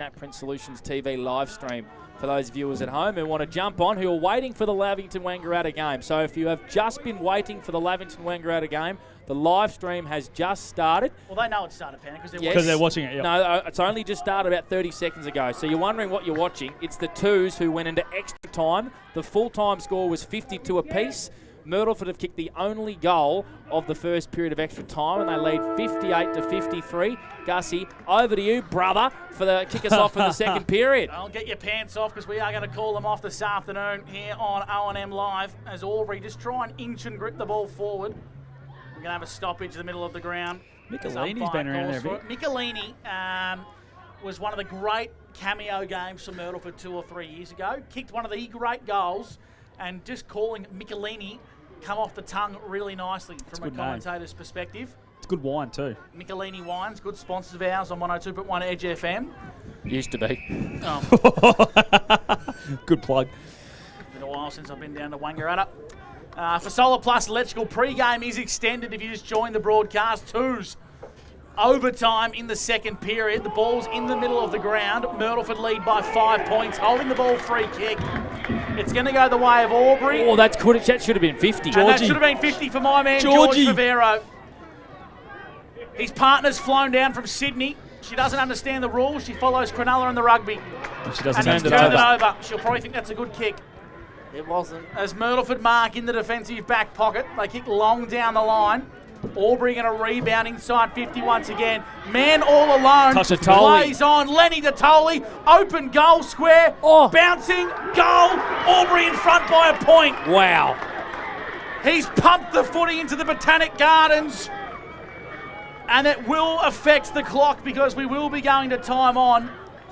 Print Solutions TV live stream for those viewers at home who want to jump on, who are waiting for the Lavington Wangaratta game. So if you have just been waiting for the Lavington Wangaratta game, the live stream has just started. Well, they know it started, Panda, because they're watching it. Yep. No, it's only just started about 30 seconds ago. So you're wondering what you're watching. It's the Twos who went into extra time. The full-time score was 52 apiece. Myrtleford have kicked the only goal of the first period of extra time, and they lead 58-53. Gussie, over to you, brother, for the kick us off in the second period. I'll get your pants off because we are going to call them off this afternoon here on O&M Live as Albury just try and inch and grip the ball forward. We're going to have a stoppage in the middle of the ground. Michelini's been around there a bit. Michelini was one of the great cameo games for Myrtleford 2 or 3 years ago. Kicked one of the great goals, and just calling Michelini come off the tongue really nicely from a commentator's perspective. It's good wine too. Michelini Wines, good sponsors of ours on 102.1 Edge FM. Used to be. Good plug. Been a while since I've been down to Wangaratta. For Solar Plus Electrical, pre-game is extended if you just join the broadcast. Twos. Overtime in the second period. The ball's in the middle of the ground. Myrtleford lead by 5 points. Holding the ball, free kick. It's going to go the way of Albury. Oh, that should have been 50. And that should have been 50 for my man, George Favero. His partner's flown down from Sydney. She doesn't understand the rules. She follows Cronulla in the rugby. She doesn't and he's turned it over. She'll probably think that's a good kick. It wasn't. As Myrtleford mark in the defensive back pocket, they kick long down the line. Albury going to rebound inside 50 once again. Man all alone. Plays on. Lenny Detoli. Open goal square. Bouncing. Goal. Albury in front by a point. Wow. He's pumped the footy into the Botanic Gardens. And it will affect the clock because we will be going to time on.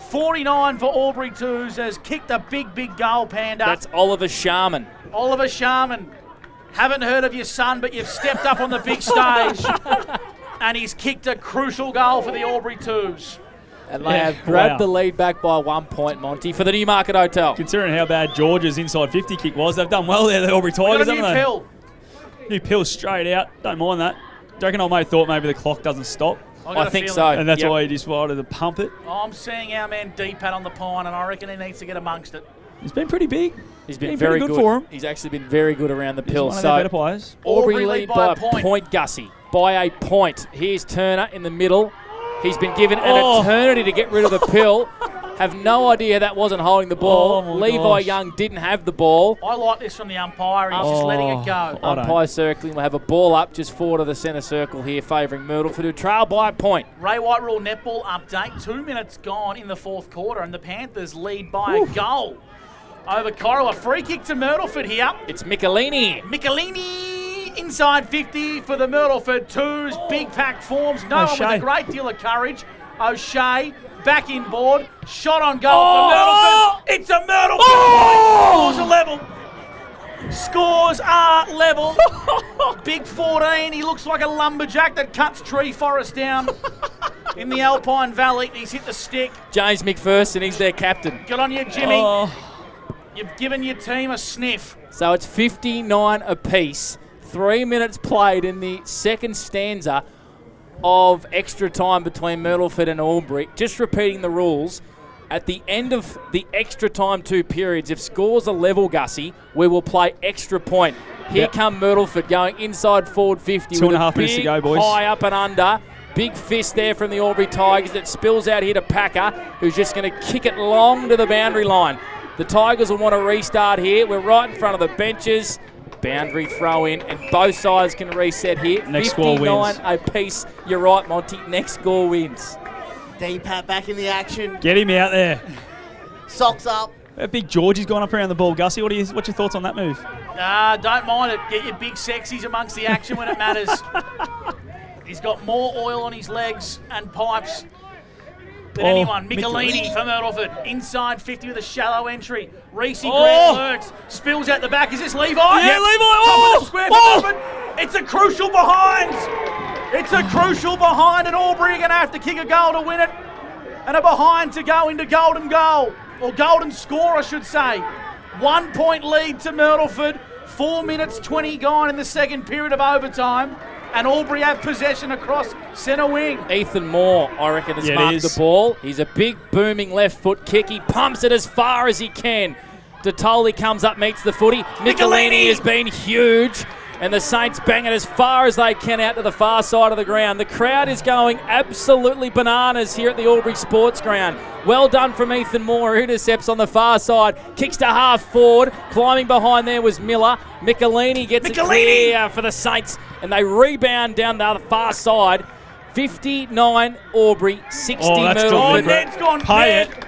49 for Albury Twos has kicked a big, big goal, Panda. That's Oliver Sharman. Oliver Sharman. Haven't heard of your son, but you've stepped up on the big stage. And he's kicked a crucial goal for the Albury Twos. And they have grabbed the lead back by 1 point, Monty, for the Newmarket Hotel. Considering how bad George's inside 50 kick was, they've done well there, the Albury Tigers, haven't they? Pill. New pill straight out. Don't mind that. Do you reckon old mate thought maybe the clock doesn't stop? I think so. And that's why he just wanted to pump it. I'm seeing our man D-Pat on the pine, and I reckon he needs to get amongst it. He's been pretty big. He's been very good for him. He's actually been very good around the pill. He's one of their better players. Albury lead by a point, Gussie. By a point. Here's Turner in the middle. He's been given an eternity to get rid of the pill. Have no idea that wasn't holding the ball. Levi Young didn't have the ball. I like this from the umpire. He's just letting it go. Umpire circling. We'll have a ball up just forward of the centre circle here, favouring Myrtleford, who trail by a point. Ray White Rule netball update. 2 minutes gone in the fourth quarter, and the Panthers lead by a goal over Coral. A free kick to Myrtleford here. It's Michelini. Michelini inside 50 for the Myrtleford Twos. Big pack forms. No one with a great deal of courage. O'Shea back in board. Shot on goal for Myrtleford. It's a Myrtleford point. Scores are level. Scores are level. Big 14. He looks like a lumberjack that cuts tree forest down in the Alpine Valley. He's hit the stick. James McPherson, he's their captain. Good on you, Jimmy. You've given your team a sniff. So it's 59 apiece. 3 minutes played in the second stanza of extra time between Myrtleford and Albury. Just repeating the rules, at the end of the extra time 2 periods, if scores are level, Gussie, we will play extra point. Here come Myrtleford going inside forward 50 2 and a half minutes to go, boys. High up and under. Big fist there from the Albury Tigers that spills out here to Packer, who's just going to kick it long to the boundary line. The Tigers will want to restart here. We're right in front of the benches. Boundary throw in, and both sides can reset here. Next score wins. 59 apiece. You're right, Monty. Next score wins. D-Pat back in the action. Get him out there. Socks up. That big Georgie's gone up around the ball. Gussie, what's your thoughts on that move? Don't mind it. Get your big sexies amongst the action when it matters. He's got more oil on his legs and pipes than anyone. Michelini for Myrtleford. Inside 50 with a shallow entry. Reese Grant lurks. Spills out the back. Is this Levi? Yeah, Levi. Top of the square for Myrtleford. It's a crucial behind. It's a crucial behind, and Albury are going to have to kick a goal to win it. And a behind to go into golden goal. Or golden score, I should say. 1 point lead to Myrtleford. 4 minutes 20 gone in the second period of overtime. And Albury have possession across centre wing. Ethan Moore, I reckon, has marked the ball. He's a big, booming left foot kick. He pumps it as far as he can. Dottoli comes up, meets the footy. Michelini has been huge. And the Saints bang it as far as they can out to the far side of the ground. The crowd is going absolutely bananas here at the Albury Sports Ground. Well done from Ethan Moore, who intercepts on the far side. Kicks to half forward. Climbing behind there was Miller. Michelini gets it clear for the Saints. And they rebound down the other far side. 59 Albury, 60 Myrtleford. Oh, Ned's gone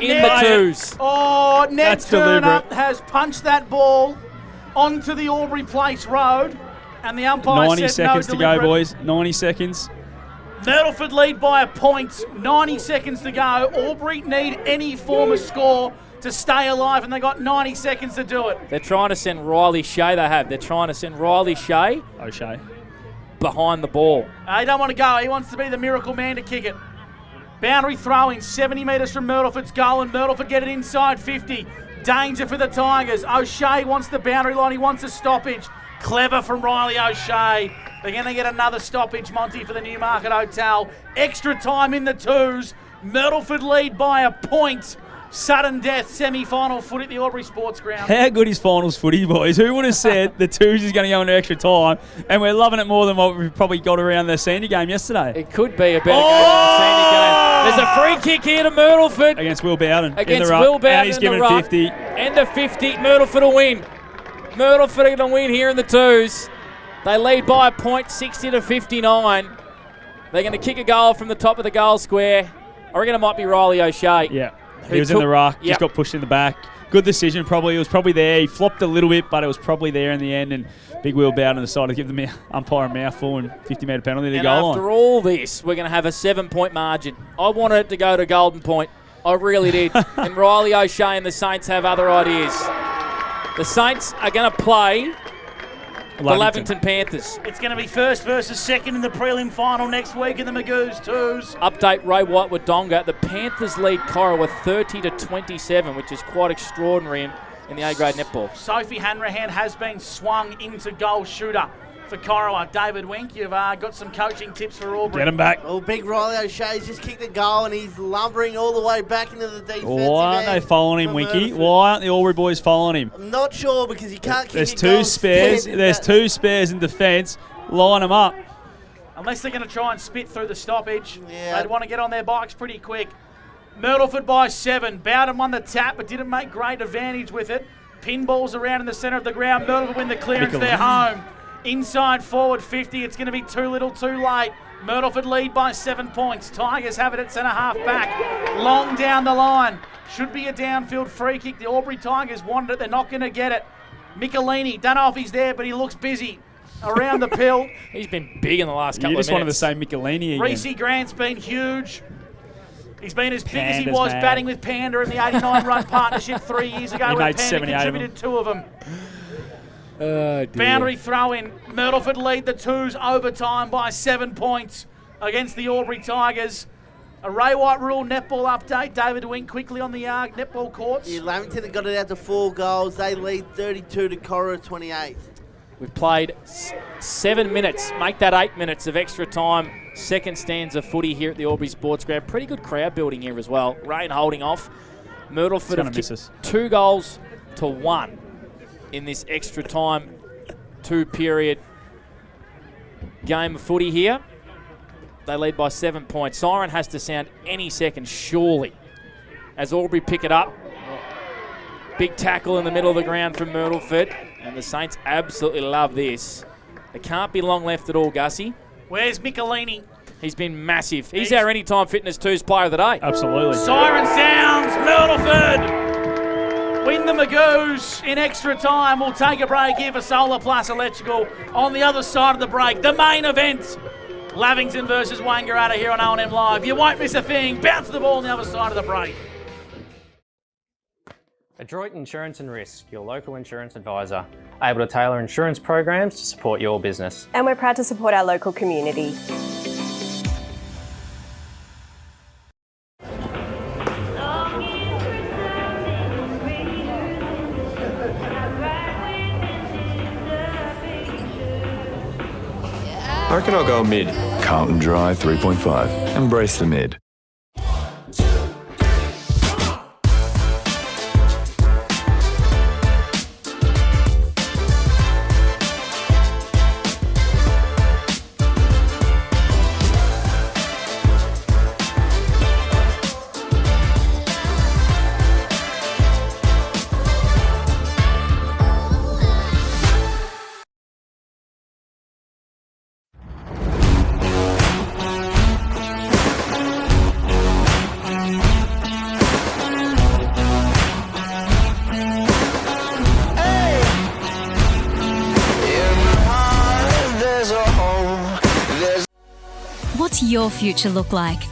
in the twos. Oh, Ned Turnup has punched that ball onto the Albury Place Road. And the umpire 90 said seconds no to go, boys. 90 seconds. Myrtleford lead by a point. 90 seconds to go. Albury need any form of score to stay alive, and they got 90 seconds to do it. They're trying to send Riley Shea, They're trying to send Riley Shea O'Shea behind the ball. He don't want to go. He wants to be the miracle man to kick it. Boundary throw-in, 70 metres from Myrtleford's goal, and Myrtleford get it inside 50. Danger for the Tigers. O'Shea wants the boundary line. He wants a stoppage. Clever from Riley O'Shea. They're going to get another stoppage, Monty, for the Newmarket Hotel. Extra time in the twos. Myrtleford lead by a point. Sudden death semi-final foot at the Albury Sports Ground. How good is finals footy, boys? Who would have said the twos is going to go into extra time, and we're loving it more than what we probably got around the senior game yesterday. It could be a better game than the senior game. There's a free kick here to Myrtleford. Against Will Bowden. Against Will Bowden and he's given 50. End of 50. Myrtleford will win. Myrtleford are going to win here in the twos. They lead by a point, 60 to 59. They're going to kick a goal from the top of the goal square. I reckon it might be Riley O'Shea. Yeah. He was in the ruck, just got pushed in the back. Good decision, probably. It was probably there. He flopped a little bit, but it was probably there in the end. And big Will Bowden decided to give the umpire a mouthful and 50-metre penalty to goal on. After all this, we're going to have a 7-point margin. I wanted it to go to Golden Point. I really did. And Riley O'Shea and the Saints have other ideas. The Saints are going to play the Lavington Panthers. It's going to be first versus second in the prelim final next week in the Magoos twos. Update Ray White Wodonga. The Panthers lead Corowa 30 to 27, which is quite extraordinary in the A-grade netball. Sophie Hanrahan has been swung into goal shooter for Corowa. David Wink, you've got some coaching tips for Albury. Get him back. Well, big Riley O'Shea's just kicked a goal and he's lumbering all the way back into the defensive Why aren't they following him, Winky? Why aren't the Albury boys following him? I'm not sure because he can't kick There's two spares. There's two spares in defence. Line them up. Unless they're going to try and spit through the stoppage. Yeah. They'd want to get on their bikes pretty quick. Myrtleford by 7. Bowden won the tap but didn't make great advantage with it. Pinballs around in the centre of the ground. Myrtleford win the clearance. They're home. Inside forward 50. It's going to be too little too late. Myrtleford lead by 7 points. Tigers have it at centre half back. Long down the line. Should be a downfield free kick. The Albury Tigers wanted it. They're not going to get it. Michelini, don't know if he's there, but he looks busy. Around the pill. He's been big in the last couple of minutes. You just wanted to say Michelini again. Reece Grant's been huge. He's been as big as he Panda's was mad. batting with Panda in the 89-run partnership 3 years ago He when made Panda 78 of contributed 2 of them. Oh, dear. Boundary throw-in. Myrtleford lead the twos overtime by 7 points against the Albury Tigers. A Ray White rule netball update. David Wink quickly on the netball courts. Yeah, Lavington have got it out to 4 goals. They lead 32 to Corowa 28. We've played 7 minutes. Make that 8 minutes of extra time. Second stanza footy here at the Albury Sports Ground. Pretty good crowd building here as well. Rain holding off. Myrtleford have kicked 2 goals to 1 in this extra time 2-period game of footy here. They lead by 7 points. Siren has to sound any second, surely, as Albury pick it up. Big tackle in the middle of the ground from Myrtleford, and the Saints absolutely love this. There can't be long left at all, Gussie. Where's Michelini? He's been massive. He's our Anytime Fitness 2's player of the day. Absolutely. Siren sounds. Myrtleford win the Magoos in extra time. We'll take a break here for Solar Plus Electrical. On the other side of the break, the main event. Lavington versus Wangaratta here on OMFNL Live. You won't miss a thing. Bounce the ball on the other side of the break. Adroit Insurance and Risk, your local insurance advisor, able to tailor insurance programs to support your business. And we're proud to support our local community. I reckon I'll go mid. Carlton Dry 3.5. Embrace the mid. What's your future look like?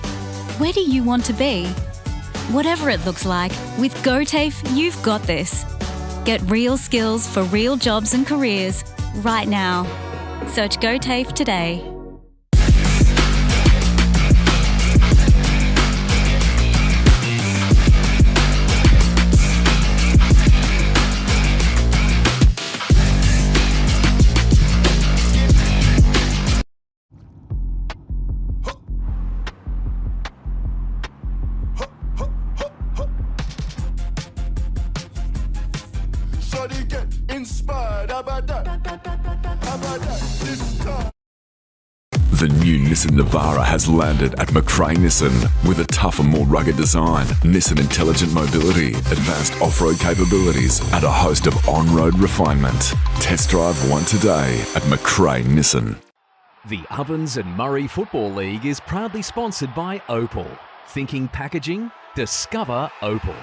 Where do you want to be? Whatever it looks like, with GoTAFE, you've got this. Get real skills for real jobs and careers right now. Search GoTAFE today. The new Nissan Navara has landed at McRae Nissan with a tougher, more rugged design, Nissan intelligent mobility, advanced off-road capabilities, and a host of on-road refinement. Test drive one today at McRae Nissan. The Ovens and Murray Football League is proudly sponsored by Opal. Thinking packaging? Discover Opal.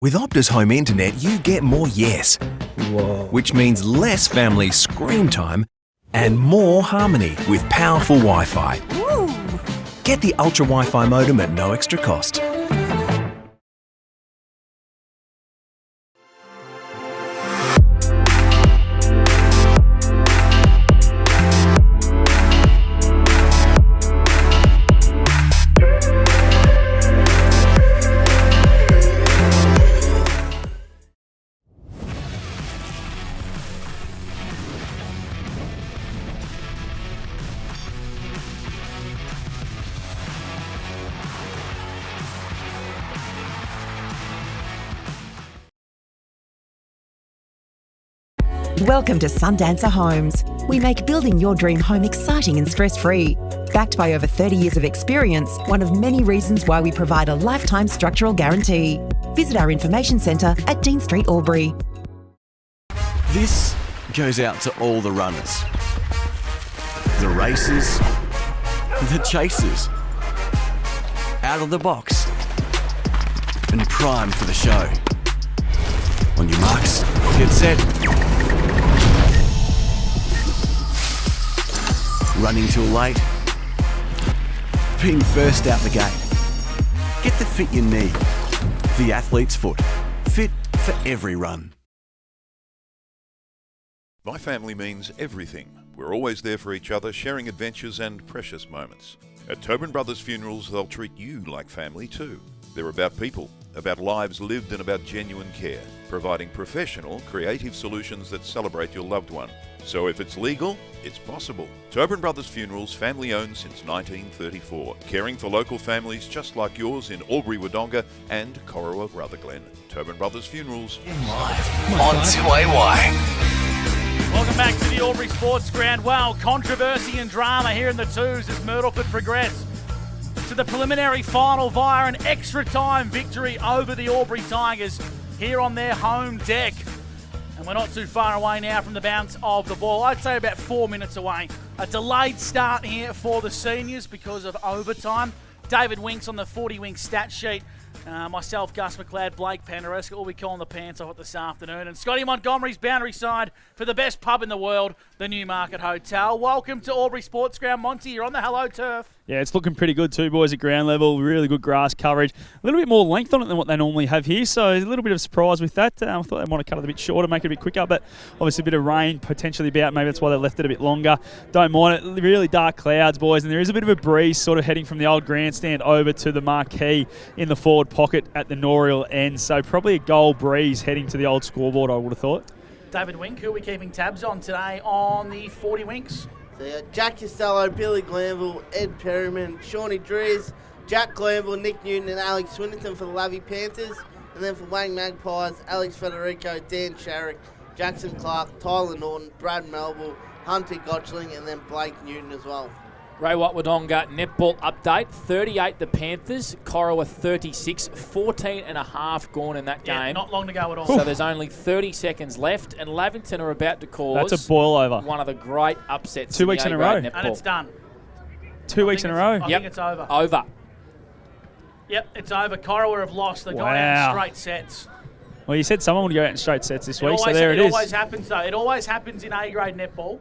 With Optus Home Internet, you get more yes. Whoa. Which means less family screen time and more harmony with powerful Wi-Fi. Woo. Get the Ultra Wi-Fi modem at no extra cost. Welcome to Sundancer Homes. We make building your dream home exciting and stress-free. Backed by over 30 years of experience, one of many reasons why we provide a lifetime structural guarantee. Visit our information centre at Dean Street, Albury. This goes out to all the runners, the racers, the chasers, out of the box, and primed for the show. On your marks, get set. Running too late, being first out the gate. Get the fit you need. The Athlete's Foot. Fit for every run. My family means everything. We're always there for each other, sharing adventures and precious moments. At Tobin Brothers Funerals, they'll treat you like family too. They're about people, about lives lived, and about genuine care, providing professional, creative solutions that celebrate your loved one. So if it's legal, it's possible. Tobin Brothers Funerals, family owned since 1934, caring for local families just like yours in Albury Wodonga and Corowa Rutherglen. Tobin Brothers Funerals. Live on 2AY. Welcome back to the Albury Sports Ground. Well, controversy and drama here in the twos as Myrtleford progress to the preliminary final via an extra time victory over the Albury Tigers here on their home deck. And we're not too far away now from the bounce of the ball. I'd say about 4 minutes away. A delayed start here for the seniors because of overtime. David Winks on the 40-wing stat sheet. Myself, Gus McLeod, Blake Pendereska will be calling the pants off it this afternoon. And Scotty Montgomery's boundary side for the best pub in the world, the Newmarket Hotel. Welcome to Albury Sports Ground. Monty, you're on the Hello Turf. Yeah, it's looking pretty good too, boys, at ground level. Really good grass coverage. A little bit more length on it than what they normally have here, so a little bit of surprise with that. I thought they might have cut it a bit shorter, make it a bit quicker, but obviously a bit of rain potentially about. Maybe that's why they left it a bit longer. Don't mind it. Really dark clouds, boys, and there is a bit of a breeze sort of heading from the old grandstand over to the marquee in the forward pocket at the Noriel end, so probably a goal breeze heading to the old scoreboard, I would have thought. David Wink, who are we keeping tabs on today on the 40 Winks? So, Jack Costello, Billy Glanville, Ed Perryman, Shawnee Drees, Jack Glanville, Nick Newton and Alex Swinnerton for the Lavy Panthers. And then for Wang Magpies, Alex Federico, Dan Sharrock, Jackson Clark, Tyler Norton, Brad Melville, Hunter Gotchling, and then Blake Newton as well. Ray Watwadonga netball update. 38 the Panthers, Corowa 36, 14 and a half gone in that game. Not long to go at all. So there's only 30 seconds left, and Lavington are about to cause That's a boil over. one of the great upsets. 2 weeks in a row. Netball. And it's done. 2 weeks in a row. I think it's over. Over. Yep, it's over. Corowa have lost. They've gone out in straight sets. Well, you said someone would go out in straight sets this week, so there it is. It always happens, though. It always happens in A-grade netball.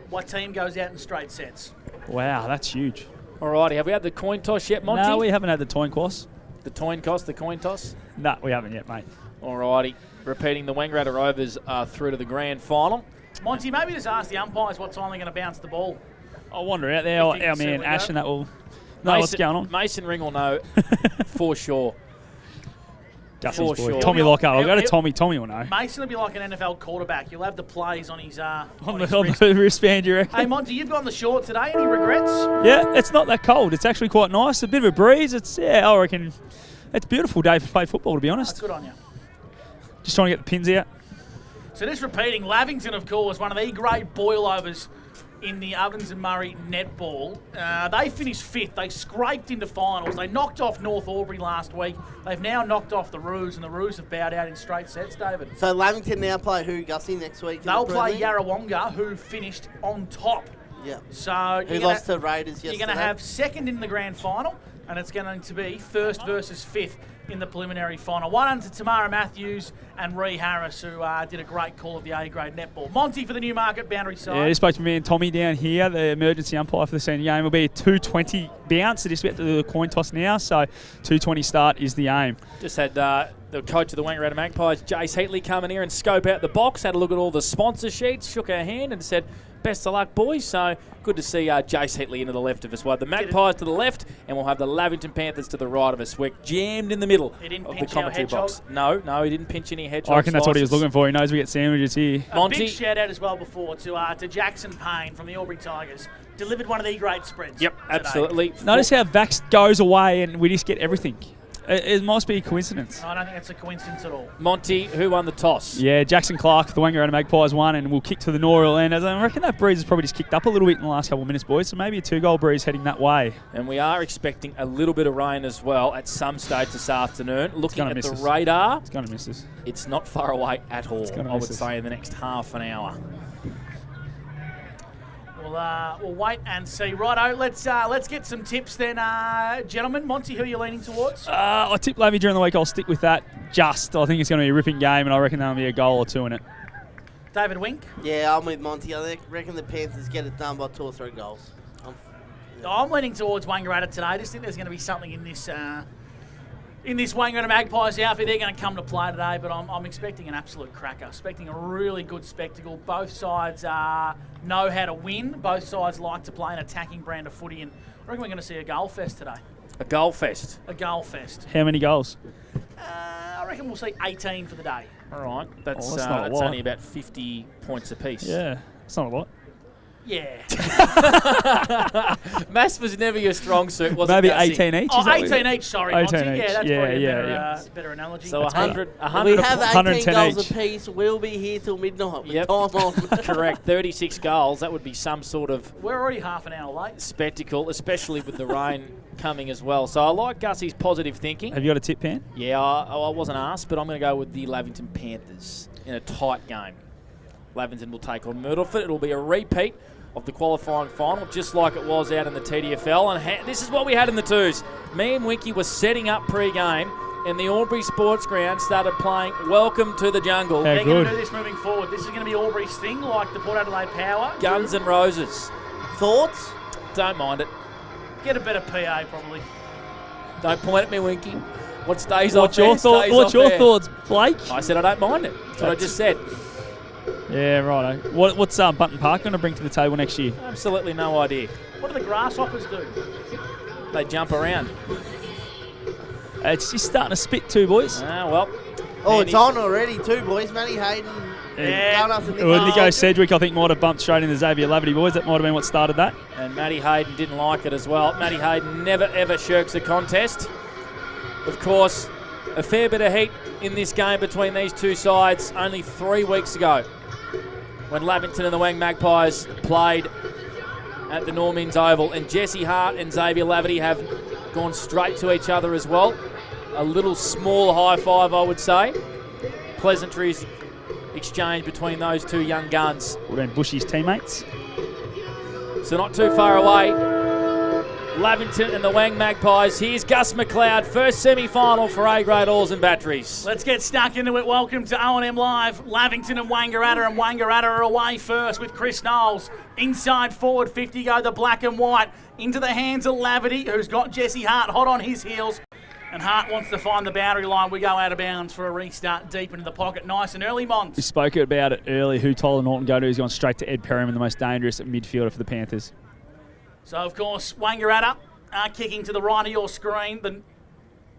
What team goes out in straight sets? Wow, that's huge. Alrighty, have we had the coin toss yet, Monty? No, we haven't had the coin toss. The coin toss? No, we haven't yet, mate. Alrighty, repeating the Wangaratta Rovers through to the grand final. Monty, maybe just ask the umpires what time they're going to bounce the ball. I'll wander out there. Our man Ash and that will know what's going on. Mason Ring will know for sure. Gus's boy. Sure. Tommy Lockhart. I'll go to Tommy. Tommy will know. Mason will be like an NFL quarterback. He'll have the plays on his on the wristband, you reckon? Hey, Monty, you've gone the short today. Any regrets? Yeah, it's not that cold. It's actually quite nice. A bit of a breeze. I reckon it's a beautiful day to play football, to be honest. Good on you. Just trying to get the pins out. So just repeating, Lavington, of course, one of the great boilovers in the Ovens and Murray netball. They finished 5th. They scraped into finals. They knocked off North Albury last week. They've now knocked off the Roos, and the Roos have bowed out in straight sets, David. So Lavington now play who, Gussie, next week? They'll play Yarrawonga, who finished on top. Yeah. So who lost to Raiders yesterday. You're going to have second in the grand final, and it's going to be first versus 5th in the preliminary final. One under Tamara Matthews and Ree Harris, who did a great call of the A-grade netball. Monty for the Newmarket boundary side. Yeah, he spoke to me and Tommy down here. The emergency umpire for the senior game will be a 2:20 bounce. They're just about to do the coin toss now, so 2:20 start is the aim. Just had the coach of the Wangaratta Magpies, Jace Heatley, come in here and scope out the box, had a look at all the sponsor sheets, shook our hand and said, best of luck, boys. So good to see Jace Heatley into the left of us. We'll have the Magpies to the left, and we'll have the Lavington Panthers to the right of us. We're jammed in the middle of the commentary box. No, he didn't pinch any hedgehog I reckon that's slices. what he was looking for. He knows we get sandwiches here. A big shout out as well before to Jackson Payne from the Albury Tigers. Delivered one of the great spreads. Yep, absolutely. Notice how Vax goes away and we just get everything. It must be a coincidence. I don't think it's a coincidence at all. Monty, who won the toss? Yeah, Jackson Clark, the Wangaratta Magpies won, and we'll kick to the Norwell end. I reckon that breeze has probably just kicked up a little bit in the last couple of minutes, boys, so maybe a 2-goal breeze heading that way. And we are expecting a little bit of rain as well at some stage this afternoon. Looking at the us. radar, it's going to miss us. It's not far away at all, I would us. say, in the next half an hour. We'll wait and see. Righto, let's get some tips then, gentlemen. Monty, who are you leaning towards? I tipped Lavy during the week. I'll stick with that. I think it's going to be a ripping game, and I reckon there'll be a goal or two in it. David Wink? Yeah, I'm with Monty. I reckon the Panthers get it done by 2 or 3 goals. I'm leaning towards Wangaratta today. I just think there's going to be something in this Wangaratta Magpies outfit. They're going to come to play today, but I'm expecting an absolute cracker. Expecting a really good spectacle. Both sides know how to win. Both sides like to play an attacking brand of footy, and I reckon we're going to see a goal fest today. A goal fest? A goal fest. How many goals? I reckon we'll see 18 for the day. All right. That's that's only about 50 points apiece. Yeah, it's not a lot. Yeah. Maths was never your strong suit, was Maybe it? Maybe 18 each? Oh, 18 each, sorry, 18 Monty. each. Yeah, that's probably a better analogy. So we have 110 18 goals each. apiece. We'll be here till midnight. Yep. Time on. Correct. 36 goals. That would be some sort of We're already half an hour late. spectacle, especially with the rain coming as well. So I like Gussie's positive thinking. Have you got a tip, Pan? Yeah, I wasn't asked, but I'm going to go with the Lavington Panthers in a tight game. Lavington will take on Myrtleford. It'll be a repeat of the qualifying final, just like it was out in the TDFL. And this is what we had in the twos. Me and Winky were setting up pre-game, and the Albury Sports Ground started playing Welcome to the Jungle. They're going to do this moving forward. This is going to be Albury's thing, like the Port Adelaide Power. Guns N' Roses. Thoughts? Don't mind it. Get a better PA, probably. Don't point at me, Winky. What stays What's off your air, stays What's off your air. thoughts, Blake? I said I don't mind it. That's what I just said. Yeah, righto. What's Button Park going to bring to the table next year? Absolutely no idea. What do the grasshoppers do? They jump around. It's just starting to spit too, boys. Well. Oh, it's on already too, boys. Matty Hayden. Going off the Nico Sedgwick, I think, might have bumped straight into Xavier Lavity, boys. That might have been what started that. And Matty Hayden didn't like it as well. Matty Hayden never, ever shirks a contest. Of course, a fair bit of heat in this game between these two sides only 3 weeks ago when Lavington and the Wang Magpies played at the Normins Oval. And Jesse Hart and Xavier Lavity have gone straight to each other as well. A little small high five, I would say. Pleasantries exchange between those two young guns. We've been Bushy's teammates. So not too far away. Lavington and the Wang Magpies. Here's Gus McLeod, first semi-final for A-grade Oars and Batteries. Let's get stuck into it. Welcome to O&M Live. Lavington and Wangaratta are away first with Chris Knowles. Inside forward 50 go the black and white. Into the hands of Lavity, who's got Jesse Hart hot on his heels. And Hart wants to find the boundary line. We go out of bounds for a restart deep into the pocket. Nice and early, Mons. We spoke about it early. Who Tyler Norton go to? He's gone straight to Ed Perryman, the most dangerous midfielder for the Panthers. So, of course, Wangaratta are kicking to the right of your screen. The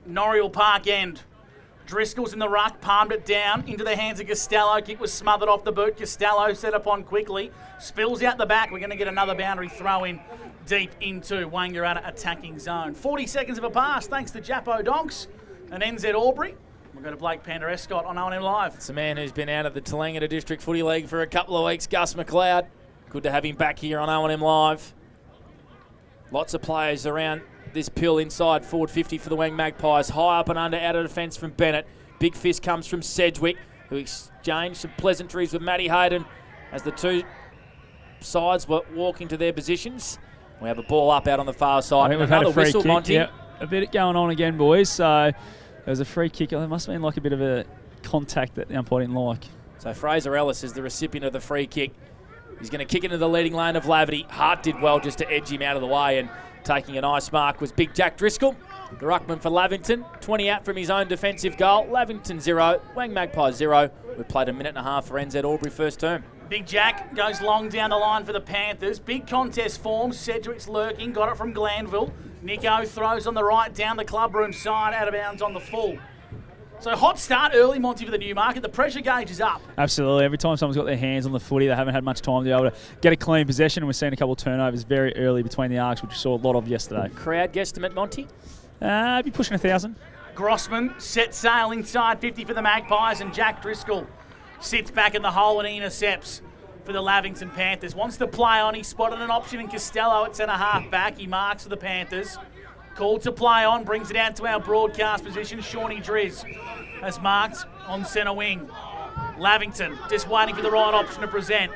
Norriel Park end. Driscoll's in the ruck, palmed it down into the hands of Costello. Kick was smothered off the boot. Costello set up on quickly. Spills out the back. We're going to get another boundary throw in deep into Wangaratta attacking zone. 40 seconds of a pass thanks to Jappo Donks and NZ Albury. We'll go to Blake Pander-Escott on O&M Live. It's a man who's been out of the Tallangata District Footy League for a couple of weeks, Gus McLeod. Good to have him back here on O&M Live. Lots of players around this pill inside forward 50 for the Wang Magpies. High up and under, out of defence from Bennett. Big fist comes from Sedgwick, who exchanged some pleasantries with Matty Hayden as the two sides were walking to their positions. We have a ball up out on the far side. I think we've had a free whistle, kick. Monty. Yep. A bit going on again, boys. So there was a free kick. There must have been like a bit of a contact that the umpire didn't like. So Fraser Ellis is the recipient of the free kick. He's going to kick into the leading lane of Lavity. Hart did well just to edge him out of the way, and taking a nice mark was Big Jack Driscoll, the ruckman for Lavington. 20 out from his own defensive goal. Lavington 0, Wang Magpies 0. We've played a minute and a half for NZ Albury first term. Big Jack goes long down the line for the Panthers. Big contest form. Sedgwick's lurking. Got it from Glanville. Nico throws on the right down the clubroom side. Out of bounds on the full. So hot start early, Monty, for the Newmarket. The pressure gauge is up. Absolutely. Every time someone's got their hands on the footy, they haven't had much time to be able to get a clean possession. And we've seen a couple of turnovers very early between the arcs, which we saw a lot of yesterday. Crowd guesstimate, Monty? I'd be pushing 1,000. Grossman set sail inside 50 for the Magpies, and Jack Driscoll sits back in the hole and intercepts for the Lavington Panthers. Wants to play on. He spotted an option in Costello at centre half back. He marks for the Panthers. Called to play on, brings it out to our broadcast position. Shawnee Driz has marked on centre wing. Lavington just waiting for the right option to present.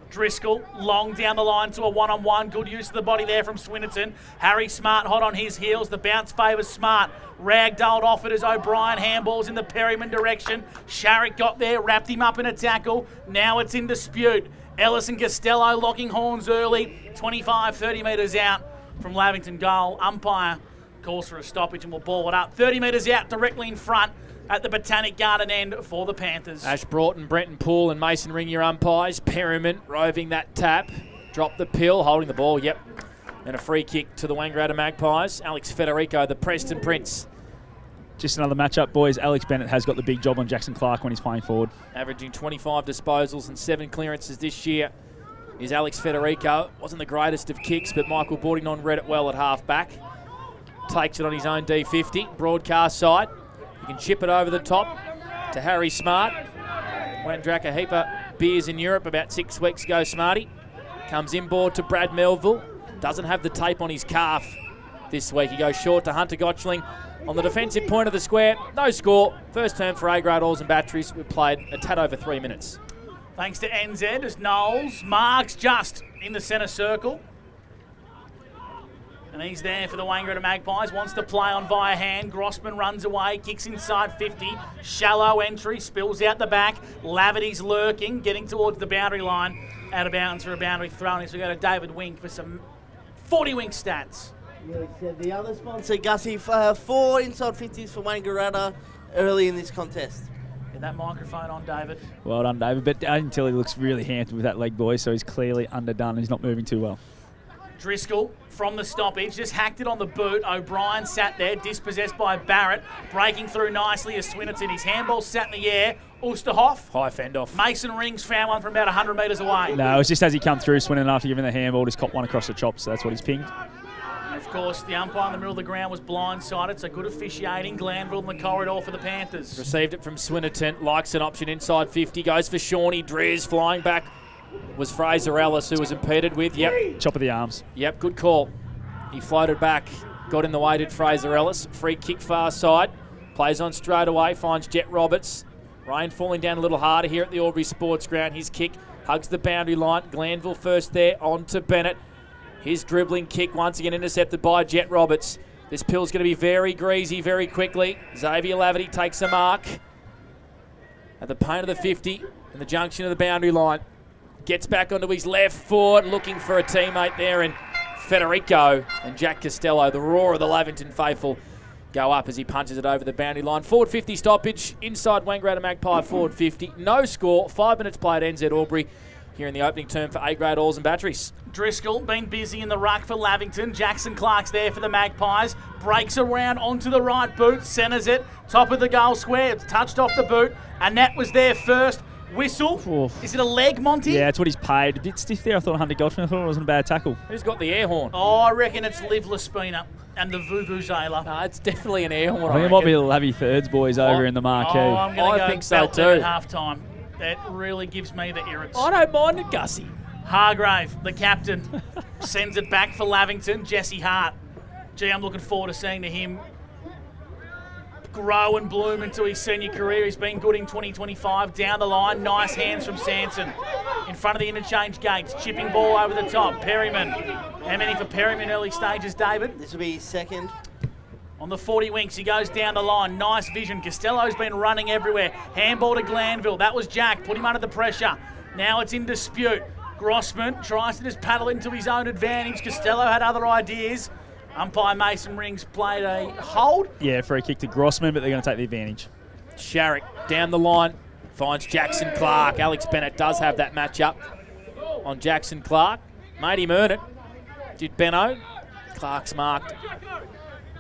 Driscoll long down the line to a one-on-one. Good use of the body there from Swinnerton. Harry Smart hot on his heels. The bounce favours Smart. Ragdolled off it as O'Brien handballs in the Perryman direction. Sharrick got there, wrapped him up in a tackle. Now it's in dispute. Ellis and Costello locking horns early. 25, 30 metres out from Lavington goal. Umpire calls for a stoppage and will ball it up. 30 metres out directly in front at the Botanic Garden end for the Panthers. Ash Broughton, Brenton Poole and Mason Ring your umpires. Perryman roving that tap. Dropped the pill, holding the ball, yep. And a free kick to the Wangaratta Magpies. Alex Federico, the Preston Prince. Just another matchup, boys. Alex Bennett has got the big job on Jackson Clark when he's playing forward. Averaging 25 disposals and 7 clearances this year is Alex Federico. Wasn't the greatest of kicks, but Michael Bourdignon read it well at half-back. Takes it on his own D50, broadcast side. You can chip it over the top to Harry Smart. Went and drank a heap of beers in Europe about 6 weeks ago, Smarty. Comes inboard to Brad Melville. Doesn't have the tape on his calf this week. He goes short to Hunter Gotchling on the defensive point of the square. No score. First term for A-grade Oars and Batteries. We've played a tad over 3 minutes. Thanks to NZ as Knowles marks just in the centre circle. And he's there for the Wangaratta Magpies. Wants to play on via hand. Grossman runs away, kicks inside 50. Shallow entry, spills out the back. Lavity's lurking, getting towards the boundary line. Out of bounds for a boundary thrown. So we go to David Wink for some 40 Wink stats. Yeah, the other sponsor, Gussie, 4 inside 50s for Wangaratta early in this contest. Get that microphone on, David. Well done, David. But until he looks really hampered with that leg, boy, so he's clearly underdone. He's not moving too well. Driscoll from the stoppage, just hacked it on the boot. O'Brien sat there, dispossessed by Barrett, breaking through nicely as Swinnerton. His handball sat in the air. Oosterhoff. High fend off. Mason Rings found one from about 100 metres away. No, it was just as he come through, Swinnerton after giving the handball, just caught one across the chops, so that's what he's pinged. Of course, the umpire in the middle of the ground was blindsided, so good officiating. Glanville in the corridor for the Panthers. Received it from Swinnerton, likes an option inside 50, goes for Shawnee Driz, flying back was Fraser Ellis, who was impeded with. Yep. Chop of the arms. Yep, good call. He floated back, got in the way, did Fraser Ellis. Free kick far side, plays on straight away, finds Jet Roberts. Rain falling down a little harder here at the Albury Sports Ground. His kick hugs the boundary line. Glanville first there, on to Bennett. His dribbling kick once again intercepted by Jet Roberts. This pill's going to be very greasy very quickly. Xavier Laverty takes a mark at the paint of the 50 in the junction of the boundary line. Gets back onto his left foot, looking for a teammate there, and Federico and Jack Costello, the roar of the Lavington faithful, go up as he punches it over the boundary line. Forward 50 stoppage, inside Wangaratta Magpie forward 50. No score, 5 minutes played NZ Albury here in the opening term for A-grade oils and batteries. Driscoll been busy in the ruck for Lavington. Jackson Clark's there for the Magpies. Breaks around onto the right boot, centres it. Top of the goal square, it's touched off the boot. Annette was there first. Whistle. Oof. Is it a leg, Monty? Yeah, it's what he's paid. A bit stiff there. I thought Hunter Goldschmidt. I thought it wasn't a bad tackle. Who's got the air horn? Oh, I reckon it's Liv Laspina and the Vuvuzela. No, it's definitely an air horn. I think it might be the Lavy Thirds boys over in the marquee. Oh, I'm going to go think so too. at half time. That really gives me the irrits. I don't mind it, Gussie. Hargrave, the captain, sends it back for Lavington. Jesse Hart. Gee, I'm looking forward to seeing him grow and bloom into his senior career. He's been good in 2025. Down the line, nice hands from Sanson. In front of the interchange gates, chipping ball over the top. Perryman. How many for Perryman early stages, David? This will be his second. On the 40 winks, he goes down the line. Nice vision. Costello's been running everywhere. Handball to Glanville. That was Jack. Put him under the pressure. Now it's in dispute. Grossman tries to just paddle into his own advantage. Costello had other ideas. Umpire Mason Rings played a hold. Yeah, free kick to Grossman, but they're going to take the advantage. Sharrock down the line, finds Jackson Clark. Alex Bennett does have that matchup on Jackson Clark. Made him earn it. Did Benno. Clark's marked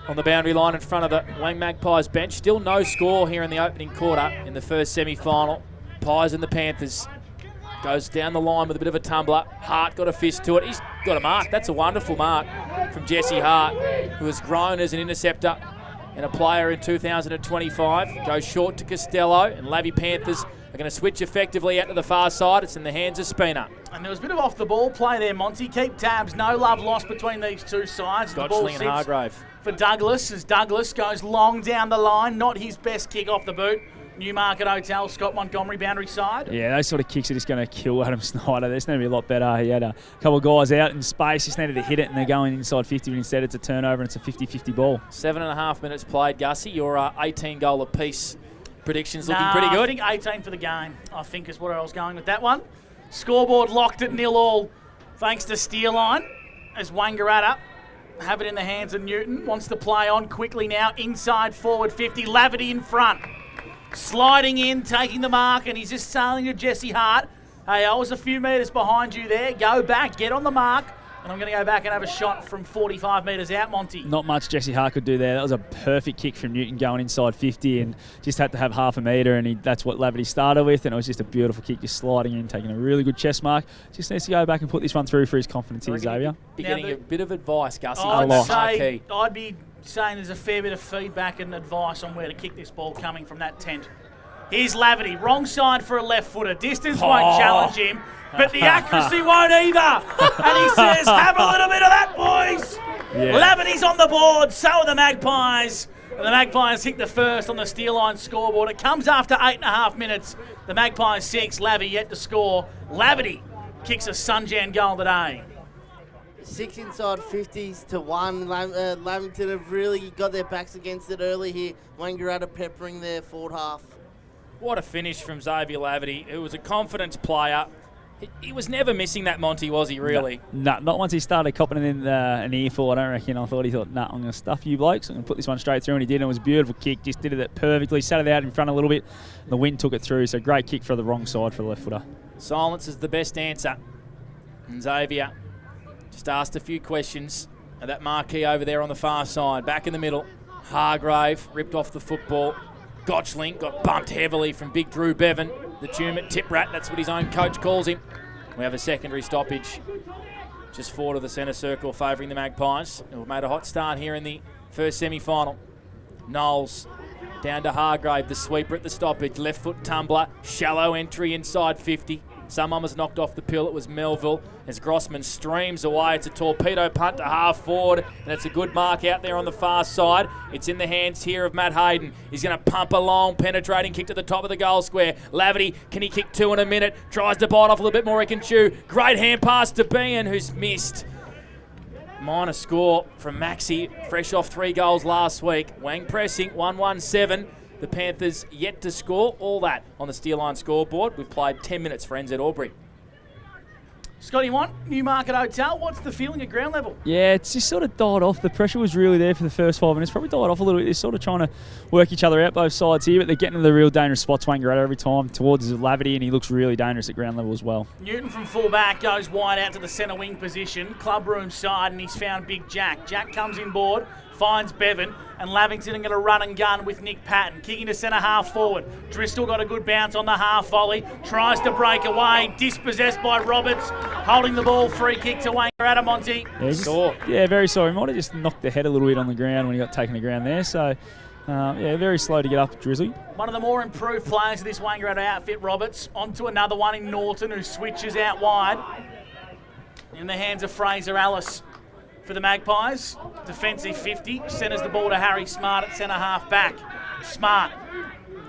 on the boundary line in front of the Wang Magpies bench. Still no score here in the opening quarter in the first semi-final. Pies and the Panthers. Goes down the line with a bit of a tumbler. Hart got a fist to it. He's got a mark. That's a wonderful mark from Jesse Hart, who has grown as an interceptor and a player in 2025. Goes short to Costello, and Lavy Panthers are going to switch effectively out to the far side. It's in the hands of Spina. And there was a bit of off-the-ball play there, Monty. Keep tabs. No love lost between these two sides. The ball Scotchley and Hargrave. For Douglas, as Douglas goes long down the line. Not his best kick off the boot. Newmarket Hotel, Scott Montgomery, boundary side. Yeah, those sort of kicks are just going to kill Adam Snyder. There's going to be a lot better. He had a couple of guys out in space, just needed to hit it, and they're going inside 50, but instead it's a turnover and it's a 50-50 ball. 7.5 minutes played, Gussie. Your 18-goal apiece predictions looking pretty good. I think 18 for the game, I think is where I was going with that one. Scoreboard locked at 0-0 thanks to Steerline as Wangaratta have it in the hands of Newton. Wants to play on quickly now, inside forward 50, Laverty in front. Sliding in, taking the mark, and he's just sailing to Jesse Hart. Hey, I was a few metres behind you there. Go back, get on the mark. And I'm going to go back and have a shot from 45 metres out, Monty. Not much Jesse Hart could do there. That was a perfect kick from Newton going inside 50 and just had to have half a metre, and that's what Laverty started with, and it was just a beautiful kick, just sliding in, taking a really good chest mark. Just needs to go back and put this one through for his confidence here, Xavier. Be getting a bit of advice, Gussie. I'd be saying there's a fair bit of feedback and advice on where to kick this ball coming from that tent. Here's Laverty, wrong side for a left footer. Distance won't challenge him, but the accuracy won't either. And he says, have a little bit of that, boys. Yeah. Laverty's on the board, so are the Magpies. And the Magpies hit the first on the Steerline scoreboard. It comes after 8.5 minutes. The Magpies 6, Lavy yet to score. Laverty kicks a Sunjan goal today. 6 inside 50s to 1. Lavington have really got their backs against it early here. Wangaratta peppering their forward half. What a finish from Xavier Laverty, who was a confidence player. He was never missing that, Monty, was he, really? No, not once he started copping in an earful, I don't reckon. I thought, I'm going to stuff you blokes. I'm going to put this one straight through, and he did. And it was a beautiful kick, just did it perfectly. Sat it out in front a little bit. The wind took it through, so great kick for the wrong side for the left footer. Silence is the best answer. And Xavier Just asked a few questions of that marquee over there on the far side. Back in the middle, Hargrave ripped off the football. Gotchling got bumped heavily from big Drew Bevan, the Tumut tip rat. That's what his own coach calls him. We have a secondary stoppage just forward of the centre circle favouring the Magpies. We've made a hot start here in the first semi-final. Knowles down to Hargrave, the sweeper at the stoppage. Left foot tumbler, shallow entry inside 50. Someone was knocked off the pill. It was Melville as Grossman streams away. It's a torpedo punt to half forward, and it's a good mark out there on the far side. It's in the hands here of Matt Hayden. He's going to pump a long, penetrating kick to the top of the goal square. Lavity, can he kick 2 in a minute? Tries to bite off a little bit more he can chew. Great hand pass to Bean, who's missed. Minor score from Maxi, fresh off 3 goals last week. Wang pressing, 1-1-7. The Panthers yet to score. All that on the Steel Line scoreboard. We've played 10 minutes for NZ Albury. Scotty Watt, Newmarket Hotel. What's the feeling at ground level? Yeah, it's just sort of died off. The pressure was really there for the first 5 minutes. Probably died off a little bit. They're sort of trying to work each other out, both sides here, but they're getting to the real dangerous spots. Wangaratta every time towards Lavity, and he looks really dangerous at ground level as well. Newton from full-back goes wide out to the centre wing position. Club room side, and he's found Big Jack. Jack comes in board, finds Bevan, and Lavington are going to run and gun with Nick Patton. Kicking to centre half forward. Driscoll got a good bounce on the half volley. Tries to break away. Dispossessed by Roberts. Holding the ball. Free kick to Wangaratta, Monty. Yeah, very sorry. He might have just knocked the head a little bit on the ground when he got taken to ground there. So, yeah, very slow to get up, Drizzly. One of the more improved players of this Wangaratta outfit, Roberts. Onto another one in Norton, who switches out wide. In the hands of Fraser Ellis. For the Magpies, defensive 50, centres the ball to Harry Smart at centre half back. Smart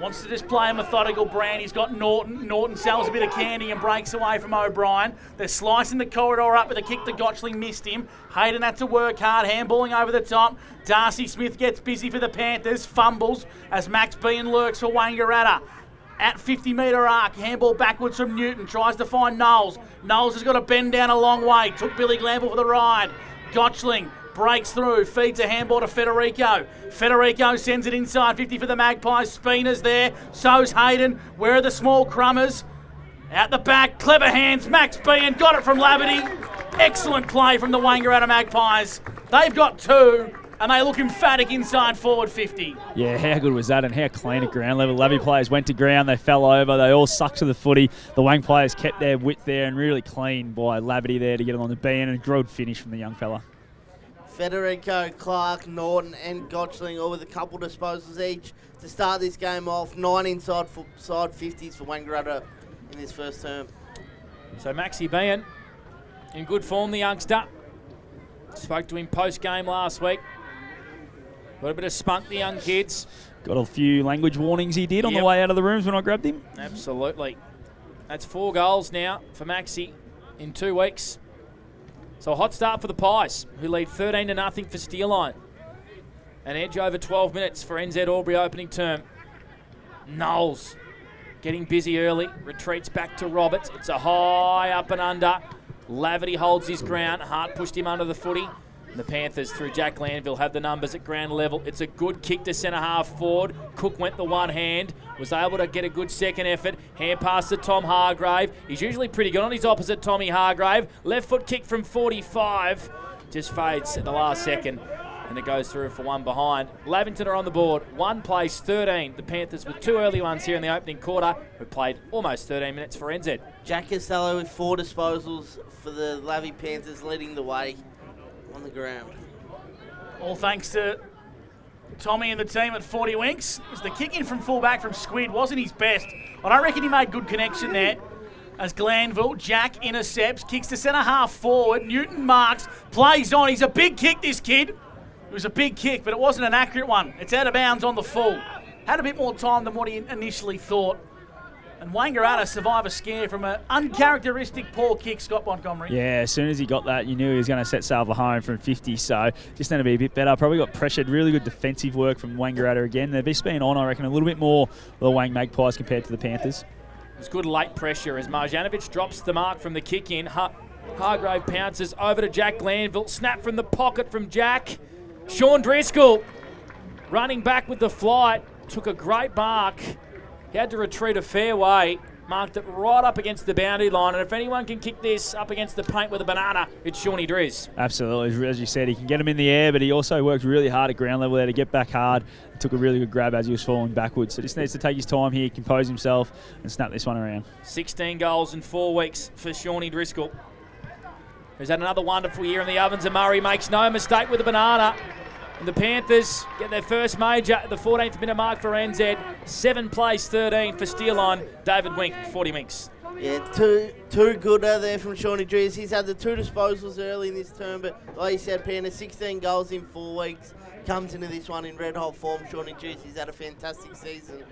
wants to just play a methodical brand. He's got Norton. Norton sells a bit of candy and breaks away from O'Brien. They're slicing the corridor up with a kick to Gotchling, missed him. Hayden had to work hard, handballing over the top. Darcy Smith gets busy for the Panthers, fumbles as Max Bean lurks for Wangaratta. At 50-metre arc, handball backwards from Newton, tries to find Knowles. Knowles has got to bend down a long way, took Billy Glanville for the ride. Gotchling breaks through, feeds a handball to Federico. Federico sends it inside 50 for the Magpies. Spina's there, so's Hayden. Where are the small crummers? Out the back, clever hands, Max Bean got it from Lavity. Excellent play from the Wangaratta Magpies. They've got 2, and they look emphatic inside forward 50. Yeah, how good was that, and how clean at ground level. Lavity players went to ground, they fell over, they all sucked to the footy. The Wang players kept their width there, and really clean by Lavity there to get along the bean, and a good finish from the young fella. Federico, Clark, Norton and Gotchling all with a couple disposals each to start this game off. 9 inside side 50s for Wangaratta in this first term. So Maxi Bean in good form, the youngster. Spoke to him post-game last week. Got a bit of spunk, the young kids. Got a few language warnings he did on the way out of the rooms when I grabbed him. Absolutely. That's 4 goals now for Maxi in 2 weeks. So a hot start for the Pies, who lead 13-0 for Steel Line. An edge over 12 minutes for NZ Albury opening term. Knowles getting busy early, retreats back to Roberts. It's a high up and under. Lavity holds his ground. Hart pushed him under the footy. The Panthers, through Jack Glanville, have the numbers at ground level. It's a good kick to centre half forward. Cook went the one hand, was able to get a good second effort. Hand pass to Tom Hargrave. He's usually pretty good on his opposite, Tommy Hargrave. Left foot kick from 45. Just fades at the last second, and it goes through for one behind. Lavington are on the board. 1 place, 13. The Panthers with 2 early ones here in the opening quarter, who played almost 13 minutes for NZ. Jack Costello with 4 disposals for the Lavy Panthers, leading the way on the ground. All thanks to Tommy and the team at 40 winks. As the kick in from fullback from Squid wasn't his best, but I reckon he made good connection there. As Glanville, Jack intercepts, kicks to centre half forward. Newton marks, plays on. He's a big kick, this kid. It was a big kick, but it wasn't an accurate one. It's out of bounds on the full. Had a bit more time than what he initially thought. And Wangaratta survive a scare from an uncharacteristic poor kick, Scott Montgomery. Yeah, as soon as he got that, you knew he was going to set sail for home from 50, so just need to be a bit better. Probably got pressured. Really good defensive work from Wangaratta again. They've just been on, I reckon, a little bit more with the Wang Magpies compared to the Panthers. It's good late pressure as Marjanovic drops the mark from the kick in. Hargrave pounces over to Jack Glanville. Snap from the pocket from Jack. Sean Driscoll running back with the flight. Took a great mark. He had to retreat a fair way. marked it right up against the boundary line, and if anyone can kick this up against the paint with a banana, it's Shawnee Driz. Absolutely. As you said, he can get him in the air, but he also worked really hard at ground level there to get back hard. He took a really good grab as he was falling backwards. So just needs to take his time here, compose himself, and snap this one around. 16 goals in 4 weeks for Shawnee Driscoll, who's had another wonderful year in the ovens, and Murray makes no mistake with the banana. And the Panthers get their first major at the 14th minute mark for NZ. 7 plays 13 for Steelline. David Wink, 40 minks. Yeah, two good out there from Shawnee Driz. He's had the 2 disposals early in this term, but like you said, Panda, 16 goals in 4 weeks. Comes into this one in red hot form. Shawnee Driz, he's had a fantastic season.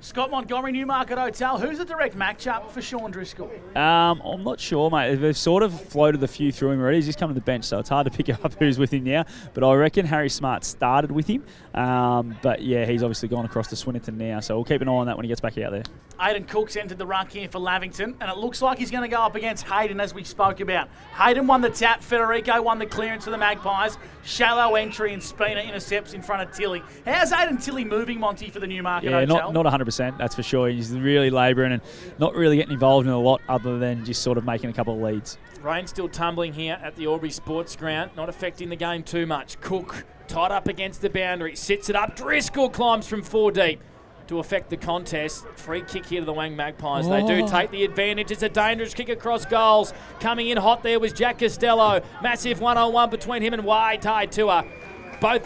Scott Montgomery, Newmarket Hotel. Who's the direct matchup for Sean Driscoll? I'm not sure, mate. They've sort of floated a few through him already. He's just come to the bench, so it's hard to pick up who's with him now. But I reckon Harry Smart started with him. But, yeah, he's obviously gone across to Swinnerton now, so we'll keep an eye on that when he gets back out there. Aidan Cook's entered the ruck here for Lavington, and it looks like he's going to go up against Hayden, as we spoke about. Hayden won the tap. Federico won the clearance for the Magpies. Shallow entry, and Spina intercepts in front of Tilly. How's Aidan Tilly moving, Monty, for the Newmarket Hotel? Not 100%, that's for sure. He's really labouring and not really getting involved in a lot other than just sort of making a couple of leads. Rain still tumbling here at the Albury Sports Ground, not affecting the game too much. Cook tied up against the boundary, sits it up. Driscoll climbs from 4 deep to affect the contest. Free kick here to the Wang Magpies. They do take the advantage. It's a dangerous kick across goals. Coming in hot there was Jack Costello. Massive 1-on-1 between him and Wai Tai Tua. Both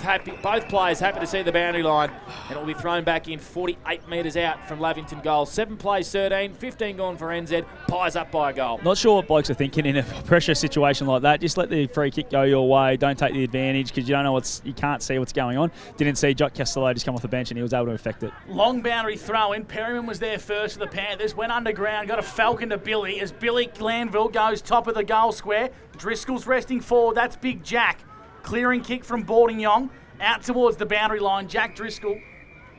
players happy to see the boundary line, and it will be thrown back in 48 metres out from Lavington goal. 7 plays 13, 15 gone for NZ. Pies up by a goal. Not sure what blokes are thinking in a pressure situation like that. Just let the free kick go your way. Don't take the advantage because you don't know you can't see what's going on. Didn't see Jack Castello just come off the bench and he was able to affect it. Long boundary throw in. Perryman was there first for the Panthers. Went underground, got a falcon to Billy as Billy Glanville goes top of the goal square. Driscoll's resting forward. That's Big Jack. Clearing kick from Bordingyong out towards the boundary line. Jack Driscoll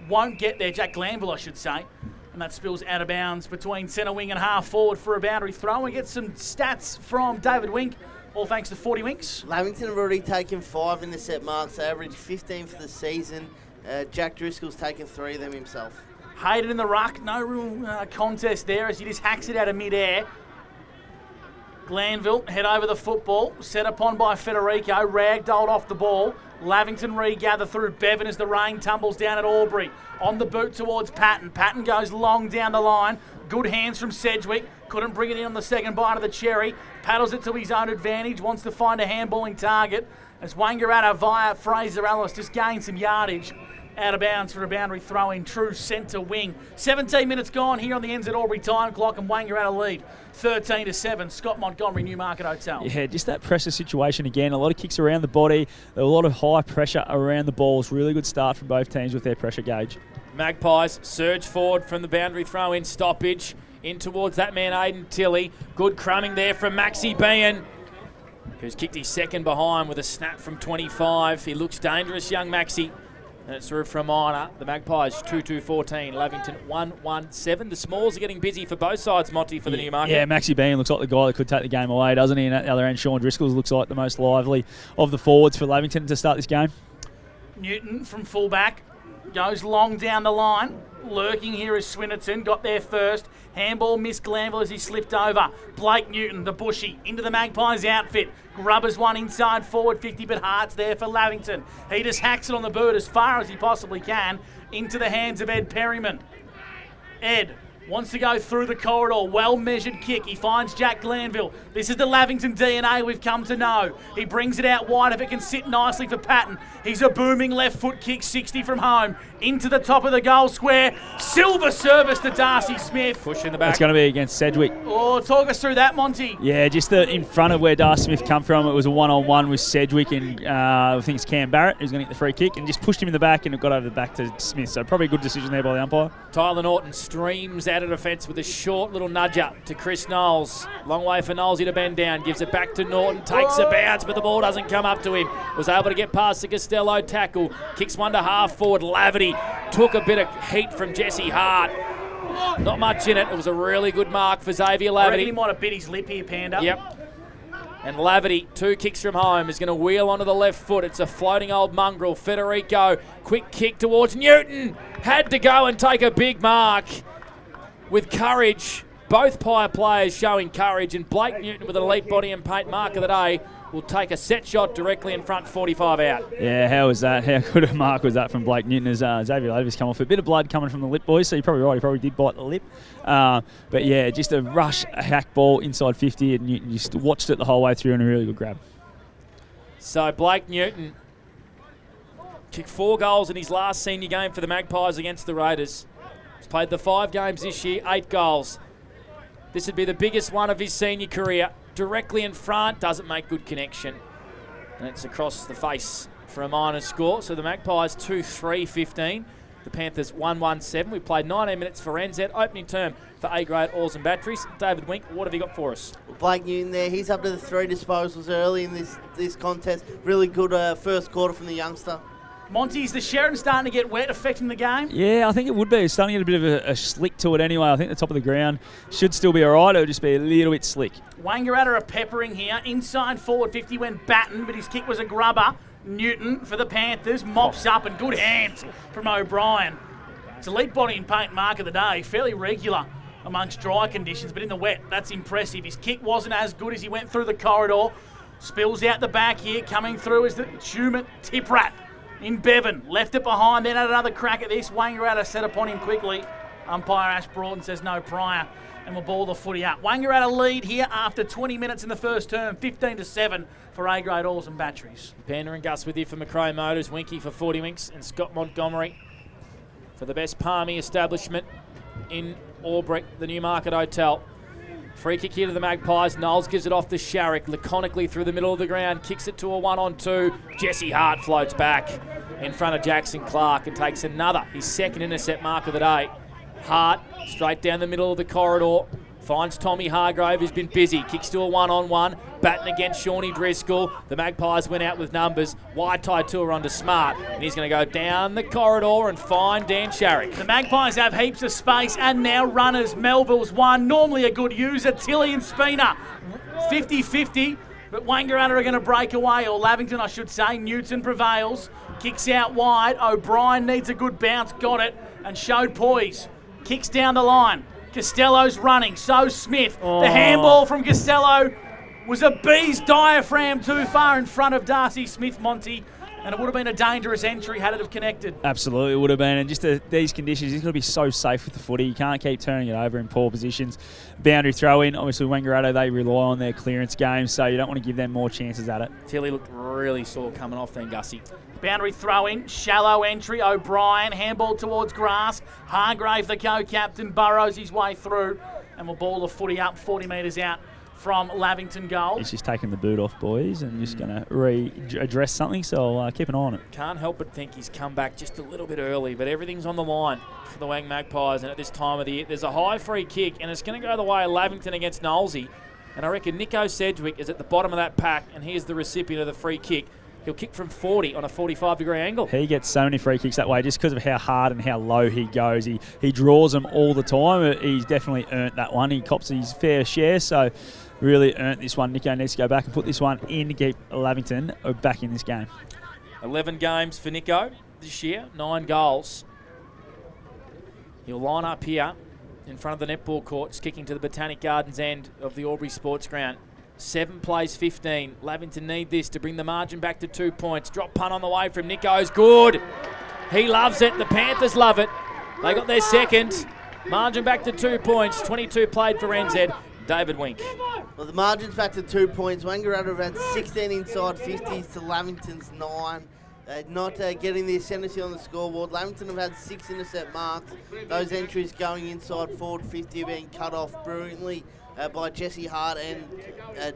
won't get there. Jack Glanville, I should say. And that spills out of bounds between centre wing and half forward for a boundary throw. We get some stats from David Wink, all thanks to 40 winks. Lavington have already taken 5 in the set marks. They average 15 for the season. Jack Driscoll's taken 3 of them himself. Hayden in the ruck. No real contest there as he just hacks it out of mid-air. Glanville head over the football, set upon by Federico, ragdolled off the ball. Lavington regather through Bevan as the rain tumbles down at Albury. On the boot towards Patton. Patton goes long down the line. Good hands from Sedgwick. Couldn't bring it in on the second bite of the cherry. Paddles it to his own advantage. Wants to find a handballing target as Wangaratta via Fraser Ellis just gains some yardage. Out of bounds for a boundary throw in true centre wing. 17 minutes gone here on the NZ Albury time clock, and Wangaratta lead 13-7. Scott Montgomery, Newmarket Hotel. Yeah, just that pressure situation again. A lot of kicks around the body. A lot of high pressure around the balls. Really good start from both teams with their pressure gauge. Magpies surge forward from the boundary throw in stoppage. In towards that man, Aidan Tilly. Good crumbing there from Maxi Bean, who's kicked his second behind with a snap from 25. He looks dangerous, young Maxi. And it's through from Minor. The Magpies 2-2-14. Lavington 1-1-7. The Smalls are getting busy for both sides, Monty, for the Newmarket. Yeah, Maxi Bean looks like the guy that could take the game away, doesn't he? And at the other end, Sean Driscoll looks like the most lively of the forwards for Lavington to start this game. Newton from fullback goes long down the line. Lurking here is Swinnerton. Got there first. Handball missed Glanville as he slipped over. Blake Newton, the bushy, into the Magpies outfit. Grubbers one inside forward 50, but Hart's there for Lavington. He just hacks it on the boot as far as he possibly can into the hands of Ed Perryman. Ed wants to go through the corridor. Well-measured kick. He finds Jack Glanville. This is the Lavington DNA we've come to know. He brings it out wide if it can sit nicely for Patton. He's a booming left foot kick, 60 from home. Into the top of the goal square. Silver service to Darcy Smith. Push in the back. It's going to be against Sedgwick. Oh, talk us through that, Monty. Yeah, just in front of where Darcy Smith come from. It was a one-on-one with Sedgwick and I think it's Cam Barrett who's going to get the free kick, and just pushed him in the back and it got over the back to Smith. So probably a good decision there by the umpire. Tyler Norton streams out of defence with a short little nudge up to Chris Knowles. Long way for Knowles to bend down. Gives it back to Norton. Takes a bounce, but the ball doesn't come up to him. Was able to get past the Costello tackle. Kicks one to half forward. Laverty took a bit of heat from Jesse Hart. Not much in it. It was a really good mark for Xavier I reckon Laverty. he might have bit his lip here, Panda. Yep. And Laverty, 2 kicks from home, is going to wheel onto the left foot. It's a floating old mongrel. Federico, quick kick towards Newton. Had to go and take a big mark. with courage. Both Pyre players showing courage, and Blake Newton with an elite body and paint mark of the day will take a set shot directly in front, 45 out. Yeah, how was that? How good a mark was that from Blake Newton as Xavier Lavis come off? A bit of blood coming from the lip, boys, so you're probably right, he probably did bite the lip. But yeah, just a rush, a hack ball inside 50, and Newton just watched it the whole way through and a really good grab. So Blake Newton kicked 4 goals in his last senior game for the Magpies against the Raiders. He's played the 5 games this year, 8 goals. This would be the biggest one of his senior career. Directly in front, doesn't make good connection. And it's across the face for a minor score. So the Magpies 2-3-15. The Panthers 1-1-7. We played 19 minutes for NZ. Opening term for A-grade oars and batteries. David Wink, what have you got for us? Blake Newton there, he's up to the 3 disposals early in this contest. Really good first quarter from the youngster. Monty, is the Sheridan starting to get wet, affecting the game? Yeah, I think it would be. It's starting to get a bit of a slick to it anyway. I think the top of the ground should still be all right. It would just be a little bit slick. Wangaratta are peppering here. Inside forward 50 went Batten, but his kick was a grubber. Newton for the Panthers mops up, and good hands from O'Brien. It's elite body and paint mark of the day. Fairly regular amongst dry conditions, but in the wet, that's impressive. His kick wasn't as good as he went through the corridor. Spills out the back here. Coming through is the Tumut Tip Rat. In Bevan, left it behind, then had another crack at this. Wangaratta set upon him quickly. Umpire Ash Broughton says no prior, and will ball the footy up. Wangaratta lead here after 20 minutes in the first term, 15-7 for A-grade oars and batteries. Panda and Gus with you for Macrae Motors, Winky for 40 Winks, and Scott Montgomery for the best palmy establishment in Albury, the Newmarket Hotel. Free kick here to the Magpies. Knowles gives it off to Sharrock, laconically through the middle of the ground, kicks it to a 1-on-2. Jesse Hart floats back in front of Jackson Clark and takes another, his second intercept mark of the day. Hart, straight down the middle of the corridor, finds Tommy Hargrave, who's been busy, kicks to a 1-on-1, Batten against Shawnee Driscoll. The Magpies went out with numbers. Wide tie tour onto Smart, and he's going to go down the corridor and find Dan Sharrock. The Magpies have heaps of space, and now runners. Melville's one, normally a good user. Tilly and Spina, 50-50, but Wangaratta are going to break away, or Lavington, I should say. Newton prevails, kicks out wide. O'Brien needs a good bounce, got it, and showed poise. Kicks down the line. Costello's running, so Smith. The handball from Costello was a bee's diaphragm too far in front of Darcy Smith, Monty, and it would have been a dangerous entry had it have connected. Absolutely, it would have been. And just these conditions, he's got to be so safe with the footy. You can't keep turning it over in poor positions. Boundary throw in. Obviously, Wangaratta, they rely on their clearance game, so you don't want to give them more chances at it. Tilly looked really sore coming off then, Gussie. Boundary throw in, shallow entry. O'Brien, handball towards grass. Hargrave, the co-captain, burrows his way through and will ball the footy up 40 metres out from Lavington goal. He's just taking the boot off, boys, and just going to address something, so keep an eye on it. Can't help but think he's come back just a little bit early, but everything's on the line for the Wang Magpies, and at this time of the year, there's a high free kick, and it's going to go the way of Lavington against Knowlesy, and I reckon Nico Sedgwick is at the bottom of that pack, and here's the recipient of the free kick. He'll kick from 40 on a 45-degree angle. He gets so many free kicks that way just because of how hard and how low he goes. He draws them all the time. He's definitely earned that one. He cops his fair share, so really earned this one. Nico needs to go back and put this one in to keep Lavington back in this game. 11 games for Nico this year, 9 goals. He'll line up here in front of the netball courts, kicking to the Botanic Gardens end of the Albury Sports Ground. 7 plays 15. Lavington need this to bring the margin back to 2 points. Drop punt on the way from Nico's good. He loves it. The Panthers love it. They got their second. Margin back to 2 points. 22 played for NZ. David Wink. Well, the margin's back to 2 points. Wangaratta have had 16 inside 50s to Lavington's 9. They're not getting the ascendancy on the scoreboard. Lavington have had 6 intercept marks. Those entries going inside forward 50 are being cut off brilliantly by Jesse Hart and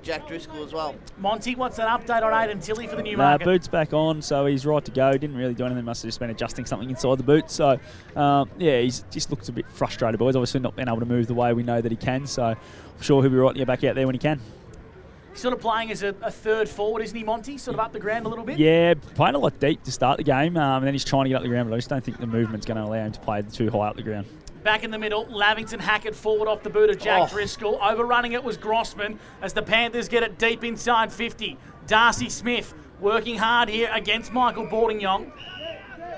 Jack Driscoll as well. Monty, what's that update on Aidan Tilly for the Newmarket? Boot's back on, so he's right to go. Didn't really do anything. Must have just been adjusting something inside the boot. So, yeah, he's just looks a bit frustrated, boys. Obviously not been able to move the way we know that he can. So I'm sure he'll be right to get back out there when he can. He's sort of playing as a third forward, isn't he, Monty? Sort of up the ground a little bit? Yeah, playing a lot deep to start the game, and then he's trying to get up the ground, but I just don't think the movement's going to allow him to play too high up the ground. Back in the middle, Lavington Hackett forward off the boot of Jack Driscoll. Overrunning it was Grossman as the Panthers get it deep inside 50. Darcy Smith working hard here against Michael Bordingong.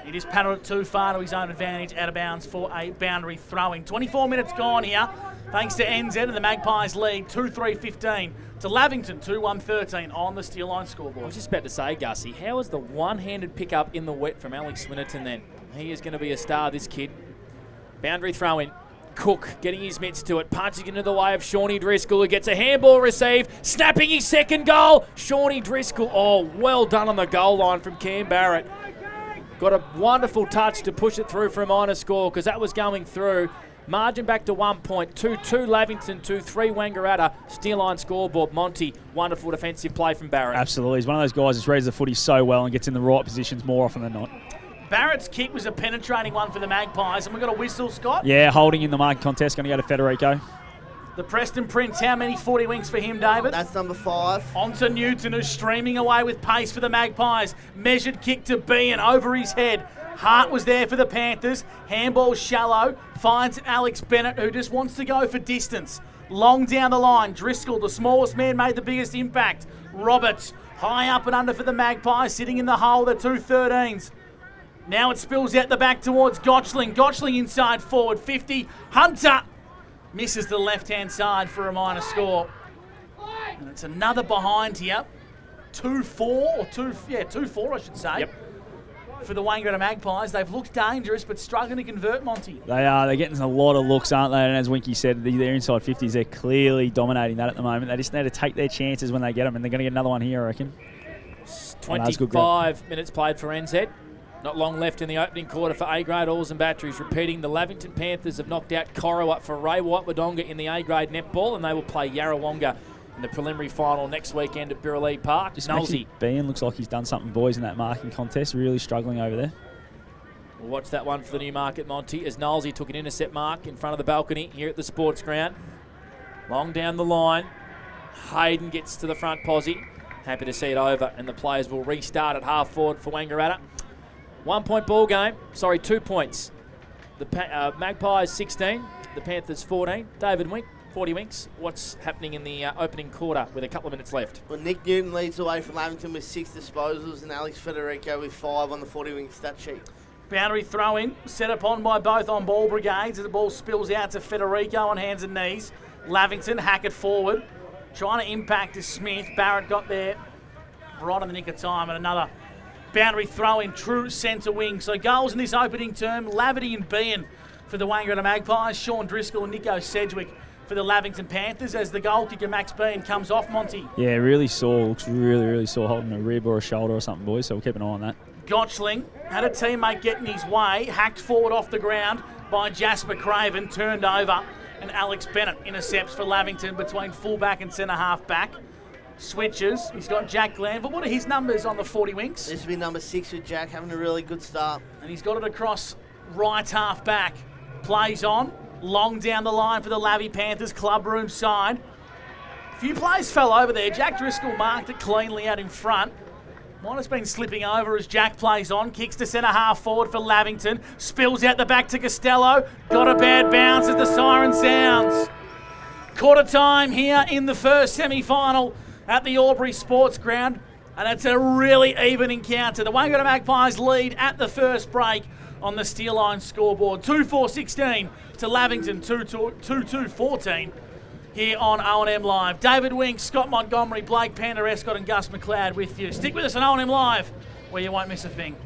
He just paddled it too far to his own advantage, out of bounds for a boundary throwing. 24 minutes gone here, thanks to NZ, and the Magpies lead 2-3-15 to Lavington 2-1-13 on the Steel Line scoreboard. I was just about to say, Gussie, how was the one-handed pickup in the wet from Alex Swinnerton then? He is going to be a star, this kid. Boundary throw-in. Cook getting his mitts to it, punching into the way of Shawnee Driscoll, who gets a handball received, snapping his second goal. Shawnee Driscoll, oh, well done on the goal line from Cam Barrett. Got a wonderful touch to push it through for a minor score because that was going through. Margin back to 1 point, 2-2 Lavington, 2-3 Wangaratta. Steel Line scoreboard. Monty, wonderful defensive play from Barrett. Absolutely. He's one of those guys that reads the footy so well and gets in the right positions more often than not. Barrett's kick was a penetrating one for the Magpies, and we've got a whistle, Scott. Yeah, holding in the mark contest, going to go to Federico. The Preston Prince, how many 40 winks for him, David? That's number 5. On to Newton, who's streaming away with pace for the Magpies. Measured kick to Bean over his head. Hart was there for the Panthers. Handball shallow. Finds Alex Bennett, who just wants to go for distance. Long down the line. Driscoll, the smallest man, made the biggest impact. Roberts, high up and under for the Magpies, sitting in the hole, the 2-13s. Now it spills out the back towards Gotchling. Gotchling inside forward, 50. Hunter misses the left-hand side for a minor score. And it's another behind here. 2-4, 2-4 I should say. Yep. For the Wangaratta Magpies. They've looked dangerous but struggling to convert, Monty. They are. They're getting a lot of looks, aren't they? And as Winky said, their inside 50s, they're clearly dominating that at the moment. They just need to take their chances when they get them, and they're going to get another one here, I reckon. 25 minutes played for NZ. Not long left in the opening quarter for A-grade Oars and Batteries. Repeating, the Lavington Panthers have knocked out Corowa for Ray White-Wodonga in the A-grade netball, and they will play Yarrawonga in the preliminary final next weekend at Birralee Park. Nolsey. Bean looks like he's done something, boys, in that marking contest. Really struggling over there. We'll watch that one for the Newmarket Monty as Nolsey took an intercept mark in front of the balcony here at the sports ground. Long down the line. Hayden gets to the front posse. Happy to see it over, and the players will restart at half forward for Wangaratta. 1 point ball game. 2 points. The Magpies 16, the Panthers 14. David Wink, 40 winks. What's happening in the opening quarter with a couple of minutes left? Well, Nick Newton leads away from Lavington with 6 disposals and Alex Federico with 5 on the 40 wing stat sheet. Boundary throw in, set upon by both on ball brigades as the ball spills out to Federico on hands and knees. Lavington hack it forward, trying to impact is Smith. Barrett got there right in the nick of time, and another boundary throw in, true centre wing. So goals in this opening term, Lavity and Bean for the Wangaratta Magpies, Sean Driscoll and Nico Sedgwick for the Lavington Panthers as the goal kicker Max Bean comes off, Monty. Yeah, really sore. Looks really sore, holding a rib or a shoulder or something, boys, so we'll keep an eye on that. Gotchling had a teammate get in his way, hacked forward off the ground by Jasper Craven, turned over, and Alex Bennett intercepts for Lavington between fullback and centre half back. Switches, he's got Jack Glanville. What are his numbers on the 40 winks? This will be number 6 with Jack, having a really good start. And he's got it across right half back. Plays on, long down the line for the Lavy Panthers club room side. A few plays fell over there. Jack Driscoll marked it cleanly out in front. Might have been slipping over as Jack plays on. Kicks to centre half forward for Lavington. Spills out the back to Costello. Got a bad bounce as the siren sounds. Quarter time here in the first semi-final at the Albury Sports Ground. And it's a really even encounter. The Wangaratta Magpies lead at the first break on the Steel Line scoreboard. 2-4-16 to Lavington, 2-2-14 here on O&M Live. David Wink, Scott Montgomery, Blake Panda Escott and Gus McLeod with you. Stick with us on O&M Live where you won't miss a thing.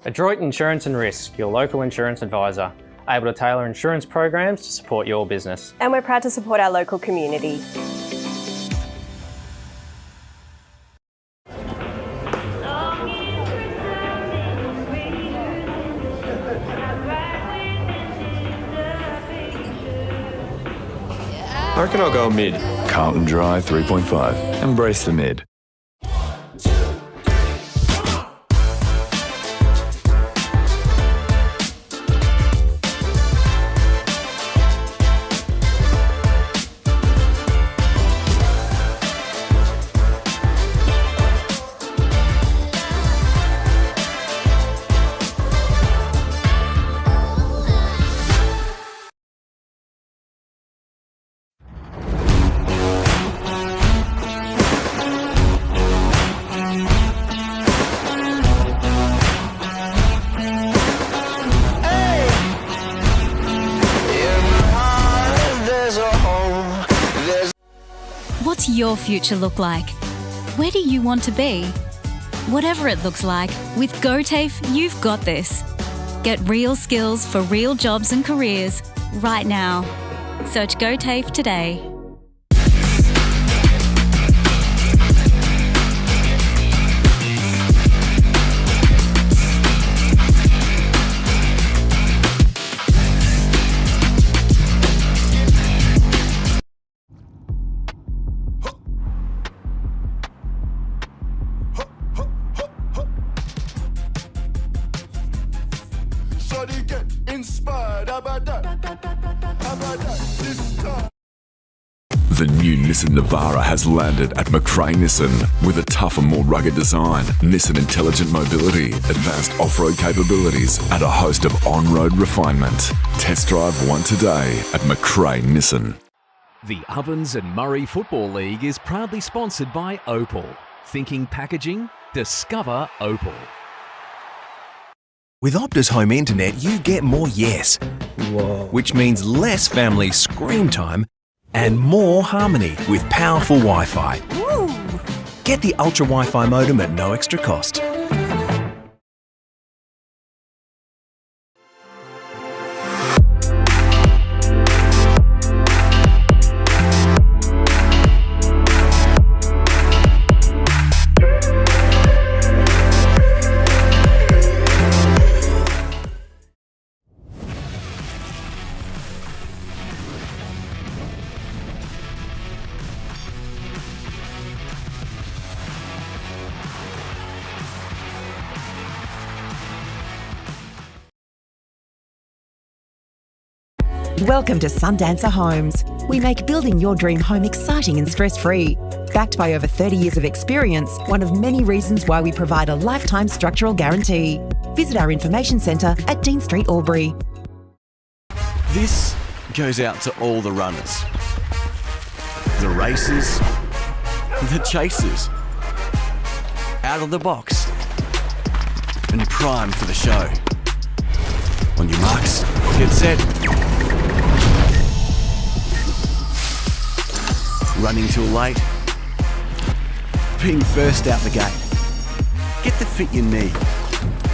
Adroit Insurance and Risk, your local insurance advisor. Able to tailor insurance programs to support your business. And we're proud to support our local community. I reckon I'll go mid. Carlton Dry 3.5. Embrace the mid. What's your future look like? Where do you want to be? Whatever it looks like, with GoTAFE, you've got this. Get real skills for real jobs and careers right now. Search GoTAFE today. The new Nissan Navara has landed at McRae Nissan with a tougher, more rugged design, Nissan intelligent mobility, advanced off-road capabilities, and a host of on-road refinement. Test drive one today at McRae Nissan. The Ovens and Murray Football League is proudly sponsored by Opal. Thinking packaging? Discover Opal. With Optus Home Internet, you get more yes. Whoa. Which means less family screen time and more harmony with powerful Wi-Fi. Woo. Get the Ultra Wi-Fi modem at no extra cost. Welcome to Sundancer Homes. We make building your dream home exciting and stress-free. Backed by over 30 years of experience, one of many reasons why we provide a lifetime structural guarantee. Visit our information centre at Dean Street, Albury. This goes out to all the runners, the racers, the chasers, out of the box, and primed for the show. On your marks, get set. Running too late. Being first out the gate. Get the fit you need.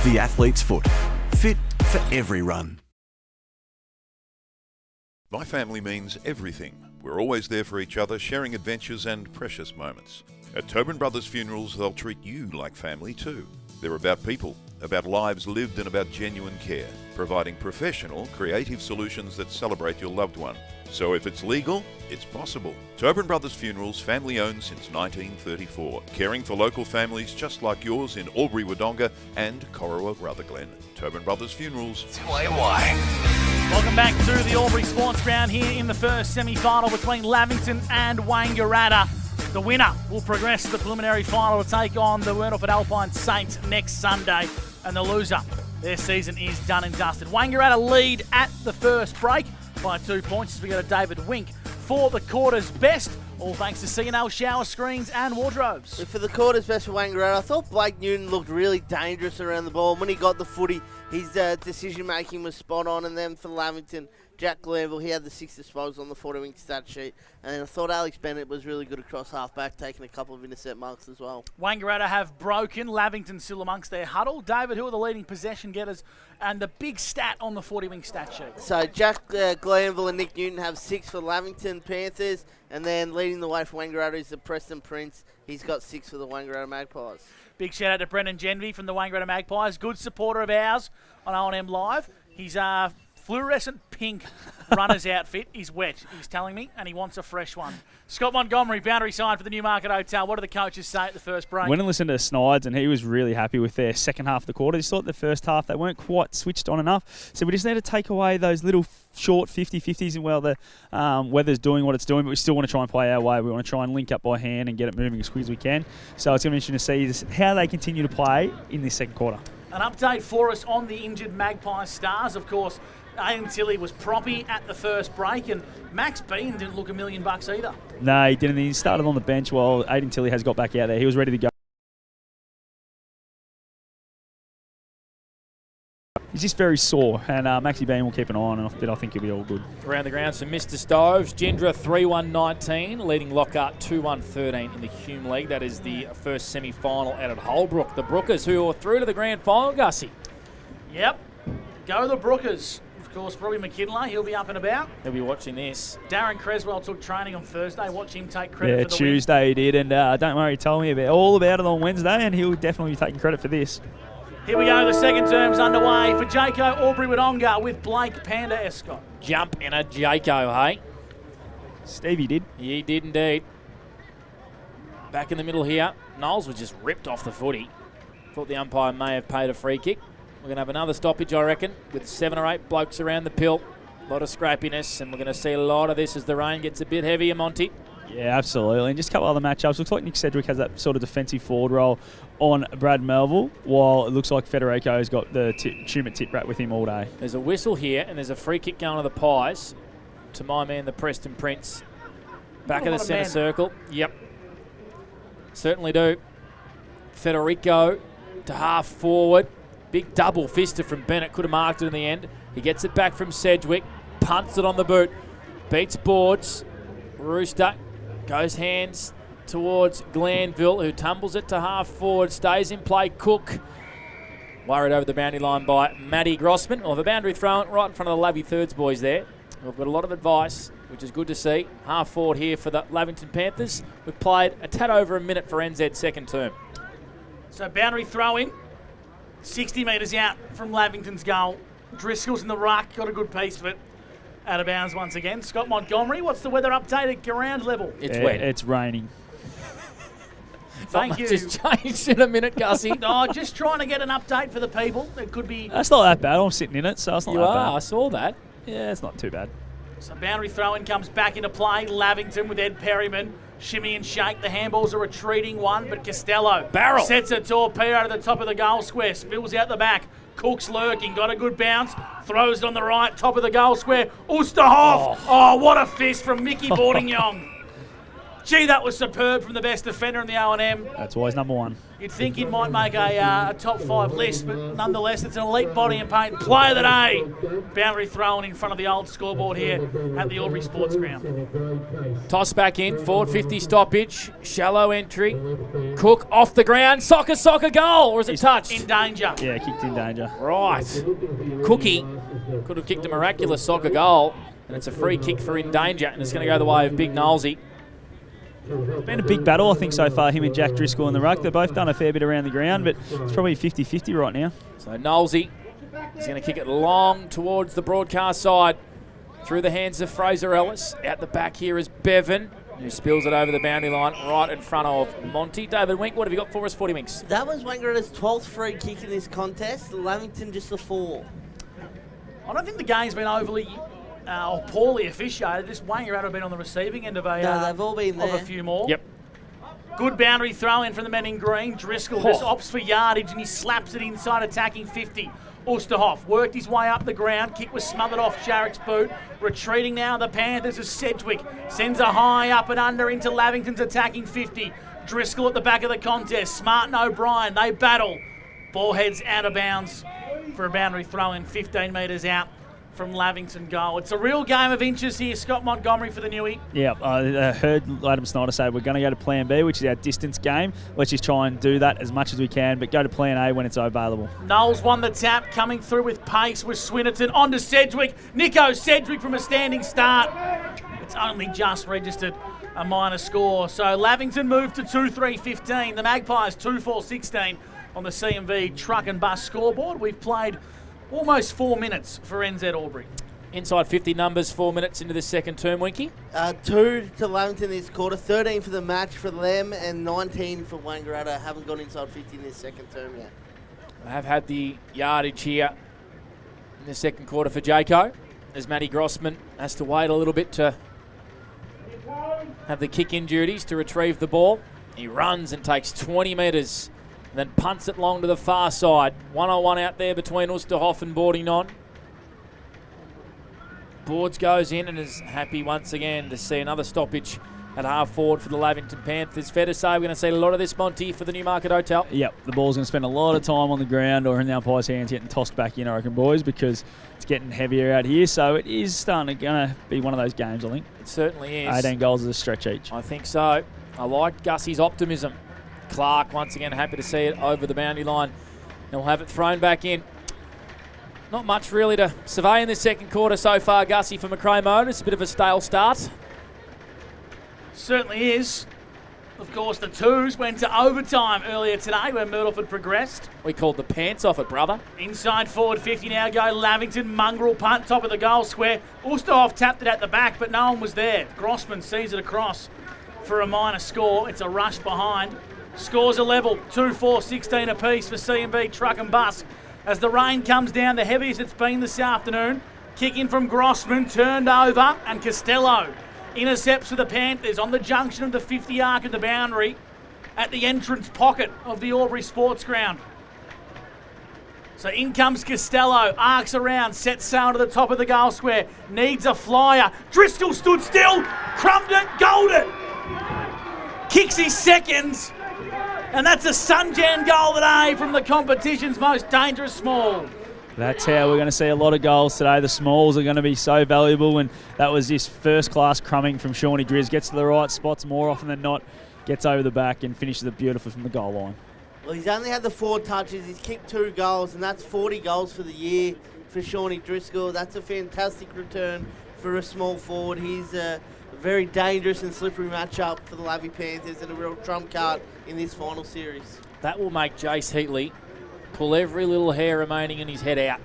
The athlete's foot. Fit for every run. My family means everything. We're always there for each other, sharing adventures and precious moments. At Tobin Brothers Funerals, they'll treat you like family too. They're about people, about lives lived, and about genuine care, providing professional, creative solutions that celebrate your loved one. So if it's legal, it's possible. Tobin Brothers Funerals, family owned since 1934, caring for local families just like yours in Albury, Wodonga and Corowa, Rutherglen. Tobin Brothers Funerals. Welcome back to the Albury Sports Ground here in the first semi-final between Lavington and Wangaratta. The winner will progress to the preliminary final to take on the Wernalford Alpine Saints next Sunday. And the loser, their season is done and dusted. Wangaratta lead at the first break by 2 points as we go to David Wink for the quarter's best. All thanks to C&L shower screens and wardrobes. For the quarter's best for Wangaratta, I thought Blake Newton looked really dangerous around the ball. When he got the footy, his decision-making was spot on. And then for Lavington, Jack Glanville, he had the 6 disposals on the 40-wing stat sheet. And then I thought Alex Bennett was really good across half-back, taking a couple of intercept marks as well. Wangaratta have broken. Lavington still amongst their huddle. David, who are the leading possession getters and the big stat on the 40-wing stat sheet? So Jack Glanville and Nick Newton have 6 for Lavington Panthers. And then leading the way for Wangaratta is the Preston Prince. He's got 6 for the Wangaratta Magpies. Big shout out to Brendan Genvy from the Wangaratta Magpies. Good supporter of ours on O&M Live. He's fluorescent pink runner's outfit is wet, he's telling me, and he wants a fresh one. Scott Montgomery, boundary side for the Newmarket Hotel. What do the coaches say at the first break? Went and listened to Snides, and he was really happy with their second half of the quarter. He thought the first half they weren't quite switched on enough. So we just need to take away those little short 50-50s, and well, the weather's doing what it's doing, but we still want to try and play our way. We want to try and link up by hand and get it moving as quick as we can. So it's going to be interesting to see how they continue to play in this second quarter. An update for us on the injured Magpie stars. Of course, Aidan Tilley was proppy at the first break, and Max Bean didn't look $1 million either. No, he didn't. He started on the bench while Aidan Tilley has got back out there. He was ready to go. he's just very sore. And Maxi Bean will keep an eye on him, but I think he'll be all good. Around the ground, so Mr. Stoves, Gindra 3-1-19, leading Lockhart 2-1-13 in the Hume League. That is the first semi-final out at Holbrook. The Brookers, who are through to the grand final, Gussie. Yep. Go the Brookers. Of course, Robbie McKinley, he'll be up and about. He'll be watching this. Darren Creswell took training on Thursday. Watch him take credit for the Tuesday he did, and don't worry, he told me all about it on Wednesday, and he'll definitely be taking credit for this. Here we go, the second term's underway for Jaco Aubrey-Wodonga with Blake Panda Escott. Jump in a Jaco, hey? Stevie did. He did indeed. Back in the middle here, Knowles was just ripped off the footy. Thought the umpire may have paid a free kick. We're going to have another stoppage, I reckon, with 7 or 8 blokes around the pill. A lot of scrappiness, and we're going to see a lot of this as the rain gets a bit heavier, Monty. Yeah, absolutely. And just a couple other matchups. Looks like Nick Sedgwick has that sort of defensive forward role on Brad Melville, while it looks like Federico's got the Tumut tip rat with him all day. There's a whistle here, and there's a free kick going to the Pies. To my man, the Preston Prince. Back of the centre circle. Yep. Certainly do. Federico to half forward. Big double fister from Bennett. Could have marked it in the end. He gets it back from Sedgwick. Punts it on the boot. Beats boards. Rooster goes hands towards Glanville, who tumbles it to half forward. Stays in play. Cook. Worried over the boundary line by Matty Grossman. Well, the boundary thrown right in front of the Lavy Thirds boys there. We've got a lot of advice, which is good to see. Half forward here for the Lavington Panthers. We've played a tad over a minute for NZ's second term. So boundary throw in. 60 metres out from Lavington's goal. Driscoll's in the ruck, got a good piece of it. Out of bounds once again. Scott Montgomery, what's the weather update at ground level? It's wet. It's raining. Thank you. Just changed in a minute, Gussie. No, just trying to get an update for the people. It could be... That's not that bad. I'm sitting in it, so it's not that bad. I saw that. Yeah, it's not too bad. So boundary throw-in comes back into play. Lavington with Ed Perryman. Shimmy and shake. The handballs are retreating one, but Costello barrel sets a torpedo out of the top of the goal square. Spills out the back. Cook's lurking. Got a good bounce. Throws it on the right, top of the goal square. Oosterhoff. Oh, what a fist from Mickey Boardingyong. Gee, that was superb from the best defender in the O&M. That's why he's number one. You'd think he might make a top 5 list, but nonetheless, it's an elite body and paint. Play of the day. Boundary thrown in front of the old scoreboard here at the Albury Sports Ground. Toss back in, forward 50 stoppage, shallow entry. Cook off the ground, soccer goal, or is it touched? In danger. Yeah, kicked in danger. Right. Cookie could have kicked a miraculous soccer goal, and it's a free kick for in danger, and it's going to go the way of Big Knowlesy. It's been a big battle, I think, so far, him and Jack Driscoll in the ruck. They've both done a fair bit around the ground, but it's probably 50-50 right now. So Knowlesy is going to kick it long towards the broadcast side. Through the hands of Fraser Ellis. Out the back here is Bevan, who spills it over the boundary line right in front of Monty. David Wink, what have you got for us, 40 Winks? That was Wangaratta's 12th free kick in this contest. Lavington just a 4. I don't think the game's been overly... or poorly officiated. Just Wangaratta have been on the receiving end of they've all been there. Of a few more. Yep. Good boundary throw in from the men in green. Driscoll just opts for yardage and he slaps it inside attacking 50. Oosterhoff worked his way up the ground. Kick was smothered off Sharrock's boot. Retreating now the Panthers as Sedgwick sends a high up and under into Lavington's attacking 50. Driscoll at the back of the contest. Smart and O'Brien, they battle. Ball heads out of bounds for a boundary throw in 15 metres out from Lavington goal. It's a real game of inches here. Scott Montgomery for the Newie. Yeah, I heard Adam Snyder say we're going to go to Plan B, which is our distance game. Let's just try and do that as much as we can, but go to Plan A when it's available. Knowles won the tap, coming through with pace with Swinnerton. On to Sedgwick. Nico Sedgwick from a standing start. It's only just registered a minor score. So Lavington moved to 2-3-15. The Magpies 2-4-16 on the CMV truck and bus scoreboard. We've played almost 4 minutes for NZ Albury. Inside 50 numbers, 4 minutes into the second term, Winky. 2 to Lavington this quarter, 13 for the match for them, and 19 for Wangaratta. Haven't gone inside 50 in this second term yet. I have had the yardage here in the second quarter for Jaco, as Matty Grossman has to wait a little bit to have the kick-in duties to retrieve the ball. He runs and takes 20 metres, and then punts it long to the far side. 1-on-1 out there between Oosterhoff and Boardington. Boards goes in and is happy once again to see another stoppage at half forward for the Lavington Panthers. Fair to say we're going to see a lot of this, Monty, for the Newmarket Hotel. Yep, the ball's going to spend a lot of time on the ground or in the umpire's hands getting tossed back in, I reckon, boys, because it's getting heavier out here. So it is starting to going to be one of those games, I think. It certainly is. 18 goals is a stretch each. I think so. I like Gussie's optimism. Clark, once again, happy to see it over the boundary line. And we'll have it thrown back in. Not much really to survey in this second quarter so far, Gussie, for Macrae Motors. A bit of a stale start. Certainly is. Of course, the twos went to overtime earlier today where Myrtleford progressed. We called the pants off it, brother. Inside forward 50 now go Lavington. Mongrel punt, top of the goal square. Ulsterhoff tapped it at the back, but no one was there. Grossman sees it across for a minor score. It's a rush behind. Scores a level, 2-4-16 apiece for C&B Truck and Bus. As the rain comes down, the heaviest it's been this afternoon. Kick in from Grossman, turned over, and Costello intercepts for the Panthers on the junction of the 50 arc of the boundary at the entrance pocket of the Albury Sports Ground. So in comes Costello, arcs around, sets sail to the top of the goal square, needs a flyer. Driscoll stood still, crumbed it, goaled it. Kicks his seconds, and that's a Sunjan goal today from the competition's most dangerous small. That's how we're going to see a lot of goals today. The smalls are going to be so valuable, and that was this first-class crumbing from Shawnee Driz. Gets to the right spots more often than not, gets over the back and finishes it beautifully from the goal line. Well, he's only had the 4 touches. He's kicked 2 goals, and that's 40 goals for the year for Shawnee Driscoll. That's a fantastic return for a small forward. He's a very dangerous and slippery matchup for the Lavy Panthers and a real trump card in this final series. That will make Jace Heatley pull every little hair remaining in his head out.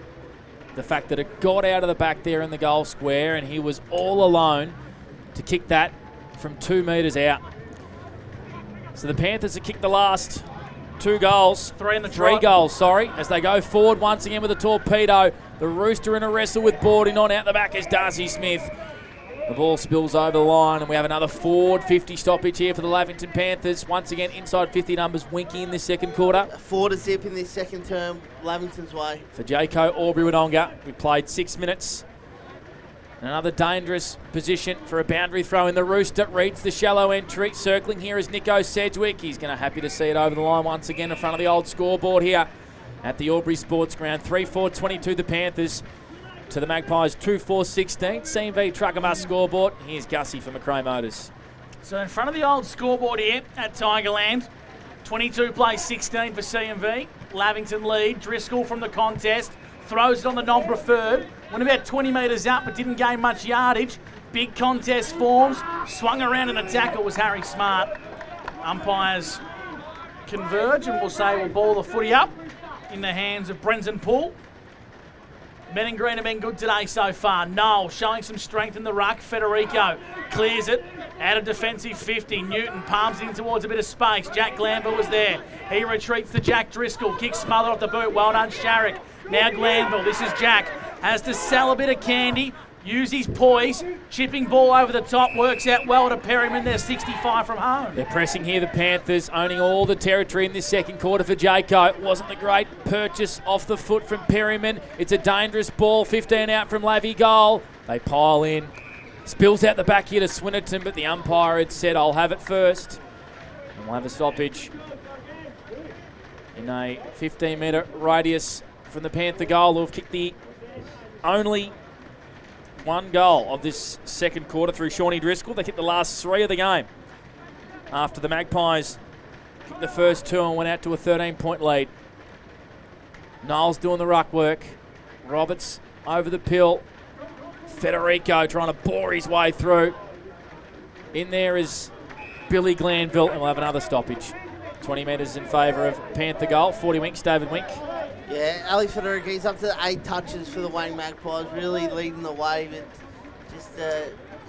The fact that it got out of the back there in the goal square and he was all alone to kick that from 2 metres out. So the Panthers have kicked the last 2 goals. 3 goals, as they go forward once again with a torpedo. The Rooster in a wrestle with boarding on out the back is Darcy Smith. The ball spills over the line, and we have another forward 50 stoppage here for the Lavington Panthers. Once again, inside 50 numbers winky in this second quarter. 4 to zip in this second term, Lavington's way. For Jaco Aubrey-Wodonga, we played 6 minutes. Another dangerous position for a boundary throw in. The Rooster reads the shallow entry. Circling here is Nico Sedgwick. He's going to happy to see it over the line once again in front of the old scoreboard here at the Albury Sports Ground. 3-4-22 the Panthers. To the Magpies, 2-4-16. C&V Truck and Bus scoreboard. Here's Gussie for Macrae Motors. So in front of the old scoreboard here at Tigerland, 22 plays 16 for C&V. Lavington lead. Driscoll from the contest. Throws it on the non-preferred. Went about 20 metres out but didn't gain much yardage. Big contest forms. Swung around and the tackle was Harry Smart. Umpires converge and we'll say we'll ball the footy up in the hands of Brenton Poole. Men in green have been good today so far. Noel showing some strength in the ruck. Federico clears it out of defensive 50. Newton palms in towards a bit of space. Jack Glanville was there. He retreats to Jack Driscoll. Kicks smothered off the boot. Well done, Sharrock. Now Glanville. This is Jack. Has to sell a bit of candy. Use his poise. Chipping ball over the top. Works out well to Perryman. They're 65 from home. They're pressing here, the Panthers, owning all the territory in this second quarter for Jaco. It wasn't the great purchase off the foot from Perryman. It's a dangerous ball. 15 out from Lavy goal. They pile in. Spills out the back here to Swinnerton, but the umpire had said, I'll have it first. And we'll have a stoppage in a 15-metre radius from the Panther goal. Who've kicked the only 1 goal of this second quarter through Shawnee Driscoll. They kicked the last 3 of the game after the Magpies kicked the first 2 and went out to a 13-point lead. Niles doing the ruck work. Roberts over the pill. Federico trying to bore his way through. In there is Billy Glanville, and we'll have another stoppage. 20 metres in favour of Panther goal. 40 Winks, David Wink. Yeah, Alex Federico, he's up to 8 touches for the Wang Magpies, really leading the way, but just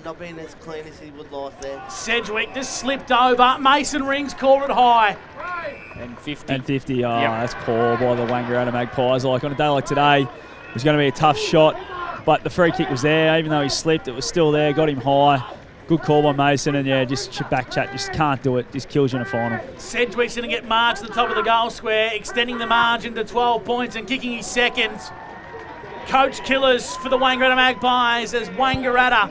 not being as clean as he would like there. Sedgwick just slipped over. Mason Rings called it high. And 50. Oh, That's poor by the Wangaratta Magpies. Like on a day like today, it was going to be a tough shot, but the free kick was there. Even though he slipped, it was still there. Got him high. Good call by Mason, and yeah, just back chat, just can't do it. Just kills you in a final. Sedgwick's going to get marched to the top of the goal square, extending the margin to 12 points and kicking his second. Coach killers for the Wangaratta Magpies as Wangaratta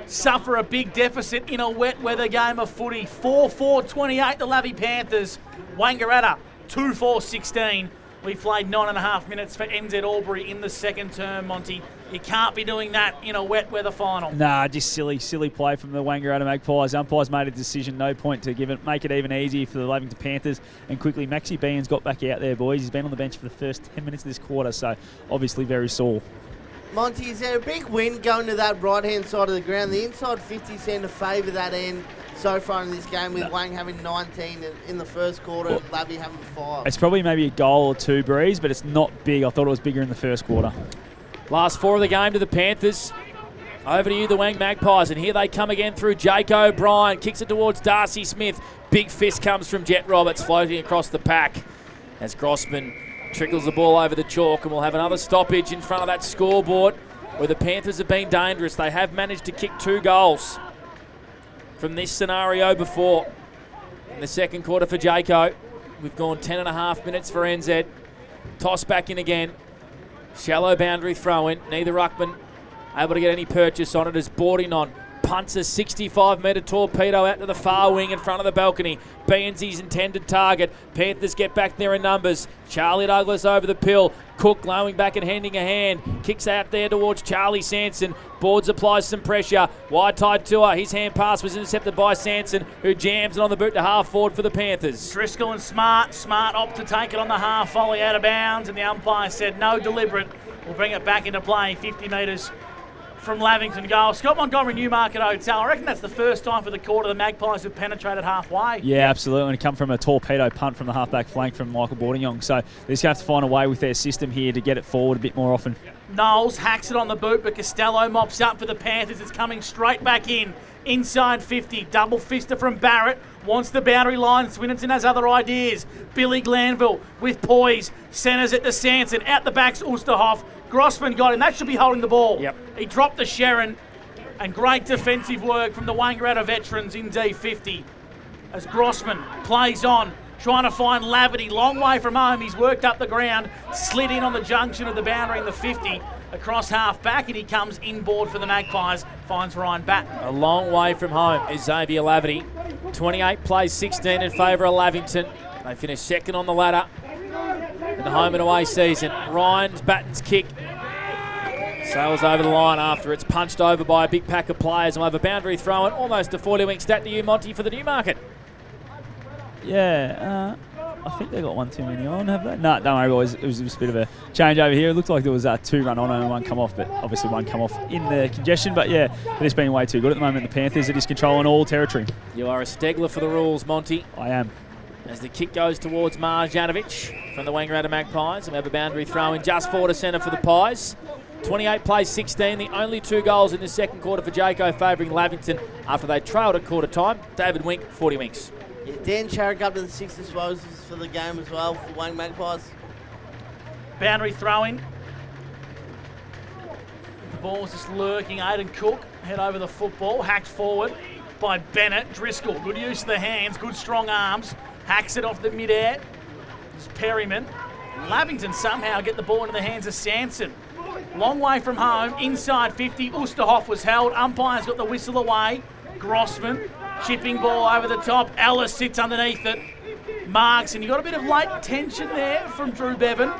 suffer a big deficit in a wet weather game of footy. 4-4-28, the Lavy Panthers. Wangaratta, 2-4-16. We played 9.5 minutes for NZ Albury in the second term, Monty. You can't be doing that in a wet weather final. Nah, just silly play from the Wangaratta Magpies. Umpires made a decision, no point to make it even easier for the Lavington Panthers. And quickly, Maxi Bean's got back out there, boys. He's been on the bench for the first 10 minutes of this quarter, so obviously very sore. Monty, is there a big wind going to that right-hand side of the ground? The inside 50 seem to favour that end so far in this game, with Wang having 19 in the first quarter, Lavy having 5. It's probably maybe a goal or two, Breeze, but it's not big. I thought it was bigger in the first quarter. Last 4 of the game to the Panthers. Over to you, the Wang Magpies, and here they come again through Jake O'Brien. Kicks it towards Darcy Smith. Big fist comes from Jet Roberts, floating across the pack as Grossman trickles the ball over the chalk, and we'll have another stoppage in front of that scoreboard where the Panthers have been dangerous. They have managed to kick 2 goals from this scenario before. In the second quarter for Jaco, we've gone 10.5 minutes for NZ. Toss back in again. Shallow boundary throw in. Neither ruckman able to get any purchase on it as Bordinon punts a 65-metre torpedo out to the far wing in front of the balcony. Beansey's intended target. Panthers get back there in numbers. Charlie Douglas over the pill. Cook lowing back and handing a hand. Kicks out there towards Charlie Sanson. Boards applies some pressure. Wide tied to her. His hand pass was intercepted by Sanson, who jams it on the boot to half forward for the Panthers. Driscoll and Smart opt to take it on the half volley out of bounds, and the umpire said no deliberate. We'll bring it back into play 50 metres from Lavington goal. Scott Montgomery, Newmarket Hotel. I reckon that's the first time for the quarter the Magpies have penetrated halfway. Yeah, absolutely. And it come from a torpedo punt from the halfback flank from Michael Bordignong. So they just have to find a way with their system here to get it forward a bit more often. Knowles hacks it on the boot, but Costello mops up for the Panthers. It's coming straight back in. Inside 50. Double fister from Barrett. Wants the boundary line. Swinnerton has other ideas. Billy Glanville with poise. Centres it to Sanson. Out the back's Oosterhoff. Grossman got him. That should be holding the ball. Yep. He dropped the Sharon. And great defensive work from the Wangaratta veterans in D50. As Grossman plays on, trying to find Lavity. Long way from home. He's worked up the ground. Slid in on the junction of the boundary in the 50. Across half back, and he comes inboard for the Magpies. Finds Ryan Batten. A long way from home is Xavier Lavity. 28 plays 16 in favour of Lavington. They finish second on the ladder in the home and away season. Ryan's Batten's kick sails over the line after it's punched over by a big pack of players. We'll have a boundary throw in, almost a 40-wing stat to you, Monty, for the Newmarket. Yeah, I think they got one too many on, have they? No, don't worry, boys. It was just a bit of a change over here. It looked like there was 2 run on and 1 come off, but obviously 1 come off in the congestion. But yeah, they're just being way too good at the moment. The Panthers are just controlling all territory. You are a Stegler for the rules, Monty. I am. As the kick goes towards Marjanovic from the Wangaratta Magpies. And we have a boundary throw in just forward to centre for the Pies. 28 plays 16, the only 2 goals in the second quarter for Jaco, favouring Lavington after they trailed at quarter time. David Wink, 40 winks. Yeah, Dan Sharrock up to the 6 disposals for the game as well for Wang Magpies. Boundary throwing. The ball's just lurking. Aidan Cook head over the football. Hacked forward by Bennett. Driscoll, good use of the hands, good strong arms. Hacks it off the mid-air. It's Perryman. Lavington somehow get the ball into the hands of Sanson. Long way from home. Inside 50. Oosterhoff was held. Umpire's got the whistle away. Grossman. Chipping ball over the top. Ellis sits underneath it. Marks, and you got a bit of late tension there from Drew Bevan.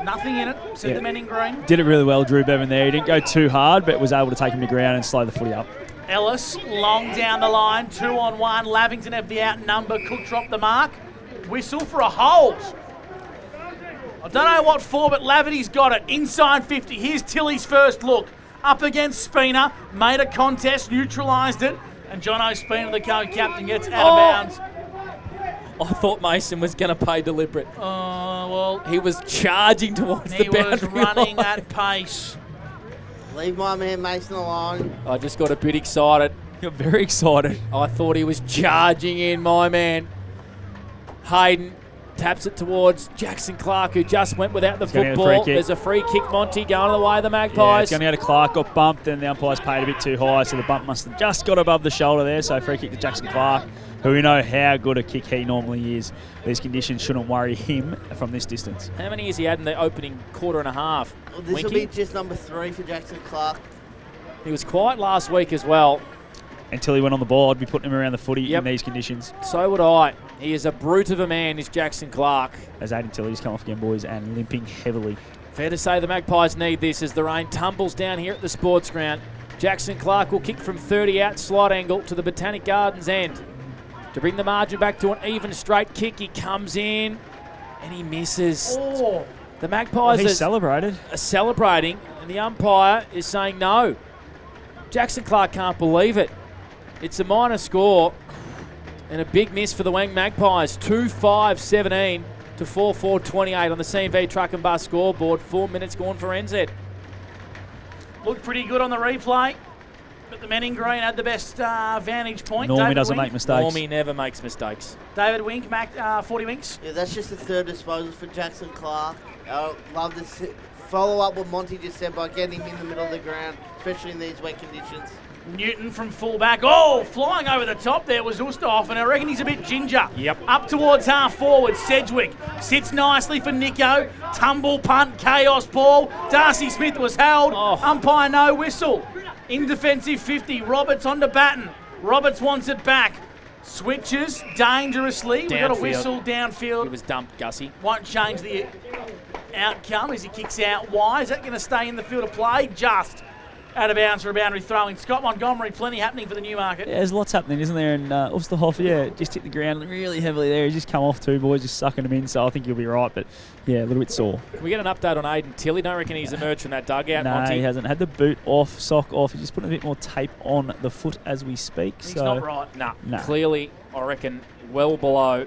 Nothing in it, said the men in green. Did it really well, Drew Bevan there. He didn't go too hard, but was able to take him to ground and slow the footy up. Ellis, long down the line, 2-on-1. Lavington have the outnumber. Cook dropped the mark. Whistle for a hold. I don't know what for, but Lavity's got it. Inside 50. Here's Tilly's first look. Up against Spina. Made a contest, neutralised it. And Jono Spina, the co-captain, gets out of bounds. I thought Mason was going to pay deliberate. Well, he was charging towards the boundary line. He was running at pace. Leave my man Mason alone. I just got a bit excited. Got very excited. I thought he was charging in, my man. Hayden taps it towards Jackson Clark, who just went without the football. There's a free kick, Monty, going the way of the Magpies. Yeah, it's going to go to Clark, got bumped, and the umpires paid a bit too high, so the bump must have just got above the shoulder there. So free kick to Jackson Clark, who we know how good a kick he normally is. These conditions shouldn't worry him from this distance. How many has he had in the opening quarter and a half? Well, this will be just number 3 for Jackson Clark. He was quiet last week as well. Until he went on the ball, I'd be putting him around the footy in these conditions. So would I. He is a brute of a man, is Jackson Clark. As Aiden Tilley's come off again, boys, and limping heavily. Fair to say the Magpies need this as the rain tumbles down here at the sports ground. Jackson Clark will kick from 30 out, slot angle to the Botanic Gardens end. To bring the margin back to an even straight kick, he comes in and he misses. Oh. The Magpies are celebrating, and the umpire is saying no. Jackson Clark can't believe it. It's a minor score and a big miss for the Wang Magpies. 2-5-17 to 4-4-28 on the CMV Truck and Bus scoreboard. 4 minutes gone for NZ. Looked pretty good on the replay, but the men in green had the best vantage point. Normie doesn't make mistakes. Normie never makes mistakes. David Wink, 40 winks. Yeah, that's just the third disposal for Jackson Clark. I love to follow up what Monty just said by getting him in the middle of the ground, especially in these wet conditions. Newton from fullback. Oh, flying over the top there was Ustaff, and I reckon he's a bit ginger. Yep. Up towards half forward. Sedgwick sits nicely for Nico. Tumble punt, chaos ball. Darcy Smith was held. Umpire no whistle. In defensive 50. Roberts on to Batten. Roberts wants it back. Switches dangerously. We got a whistle downfield. It was dumped, Gussie. Won't change the outcome as he kicks out wide. Is that going to stay in the field of play? Just out of bounds for a boundary throwing. Scott Montgomery, plenty happening for the Newmarket. Yeah, there's lots happening, isn't there? And Ustahoff, just hit the ground really heavily there. He's just come off two boys, just sucking them in. So I think he'll be right, but yeah, a little bit sore. Can we get an update on Aiden Tilley? Don't reckon he's emerged from that dugout, No, Monty. he hasn't. Had the boot off, sock off. He's just putting a bit more tape on the foot as we speak. He's not right. Nah. Clearly, I reckon, well below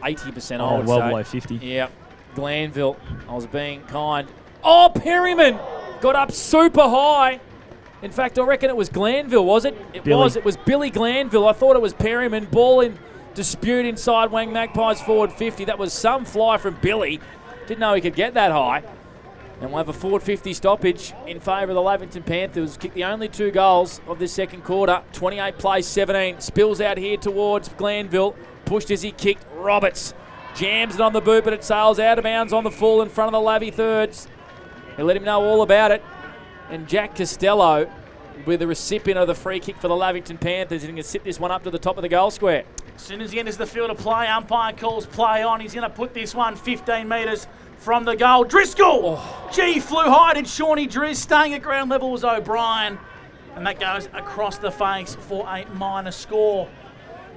80%, I would well say. below 50. Yeah. Glanville, I was being kind. Oh, Perryman got up super high. In fact, I reckon it was Glanville, was it? It was Billy Glanville. I thought it was Perryman. Ball in dispute inside Wang Magpies forward 50. That was some fly from Billy. Didn't know he could get that high. And we'll have a forward 50 stoppage in favour of the Lavington Panthers. Kicked the only 2 goals of this second quarter. 28 plays 17. Spills out here towards Glanville. Pushed as he kicked. Roberts jams it on the boot, but it sails out of bounds on the full in front of the Lavy thirds. They let him know all about it. And Jack Costello with the recipient of the free kick for the Lavington Panthers. And he can sit this one up to the top of the goal square. As soon as he enters the field of play, umpire calls play on. He's going to put this one 15 metres from the goal. Driscoll! Gee, flew high. Did Shawnee Driz. Staying at ground level was O'Brien. And that goes across the face for a minor score.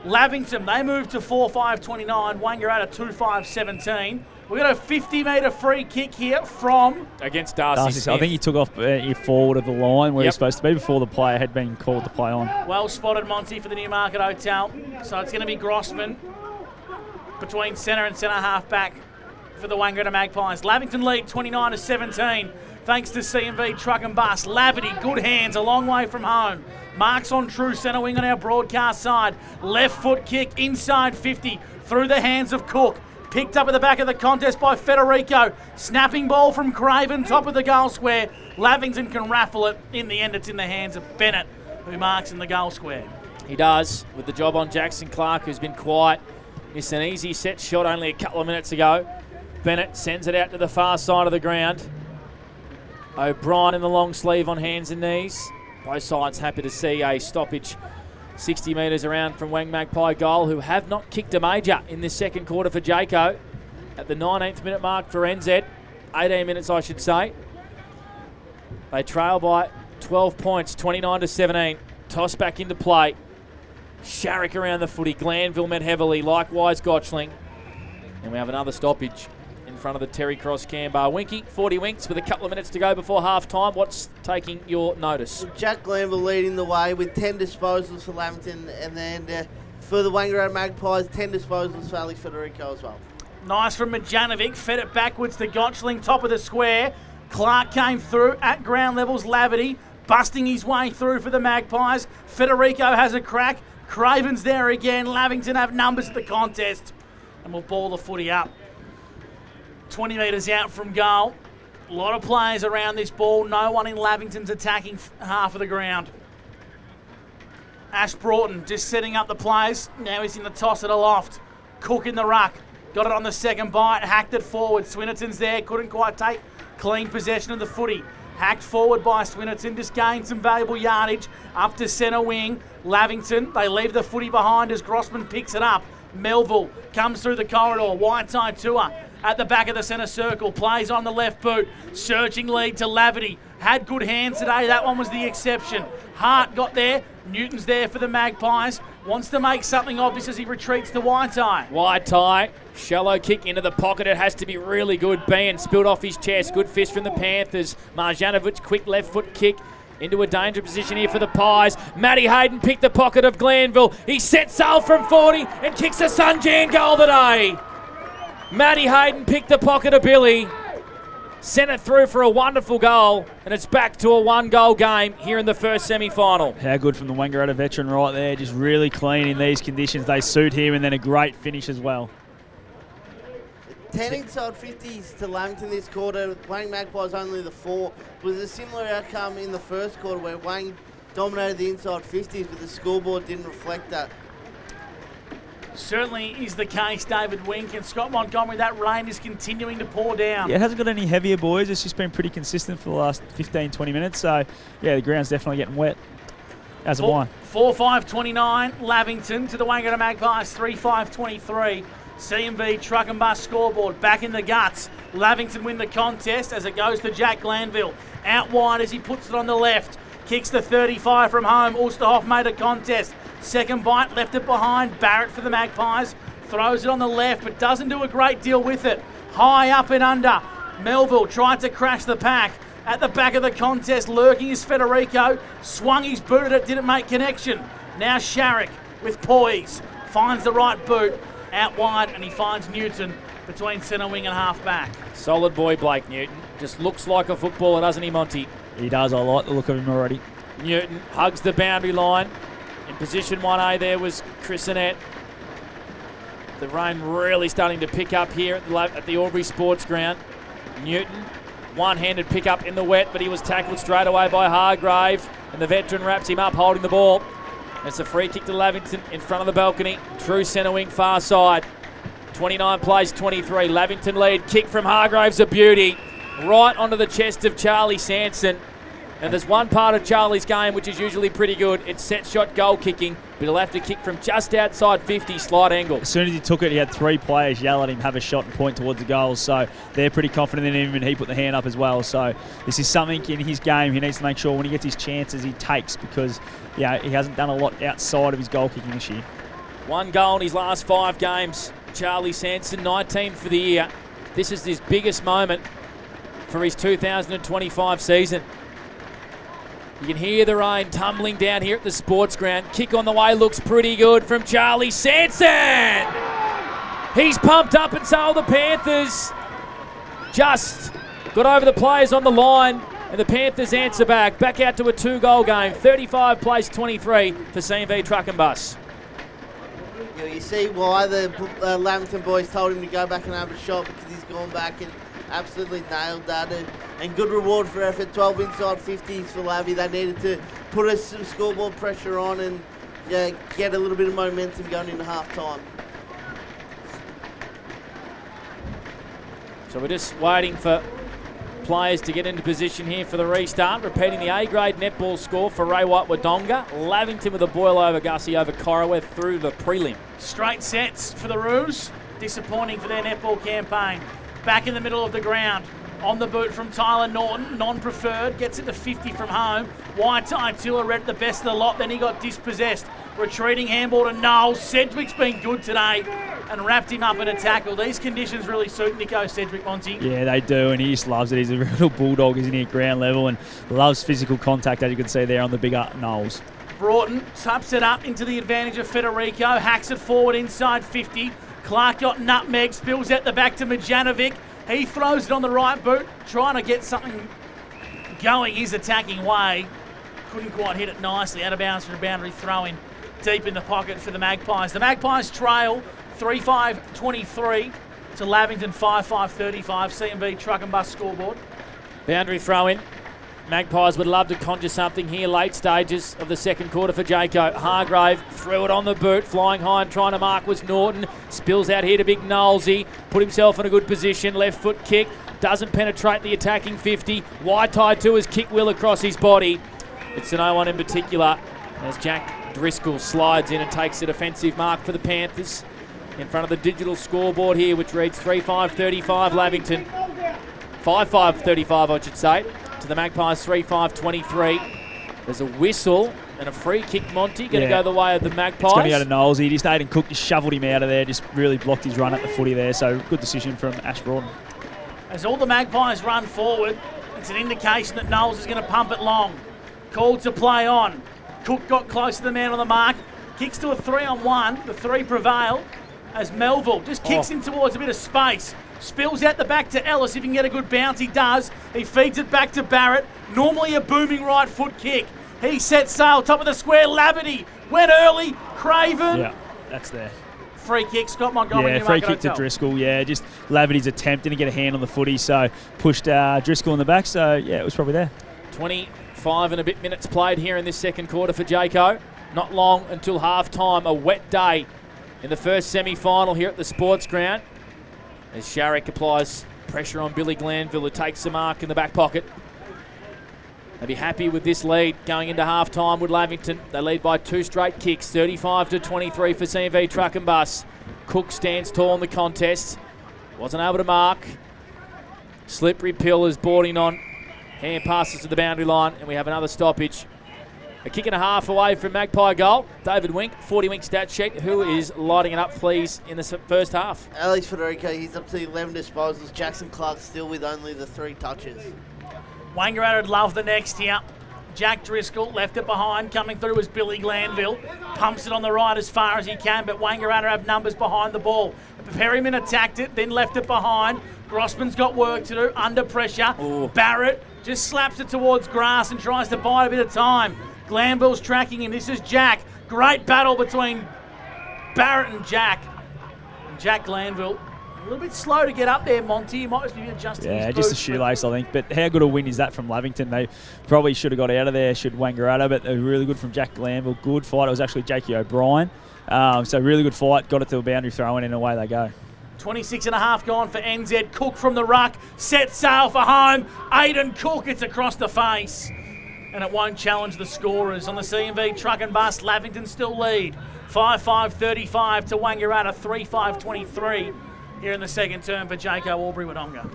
Lavington, they move to 4-5-29. Wangaratta 2-5-17. We've got a 50-metre free kick here from... Against Darcy Smith. I think he took off forward of the line where he's supposed to be before the player had been called to play on. Well spotted, Monty, for the Newmarket Hotel. So it's going to be Grossman between centre and centre half back for the Wangaratta Magpies. Lavington lead 29-17 thanks to CMV Truck and Bus. Laverty, good hands, a long way from home. Marks on true centre wing on our broadcast side. Left foot kick inside 50 through the hands of Cook. Picked up at the back of the contest by Federico. Snapping ball from Craven, top of the goal square. Lavington can raffle it. In the end, it's in the hands of Bennett, who marks in the goal square. He does, with the job on Jackson Clark, who's been quiet. Missed an easy set shot only a couple of minutes ago. Bennett sends it out to the far side of the ground. O'Brien in the long sleeve on hands and knees. Both sides happy to see a stoppage 60 metres around from Wang Magpie goal, who have not kicked a major in this second quarter for Jaco. At the 19th minute mark for NZ. 18 minutes, I should say. They trail by 12 points, 29-17. Toss back into play. Sharrock around the footy. Glanville met heavily, likewise Gotchling. And we have another stoppage in front of the Terry Cross Canbar. Winky, 40 winks with a couple of minutes to go before half-time. What's taking your notice? Jack Glanville leading the way with 10 disposals for Lavington, and then for the Wangaratta Magpies, 10 disposals for Alex Federico as well. Nice from Majanovic, fed it backwards to Gotchling, top of the square. Clark came through at ground levels. Laverty busting his way through for the Magpies. Federico has a crack. Craven's there again. Lavington have numbers at the contest, and we'll ball the footy up. 20 metres out from goal. A lot of players around this ball. No one in Lavington's attacking half of the ground. Ash Broughton just setting up the players. Now he's in the toss it aloft. Cook in the ruck. Got it on the second bite. Hacked it forward. Swinnerton's there. Couldn't quite take clean possession of the footy. Hacked forward by Swinnerton, just gained some valuable yardage up to centre wing. Lavington, they leave the footy behind as Grossman picks it up. Melville comes through the corridor. Whiteside Tour at the back of the centre circle. Plays on the left boot. Surging lead to Laverty. Had good hands today. That one was the exception. Hart got there. Newton's there for the Magpies. Wants to make something obvious as he retreats to Whiteye. Whiteye, shallow kick into the pocket. It has to be really good. Bean spilled off his chest. Good fist from the Panthers. Marjanovic, quick left foot kick. Into a danger position here for the Pies. Matty Hayden picked the pocket of Glanville. He sets sail from 40 and kicks a Sunjan goal today. Matty Hayden picked the pocket of Billy. Sent it through for a wonderful goal, and it's back to a one-goal game here in the first semi-final. How good from the Wangaratta veteran right there, just really clean in these conditions. They suit him, and then a great finish as well. 10 inside 50s to Lavington this quarter. Wang Magpies only the 4. It was a similar outcome in the first quarter where Wang dominated the inside 50s, but the scoreboard didn't reflect that. Certainly is the case, David Wink and Scott Montgomery. That rain is continuing to pour down. Yeah, it hasn't got any heavier, boys. It's just been pretty consistent for the last 15, 20 minutes. So, yeah, the ground's definitely getting wet. As a wine. 4-5-29, Lavington to the Wangaratta Magpies, 3-5-23. CMV truck and bus scoreboard back in the guts. Lavington win the contest as it goes to Jack Glanville. Out wide as he puts it on the left. Kicks the 35 from home. Ulsterhoff made a contest. Second bite, left it behind. Barrett for the Magpies. Throws it on the left, but doesn't do a great deal with it. High up and under. Melville tried to crash the pack. At the back of the contest, lurking is Federico. Swung his boot at it, didn't make connection. Now Sharrock with poise. Finds the right boot. Out wide, and he finds Newton between centre wing and half back. Solid boy, Blake Newton. Just looks like a footballer, doesn't he, Monty? He does. I like the look of him already. Newton hugs the boundary line. In position 1A there was Chris Annette. The rain really starting to pick up here at the Albury Sports Ground. Newton, one-handed pick up in the wet, but he was tackled straight away by Hargrave, and the veteran wraps him up holding the ball. It's a free kick to Lavington in front of the balcony. True centre wing, far side. 29 plays 23. Lavington lead. Kick from Hargrave's a beauty. Right onto the chest of Charlie Sanson. And there's one part of Charlie's game which is usually pretty good. It's set shot goal kicking, but he'll have to kick from just outside 50, slight angle. As soon as he took it, he had 3 players yell at him, have a shot and point towards the goal. So they're pretty confident in him, and he put the hand up as well. So this is something in his game he needs to make sure when he gets his chances he takes, because he hasn't done a lot outside of his goal kicking this year. 1 goal in his last 5 games. Charlie Sanson, 19 for the year. This is his biggest moment for his 2025 season. You can hear the rain tumbling down here at the sports ground. Kick on the way looks pretty good from Charlie Sanson. He's pumped up, and so the Panthers just got over the players on the line, and the Panthers answer back out to a 2-goal game. 35 plays 23 for CMV Truck and Bus. You see why the Lavington boys told him to go back and have a shot, because he's gone back and absolutely nailed that, and good reward for effort. 12 inside 50s for Lavy. They needed to put us some scoreboard pressure on and get a little bit of momentum going into half time. So we're just waiting for players to get into position here for the restart. Repeating the A-grade netball score for Ray White Wodonga. Lavington with a boil over Gussie over Corraway through the prelim. Straight sets for the Roos. Disappointing for their netball campaign. Back in the middle of the ground. On the boot from Tyler Norton, non-preferred, gets it to 50 from home. Whiteye Tiller read the best of the lot, then he got dispossessed. Retreating handball to Knowles. Sedgwick's been good today and wrapped him up in a tackle. These conditions really suit Nico Sedgwick, Monty. Yeah, they do, and he just loves it. He's a real bulldog, isn't he, at ground level, and loves physical contact, as you can see there on the bigger Knowles. Broughton taps it up into the advantage of Federico, hacks it forward inside 50. Clark got nutmeg, spills out the back to Majanovic. He throws it on the right boot, trying to get something going his attacking way. Couldn't quite hit it nicely. Out of bounds for a boundary throw-in deep in the pocket for the Magpies. The Magpies trail 3-5-23 to Lavington 5-5-35. CMV Truck and Bus scoreboard. Boundary throw-in. Magpies would love to conjure something here late stages of the second quarter for Jaco. Hargrave threw it on the boot, flying high and trying to mark was Norton. Spills out here to big Knowlesy. Put himself in a good position, left foot kick. doesn't penetrate the attacking 50. Wide tied to his kick wheel across his body. It's an 0-1 in particular as Jack Driscoll slides in and takes a defensive mark for the Panthers in front of the digital scoreboard here, which reads 3-5-35 Lavington. 5-5-35, I should say, to the Magpies 3-5-23. There's a whistle and a free kick, Monty, going to go the way of the Magpies. It's going to go to Knowles. He just Aiden Cook just shoveled him out of there, just really blocked his run at the footy there. So good decision from Ash Broughton. As all the Magpies run forward, it's an indication that Knowles is going to pump it long. Called to play on. Cook got close to the man on the mark. Kicks to a 3-on-1. The 3 prevail as Melville just kicks in towards a bit of space. Spills out the back to Ellis. If he can get a good bounce, he does. He feeds it back to Barrett. Normally a booming right foot kick. He sets sail, top of the square. Laverty went early. Craven. Yeah, that's there. Free kick, Scott Montgomery. Yeah, free kick to Driscoll. Yeah, just Laverty's attempt. Didn't get a hand on the footy, so pushed Driscoll in the back. So, yeah, it was probably there. 25 and a bit minutes played here in this second quarter for Jaco. Not long until half-time. A wet day in the first semi-final here at the Sports Ground as Sharrock applies pressure on Billy Glanville, who takes the mark in the back pocket. They'll be happy with this lead going into half-time with Lavington. They lead by 2 straight kicks, 35-23 for CMV Truck and Bus. Cook stands tall in the contest. Wasn't able to mark. Slippery Pill is boarding on. Hand passes to the boundary line, and we have another stoppage. A kick and a half away from Magpie goal. David Wink, 40-wink stat sheet. Who is lighting it up, please, in the first half? Alex Federico, he's up to 11 disposals. Jackson Clark still with only the 3 touches. Wangaratta would love the next here. Jack Driscoll left it behind. Coming through was Billy Glanville. Pumps it on the right as far as he can, but Wangaratta have numbers behind the ball. Perryman attacked it, then left it behind. Grossman's got work to do, under pressure. Ooh. Barrett just slaps it towards grass and tries to buy a bit of time. Glanville's tracking him. This is Jack. Great battle between Barrett and Jack. And Jack Glanville, a little bit slow to get up there, Monty. He might just be adjusting his just a boots, shoelace, I think. But how good a win is that from Lavington? They probably should have got out of there, should Wangaratta, but they're really good from Jack Glanville. Good fight. It was actually Jakey O'Brien. So really good fight. Got it to a boundary throw in and away they go. 26 and a half gone for NZ. Cook from the ruck. Set sail for home. Aiden Cook, it's across the face. And it won't challenge the scorers. On the CMV Truck and Bus, Lavington still lead. 5-5-35 to Wangaratta, 3-5-23 here in the second term for Jaco Albury-Wodonga.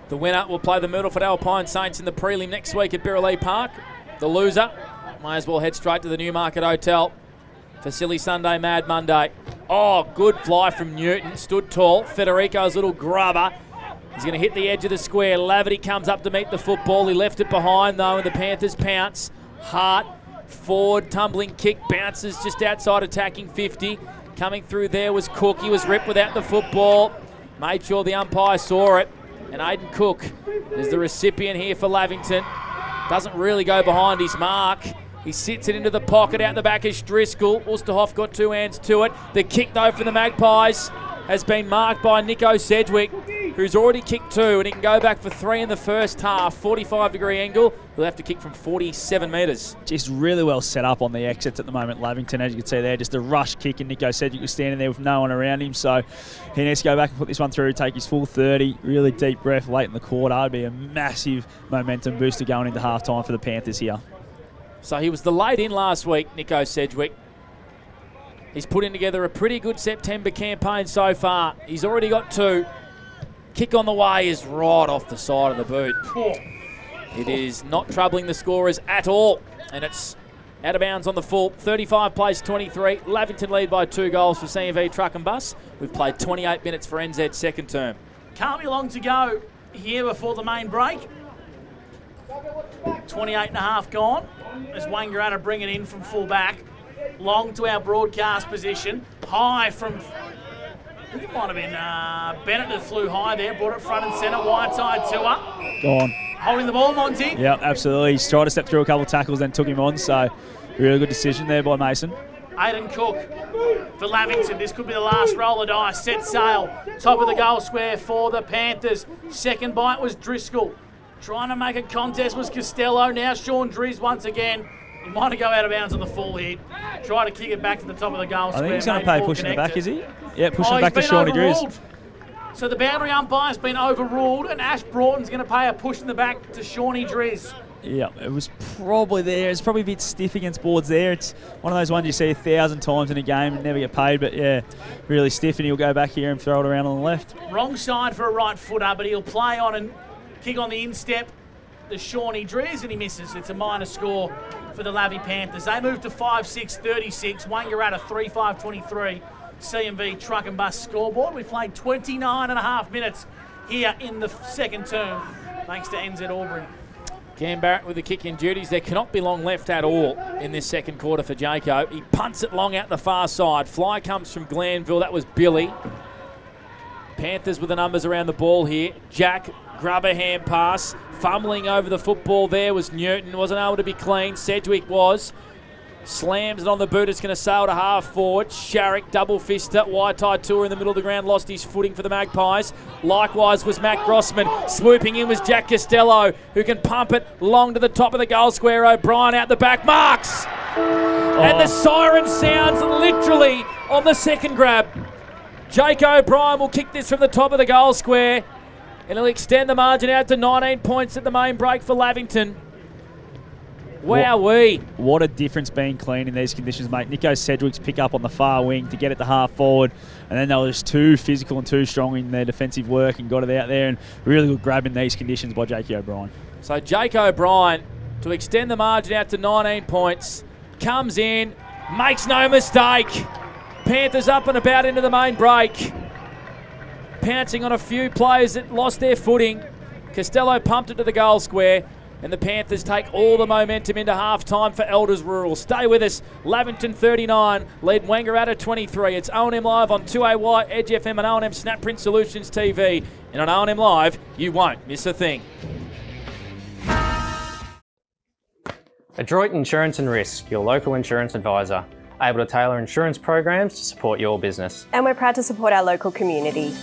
The winner will play the Myrtleford Alpine Saints in the prelim next week at Birrelea Park. The loser may as well head straight to the Newmarket Hotel for Silly Sunday, Mad Monday. Oh, good fly from Newton. Stood tall. Federico's little grubber. He's going to hit the edge of the square. Laverty comes up to meet the football. He left it behind, though, and the Panthers pounce. Hart, forward, tumbling kick, bounces just outside attacking 50. Coming through there was Cook. He was ripped without the football. Made sure the umpire saw it. And Aiden Cook is the recipient here for Lavington. Doesn't really go behind his mark. He sits it into the pocket out the back is Driscoll. Osterhoff got 2 hands to it. The kick, though, for the Magpies has been marked by Nico Sedgwick, who's already kicked 2, and he can go back for 3 in the first half. 45-degree angle. He'll have to kick from 47 metres. Just really well set up on the exits at the moment, Lavington, as you can see there. Just a rush kick, and Nico Sedgwick was standing there with no one around him, so he needs to go back and put this one through, take his full 30. Really deep breath late in the quarter. It'd be a massive momentum booster going into half-time for the Panthers here. So he was the late in last week, Nico Sedgwick. He's putting together a pretty good September campaign so far. He's already got 2. Kick on the way is right off the side of the boot. It is not troubling the scorers at all. And it's out of bounds on the full. 35 plays 23. Lavington lead by 2 goals for CMV Truck and Bus. We've played 28 minutes for NZ second term. Can't be long to go here before the main break. 28 and a half gone as Wangaratta bring it in from full back. Long to our broadcast position. High from, I think it might have been Bennett that flew high there. Brought it front and centre. Wide side to her. Gone. Holding the ball, Monty. Yeah, absolutely. He's tried to step through a couple of tackles, then took him on. So really good decision there by Mason. Aiden Cook for Lavington. This could be the last roll of dice. Set sail. Top of the goal square for the Panthers. Second bite was Driscoll. Trying to make a contest was Costello. Now Sean Driz once again. He might go out of bounds on the full here. Try to kick it back to the top of the goal square. I think he's going to play pushing it back, is he? Yeah, pushing it back to Shawnee Driz. So the boundary umpire's been overruled, and Ash Broughton's going to pay a push in the back to Shawnee Driz. Yeah, it was probably there. It's probably a bit stiff against boards there. It's one of those ones you see 1,000 times in a game and never get paid, but yeah, really stiff, and he'll go back here and throw it around on the left. Wrong side for a right footer, but he'll play on and kick on the instep, the Shawnee Driz, and he misses. It's a minor score for the Lavy Panthers. They move to 5-6-36, Wangaratta 3-5-23. CMV truck and bus scoreboard. We played 29 and a half minutes here in the second term, thanks to NZ Albury. Cam Barrett with the kick-in duties. There cannot be long left at all in this second quarter for Jaco. He punts it long out the far side. Fly comes from Glanville. That was Billy. Panthers with the numbers around the ball here. Jack, grubber hand pass. Fumbling over the football there was Newton. Wasn't able to be clean. Sedgwick was. Slams it on the boot. It's going to sail to half forward. Sharrick, double fister. Waitai Tour in the middle of the ground. Lost his footing for the Magpies. Likewise was Matt Grossman. Swooping in was Jack Costello, who can pump it long to the top of the goal square. O'Brien out the back. Marks! And the siren sounds literally on the second grab. Jake O'Brien will kick this from the top of the goal square, and he'll extend the margin out to 19 points at the main break for Lavington. Wowee. What a difference being clean in these conditions, mate. Nico Sedgwick's pick up on the far wing to get it to half forward, and then they were just too physical and too strong in their defensive work and got it out there, and really good grab in these conditions by Jake O'Brien. So Jake O'Brien, to extend the margin out to 19 points, comes in, makes no mistake. Panthers up and about into the main break. Pouncing on a few players that lost their footing. Costello pumped it to the goal square, and the Panthers take all the momentum into half-time for Elders Rural. Stay with us. Lavington 39, lead Wangaratta 23. It's O&M Live on 2AY, Edge FM and O&M Snapprint Solutions TV. And on O&M Live, you won't miss a thing. Adroit Insurance and Risk, your local insurance advisor. Able to tailor insurance programs to support your business. And we're proud to support our local community.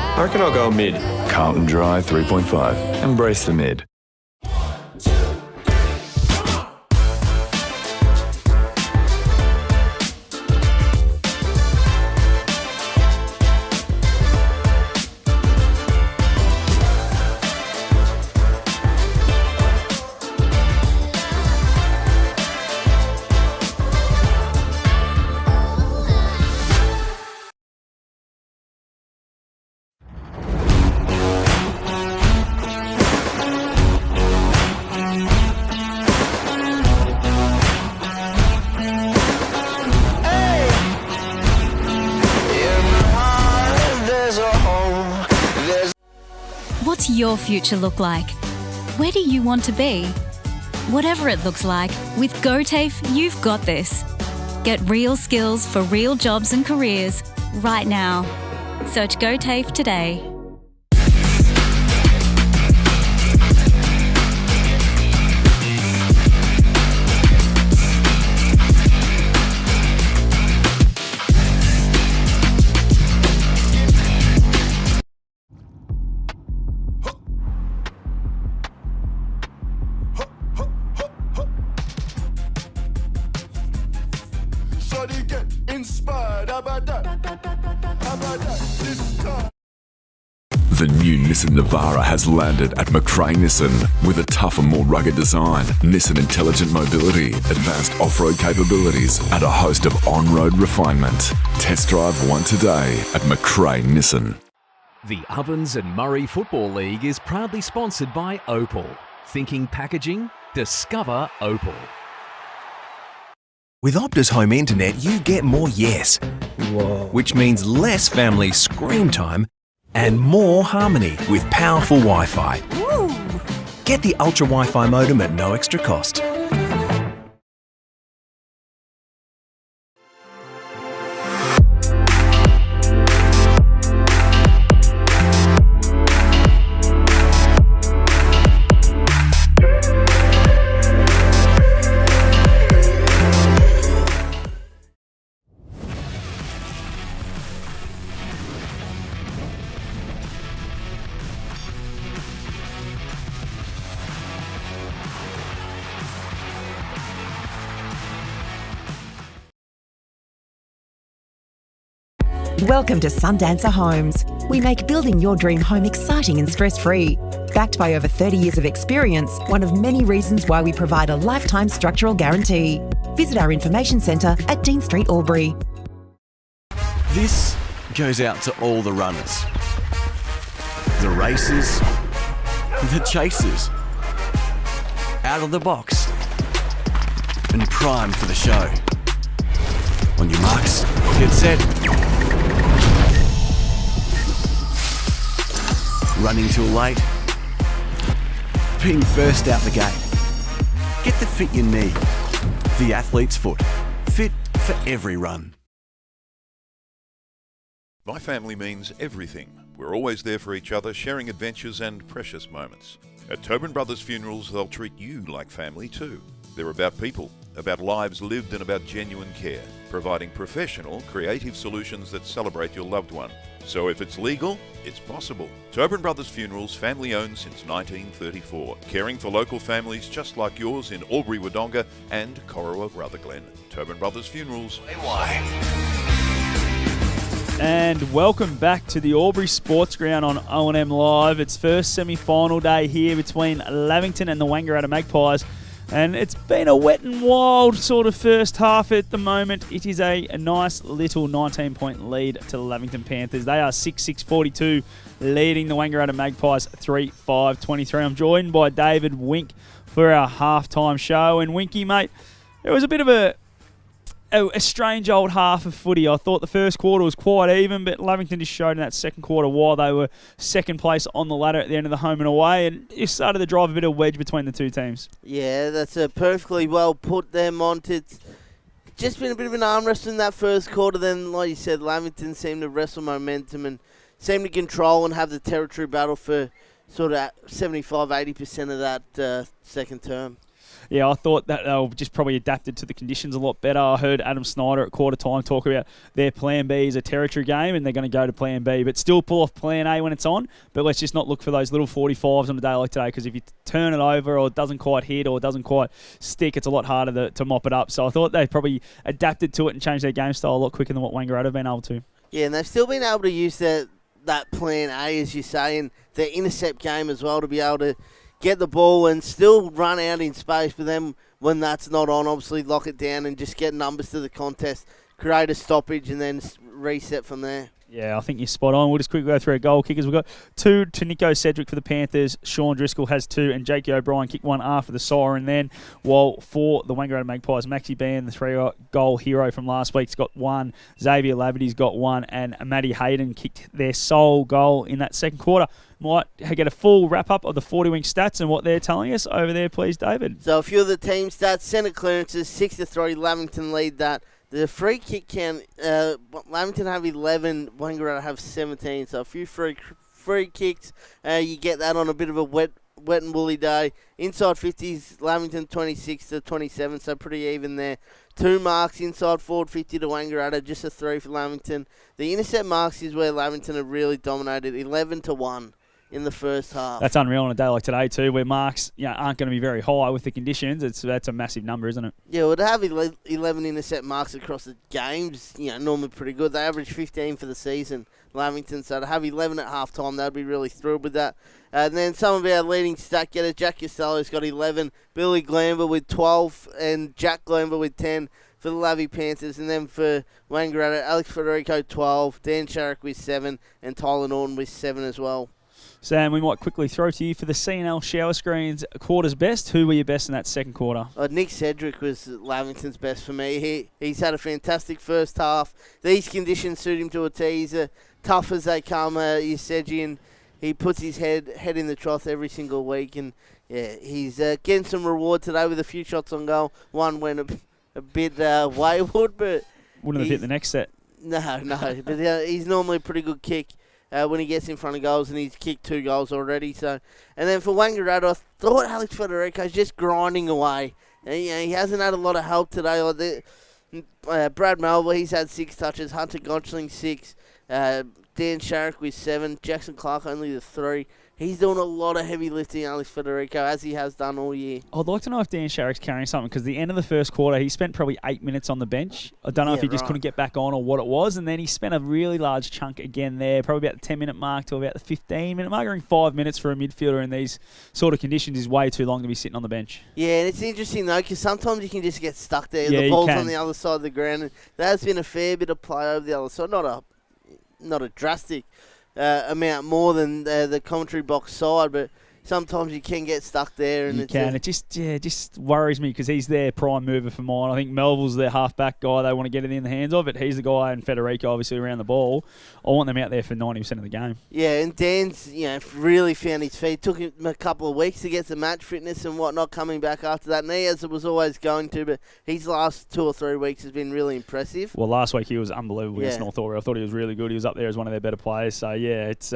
I reckon I'll go mid. Carlton Dry 3.5. Embrace the mid. What's your future look like? Where do you want to be? Whatever it looks like, with GoTAFE, you've got this. Get real skills for real jobs and careers right now. Search GoTAFE today. The new Nissan Navara has landed at McRae Nissan with a tougher, more rugged design, Nissan intelligent mobility, advanced off-road capabilities, and a host of on-road refinement. Test drive one today at McRae Nissan. The Ovens and Murray Football League is proudly sponsored by Opal. Thinking packaging? Discover Opal. With Optus Home Internet, you get more yes. Whoa. Which means less family screen time and more harmony with powerful Wi-Fi. Woo. Get the Ultra Wi-Fi modem at no extra cost. Welcome to Sundancer Homes. We make building your dream home exciting and stress-free. Backed by over 30 years of experience, one of many reasons why we provide a lifetime structural guarantee. Visit our information centre at Dean Street, Albury. This goes out to all the runners, the racers, the chasers, out of the box, and primed for the show. On your marks, get set. Running too late. Being first out the gate. Get the fit you need. The athlete's foot. Fit for every run. My family means everything. We're always there for each other, sharing adventures and precious moments. At Tobin Brothers Funerals, they'll treat you like family too. They're about people, about lives lived and about genuine care, providing professional, creative solutions that celebrate your loved one. So if it's legal, it's possible. Tobin Brothers Funerals, family owned since 1934, caring for local families just like yours in Albury Wodonga and Corowa Rutherglen. Tobin Brothers Funerals. And welcome back to the Albury Sports Ground on O&M Live. It's first semi-final day here between Lavington and the Wangaratta Magpies. And it's been a wet and wild sort of first half at the moment. It is a nice little 19-point lead to the Lavington Panthers. They are 6-6-42, leading the Wangaratta Magpies 3-5-23. I'm joined by David Wink for our halftime show. And Winky, mate, it was a bit of a strange old half of footy. I thought the first quarter was quite even, but Lavington just showed in that second quarter why they were second place on the ladder at the end of the home and away, and it started to drive a bit of wedge between the two teams. Yeah, that's a perfectly well put there, Mont. It's just been a bit of an arm wrestle in that first quarter. Then, like you said, Lavington seemed to wrestle momentum and seemed to control and have the territory battle for sort of 75-80% of that second term. Yeah, I thought that they were just probably adapted to the conditions a lot better. I heard Adam Snyder at quarter time talk about their plan B is a territory game and they're going to go to plan B, but still pull off plan A when it's on. But let's just not look for those little 45s on a day like today, because if you turn it over or it doesn't quite hit or it doesn't quite stick, it's a lot harder to mop it up. So I thought they probably adapted to it and changed their game style a lot quicker than what Wangaratta have been able to. Yeah, and they've still been able to use that plan A, as you say, and the intercept game as well to be able to get the ball and still run out in space, but then when that's not on, obviously lock it down and just get numbers to the contest, create a stoppage, and then reset from there. Yeah, I think you're spot on. We'll just quickly go through our goal kickers. We've got 2 to Nico Cedric for the Panthers. Sean Driscoll has 2, and Jakey O'Brien kicked 1 after the siren then. While for the Wangaratta Magpies, Maxi Bean, the 3-goal hero from last week's got 1. Xavier Laverty's got 1, and Matty Hayden kicked their sole goal in that second quarter. Might get a full wrap-up of the 40-wing stats and what they're telling us over there, please, David. So a few of the team stats: centre clearances, 6-3, Lavington lead that. The free kick count, Lavington have 11, Wangaratta have 17, so a few free kicks. You get that on a bit of a wet and woolly day. Inside 50s, Lavington 26-27, so pretty even there. 2 marks inside forward 50 to Wangaratta, just a 3 for Lavington. The intercept marks is where Lavington have really dominated, 11-1. In the first half. That's unreal on a day like today too, where marks aren't going to be very high with the conditions. That's a massive number, isn't it? Yeah, well, to have 11 intercept marks across the games, normally pretty good. They average 15 for the season, Lavington, so to have 11 at halftime, they'd be really thrilled with that. And then some of our leading stat getters: Jack Costello's got 11, Billy Glanville with 12, and Jack Glanville with 10 for the Lavy Panthers. And then for Wangaratta, Alex Federico 12, Dan Sharrock with 7, and Tyler Norton with 7 as well. Sam, we might quickly throw to you for the C&L shower screens quarters best. Who were your best in that second quarter? Nick Cedric was Lavington's best for me. He's had a fantastic first half. These conditions suit him to a T. He's tough as they come, Yuseji, and he puts his head in the trough every single week. And yeah, he's getting some reward today with a few shots on goal. One went a bit wayward, but wouldn't have hit the next set. No, but he's normally a pretty good kick. When he gets in front of goals, and he's kicked 2 goals already. So, and then for Wangaratta, I thought Alex Federico's just grinding away. And, he hasn't had a lot of help today. Brad Melville, he's had 6 touches. Hunter Gotchling 6. Dan Sharrock with 7. Jackson Clark only the 3. he's doing a lot of heavy lifting, Alex Federico, as he has done all year. I'd like to know if Dan Sharrock's carrying something, because the end of the first quarter, he spent probably 8 minutes on the bench. I don't know if he just couldn't get back on or what it was, and then he spent a really large chunk again there, probably about the 10-minute mark to about the 15-minute mark. I think 5 minutes for a midfielder in these sort of conditions is way too long to be sitting on the bench. Yeah, and it's interesting, though, because sometimes you can just get stuck there. Yeah, the ball's on the other side of the ground, and there's been a fair bit of play over the other side. Not a drastic amount more than the commentary box side, but sometimes you can get stuck there. And it just worries me, because he's their prime mover for mine. I think Melville's their half-back guy they want to get it in the hands of, but he's the guy, and Federico obviously around the ball. I want them out there for 90% of the game. Yeah, and Dan's really found his feet. Took him a couple of weeks to get some match fitness and whatnot, coming back after that knee, as it was always going to, but his last 2 or 3 weeks has been really impressive. Well, last week he was unbelievable against North Aurea. I thought he was really good. He was up there as one of their better players. So, yeah, it's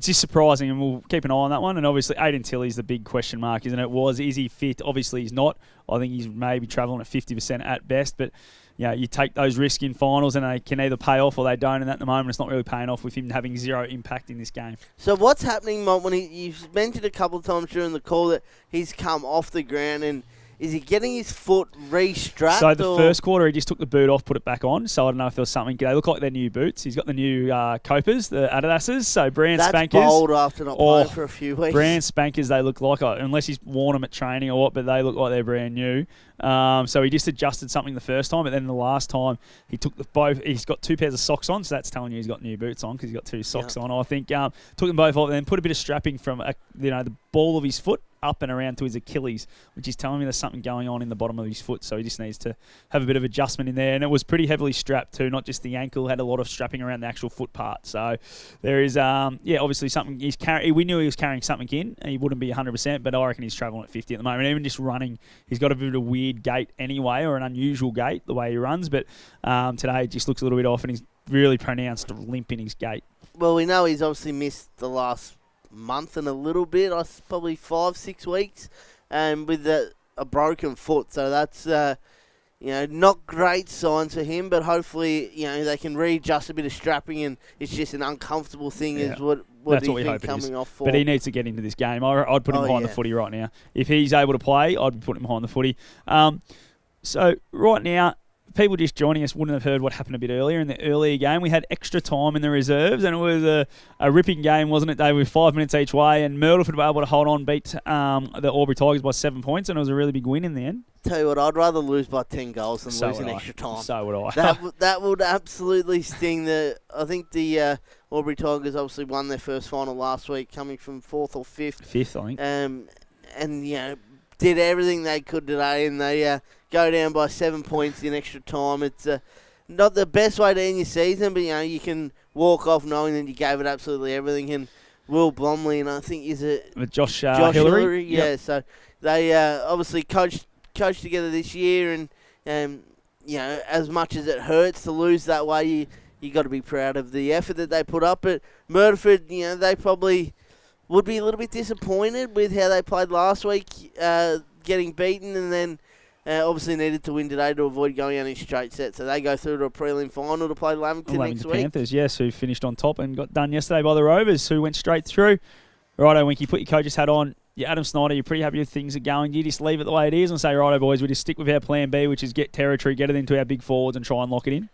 just surprising, and we'll keep an eye on that one. And obviously, Aiden Tilley's the big question mark, isn't it? Is he fit? Obviously, he's not. I think he's maybe travelling at 50% at best, but you take those risks in finals and they can either pay off or they don't, and at the moment it's not really paying off with him having zero impact in this game. So what's happening, Mont, when you've mentioned a couple of times during the call that he's come off the ground, and is he getting his foot re-strapped? So the first quarter, he just took the boot off, put it back on. So I don't know if there was something. They look like their new boots. He's got the new Copas, the Adidas's. So brand spankers. That's bold after not playing for a few weeks. Brand spankers, they look like, unless he's worn them at training or what, but they look like they're brand new. So he just adjusted something the first time, but then the last time he took both. He's got 2 pairs of socks on, so that's telling you he's got new boots on, because he's got 2 socks on. I think took them both off, and then put a bit of strapping from the ball of his foot up and around to his Achilles, which is telling me there's something going on in the bottom of his foot. So he just needs to have a bit of adjustment in there, and it was pretty heavily strapped too, not just the ankle. Had a lot of strapping around the actual foot part. So there is obviously something he's carrying. We knew he was carrying something in, and he wouldn't be 100%, but I reckon he's travelling at 50 at the moment. Even just running, he's got a bit of a weird gait anyway, or an unusual gait the way he runs, but today it just looks a little bit off, and he's really pronounced limp in his gait. Well, we know he's obviously missed the last month and a little bit, probably 5-6 weeks, with a broken foot. So that's not great signs for him, but hopefully they can readjust a bit of strapping, and it's just an uncomfortable thing. Is what that's he's what we been hope coming off for. But he needs to get into this game. I'd put him behind the footy right now. If he's able to play, I'd put him behind the footy. So right now, people just joining us wouldn't have heard what happened a bit earlier. In the earlier game, we had extra time in the reserves, and it was a ripping game, wasn't it, Dave, with 5 minutes each way, and Myrtleford were able to hold on, beat the Albury Tigers by 7 points, and it was a really big win in the end. Tell you what, I'd rather lose by 10 goals than lose in extra time. So would I. That would absolutely sting. I think the Albury Tigers obviously won their first final last week, coming from 4th or 5th. 5th, I think. And did everything they could today, and they go down by 7 points in extra time. It's not the best way to end your season, but you can walk off knowing that you gave it absolutely everything. And Will Blomley, and I think with Josh Hillary. Yep. So they obviously coached together this year, and as much as it hurts to lose that way, you got to be proud of the effort that they put up. But Myrtleford, they probably would be a little bit disappointed with how they played last week, getting beaten, and then obviously needed to win today to avoid going out in straight set. So they go through to a prelim final to play Lavington next week. Panthers, yes, who finished on top and got done yesterday by the Rovers, who went straight through. Righto, Winky, put your coach's hat on. Yeah, Adam Snyder, you're pretty happy with things are going. You just leave it the way it is and say, righto, boys, we just stick with our plan B, which is get territory, get it into our big forwards and try and lock it in?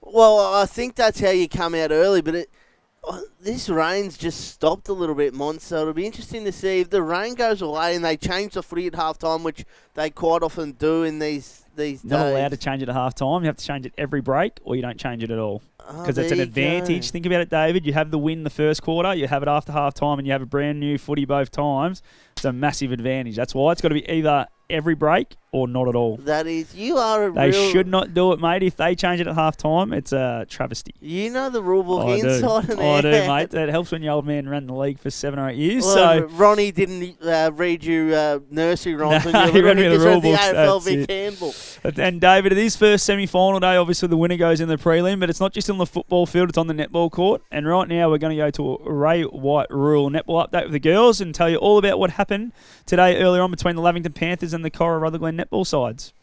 Well, I think that's how you come out early, but this rain's just stopped a little bit, Mon, so it'll be interesting to see if the rain goes away and they change the footy at halftime, which they quite often do in these days. Not allowed to change it at halftime. You have to change it every break, or you don't change it at all. Because it's an advantage. Think about it, David. You have the win the first quarter, you have it after halftime, and you have a brand new footy both times. It's a massive advantage. That's why it's got to be either every break or not at all. That is, you are They should not do it, mate. If they change it at half time, it's a travesty. You know the rule book inside and out. I do, mate. That helps when your old man ran the league for 7 or 8 years. Well, so Ronnie didn't read you nursery rhymes when you he read me the rule the books. AFL Vic handbook. And David, it is first semi-final day. Obviously, the winner goes in the prelim, but it's not just on the football field, it's on the netball court. And right now, we're going to go to a Ray White Rural Netball update with the girls and tell you all about what happened today earlier on between the Lavington Panthers and the Cora Rutherglen netball sides.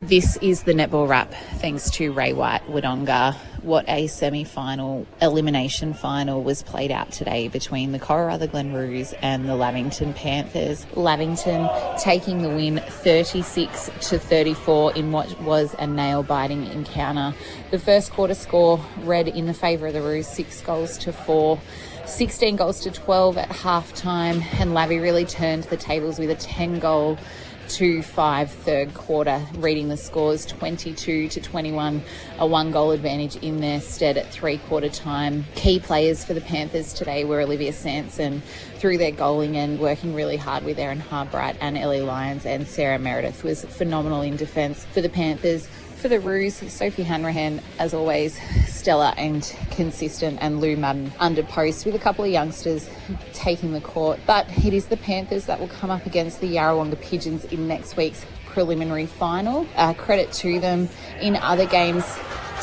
This is the netball wrap thanks to Ray White Wodonga. What a semi-final elimination final was played out today between the Corowa Glenroos and the Lavington Panthers. Lavington taking the win 36-34 in what was a nail-biting encounter. The first quarter score read in the favour of the Roos, 6-4. 16 goals to 12 at half-time, and Lavi really turned the tables with a 10-goal 2-5 third quarter, reading the scores 22-21, a 1-goal advantage in their stead at three-quarter time. Key players for the Panthers today were Olivia Sanson through their goaling and working really hard with Erin Harbright and Ellie Lyons, and Sarah Meredith was phenomenal in defence for the Panthers. For the Roos, Sophie Hanrahan, as always, stellar and consistent, and Lou Madden under post with a couple of youngsters taking the court. But it is the Panthers that will come up against the Yarrawonga Pigeons in next week's preliminary final. Credit to them. In other games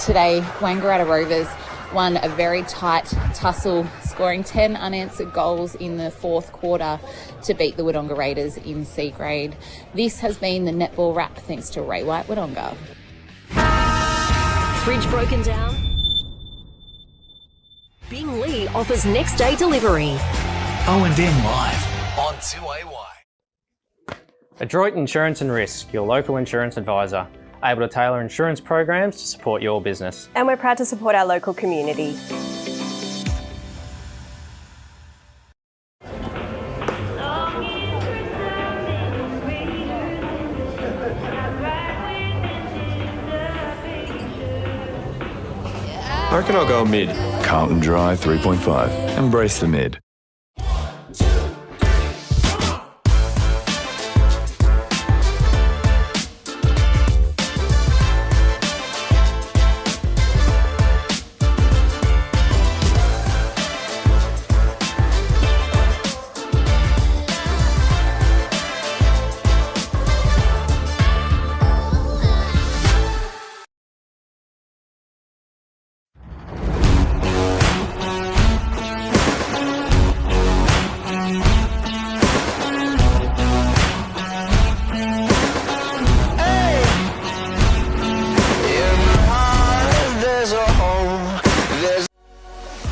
today, Wangaratta Rovers won a very tight tussle, scoring 10 unanswered goals in the fourth quarter to beat the Wodonga Raiders in C grade. This has been the netball wrap thanks to Ray White Wodonga. Fridge broken down? Bing Lee offers next day delivery. OMFNL Live on 2AY. Adroit Insurance and Risk, your local insurance advisor, able to tailor insurance programs to support your business. And we're proud to support our local community. I reckon I'll go mid. Carlton Dry 3.5. Embrace the mid.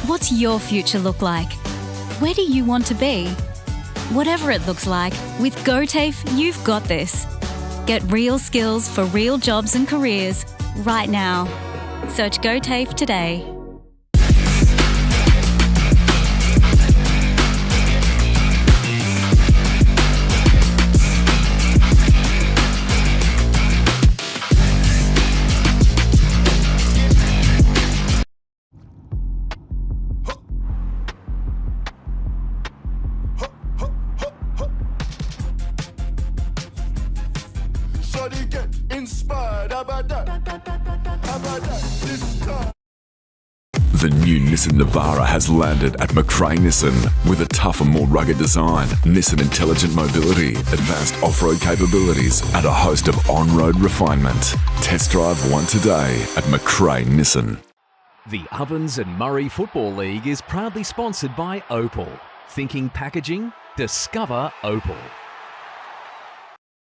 What's your future look like? Where do you want to be? Whatever it looks like, with GoTAFE, you've got this. Get real skills for real jobs and careers right now. Search GoTAFE today. The new Nissan Navara has landed at McRae Nissan with a tougher, more rugged design, Nissan intelligent mobility, advanced off-road capabilities, and a host of on-road refinement. Test drive one today at McRae Nissan. The Ovens and Murray Football League is proudly sponsored by Opal. Thinking packaging? Discover Opal.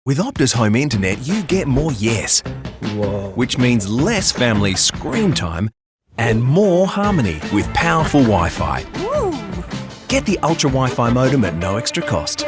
With Optus Home Internet, you get more yes. Whoa. Which means less family screen time and more harmony with powerful Wi-Fi. Woo. Get the Ultra Wi-Fi modem at no extra cost.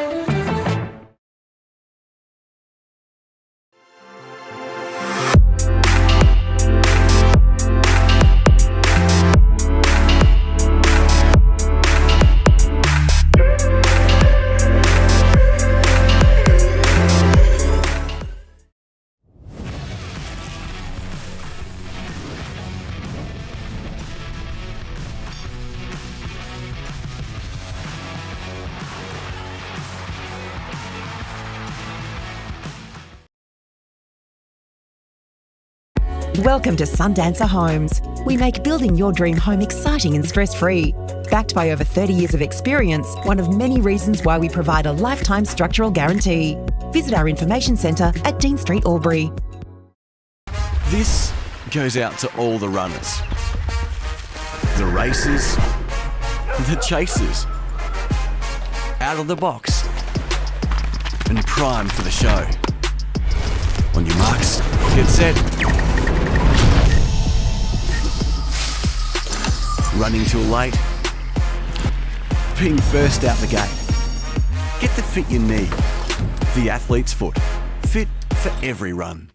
Welcome to Sundancer Homes. We make building your dream home exciting and stress-free. Backed by over 30 years of experience, one of many reasons why we provide a lifetime structural guarantee. Visit our information centre at Dean Street, Albury. This goes out to all the runners, the racers, the chasers, out of the box, and primed for the show. On your marks, Get set. Running too late. Being first out the gate. Get the fit you need. The Athlete's Foot. Fit for every run.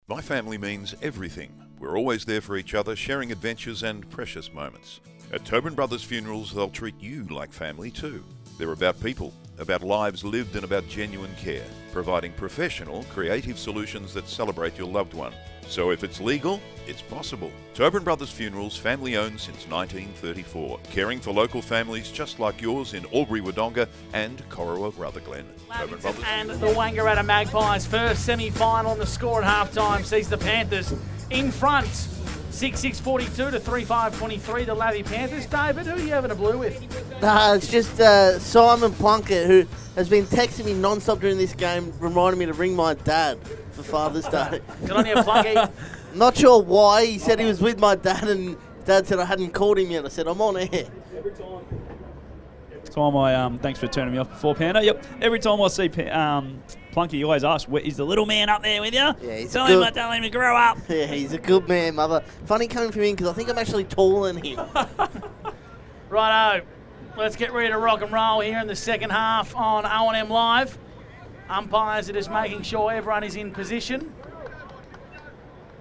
My family means everything. We're always there for each other, sharing adventures and precious moments. At Tobin Brothers Funerals, they'll treat you like family too. They're about people, about lives lived and about genuine care, providing professional, creative solutions that celebrate your loved one. So if it's legal, it's possible. Tobin Brothers Funerals, family owned since 1934, caring for local families just like yours in Albury Wodonga and Corowa Rutherglen. Tobin Brothers And the Wangaratta Magpies' first semi-final, and the score at halftime sees the Panthers in front. 6-6-42 to 3-5-23, the Lavy Panthers. David, who are you having a blue with? It's just Simon Plunkett, who has been texting me non-stop during this game, reminding me to ring my dad for Father's Day. Good on you, Plunky. Not sure why. He said he was with my dad, and Dad said I hadn't called him yet. I said, I'm on air. Thanks for turning me off before, Panda. Yep. Every time I see Plunky, you always ask, is the little man up there with you? Yeah, he's Tell him to grow up. Yeah, he's a good man, mother. Funny coming from him because I think I'm actually taller than him. Righto. Let's get ready to rock and roll here in the second half on O&M Live. Umpires are just making sure everyone is in position.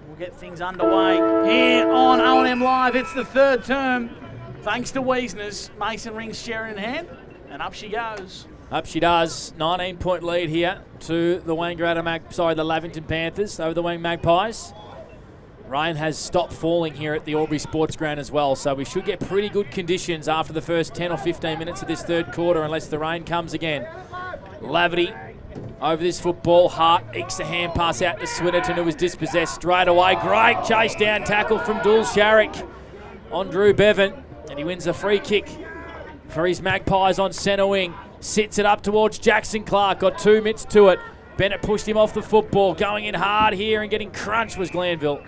We'll get things underway here on O&M Live. It's the third term. Thanks to Wiesner's. Mason rings Sharon in hand, and up she goes. Up she does. 19-point lead here to the the Lavington Panthers over the Wang Magpies. Rain has stopped falling here at the Albury Sports Ground as well, so we should get pretty good conditions after the first 10 or 15 minutes of this third quarter, unless the rain comes again. Laverty over this football. Hart ekes a hand pass out to Swinnerton, who was dispossessed straight away. Great chase down tackle from Dul Sharrick on Drew Bevan, and he wins a free kick for his Magpies on centre wing. Sits it up towards Jackson Clark, got 2 minutes to it. Bennett pushed him off the football. Going in hard here and getting crunched was Glanville.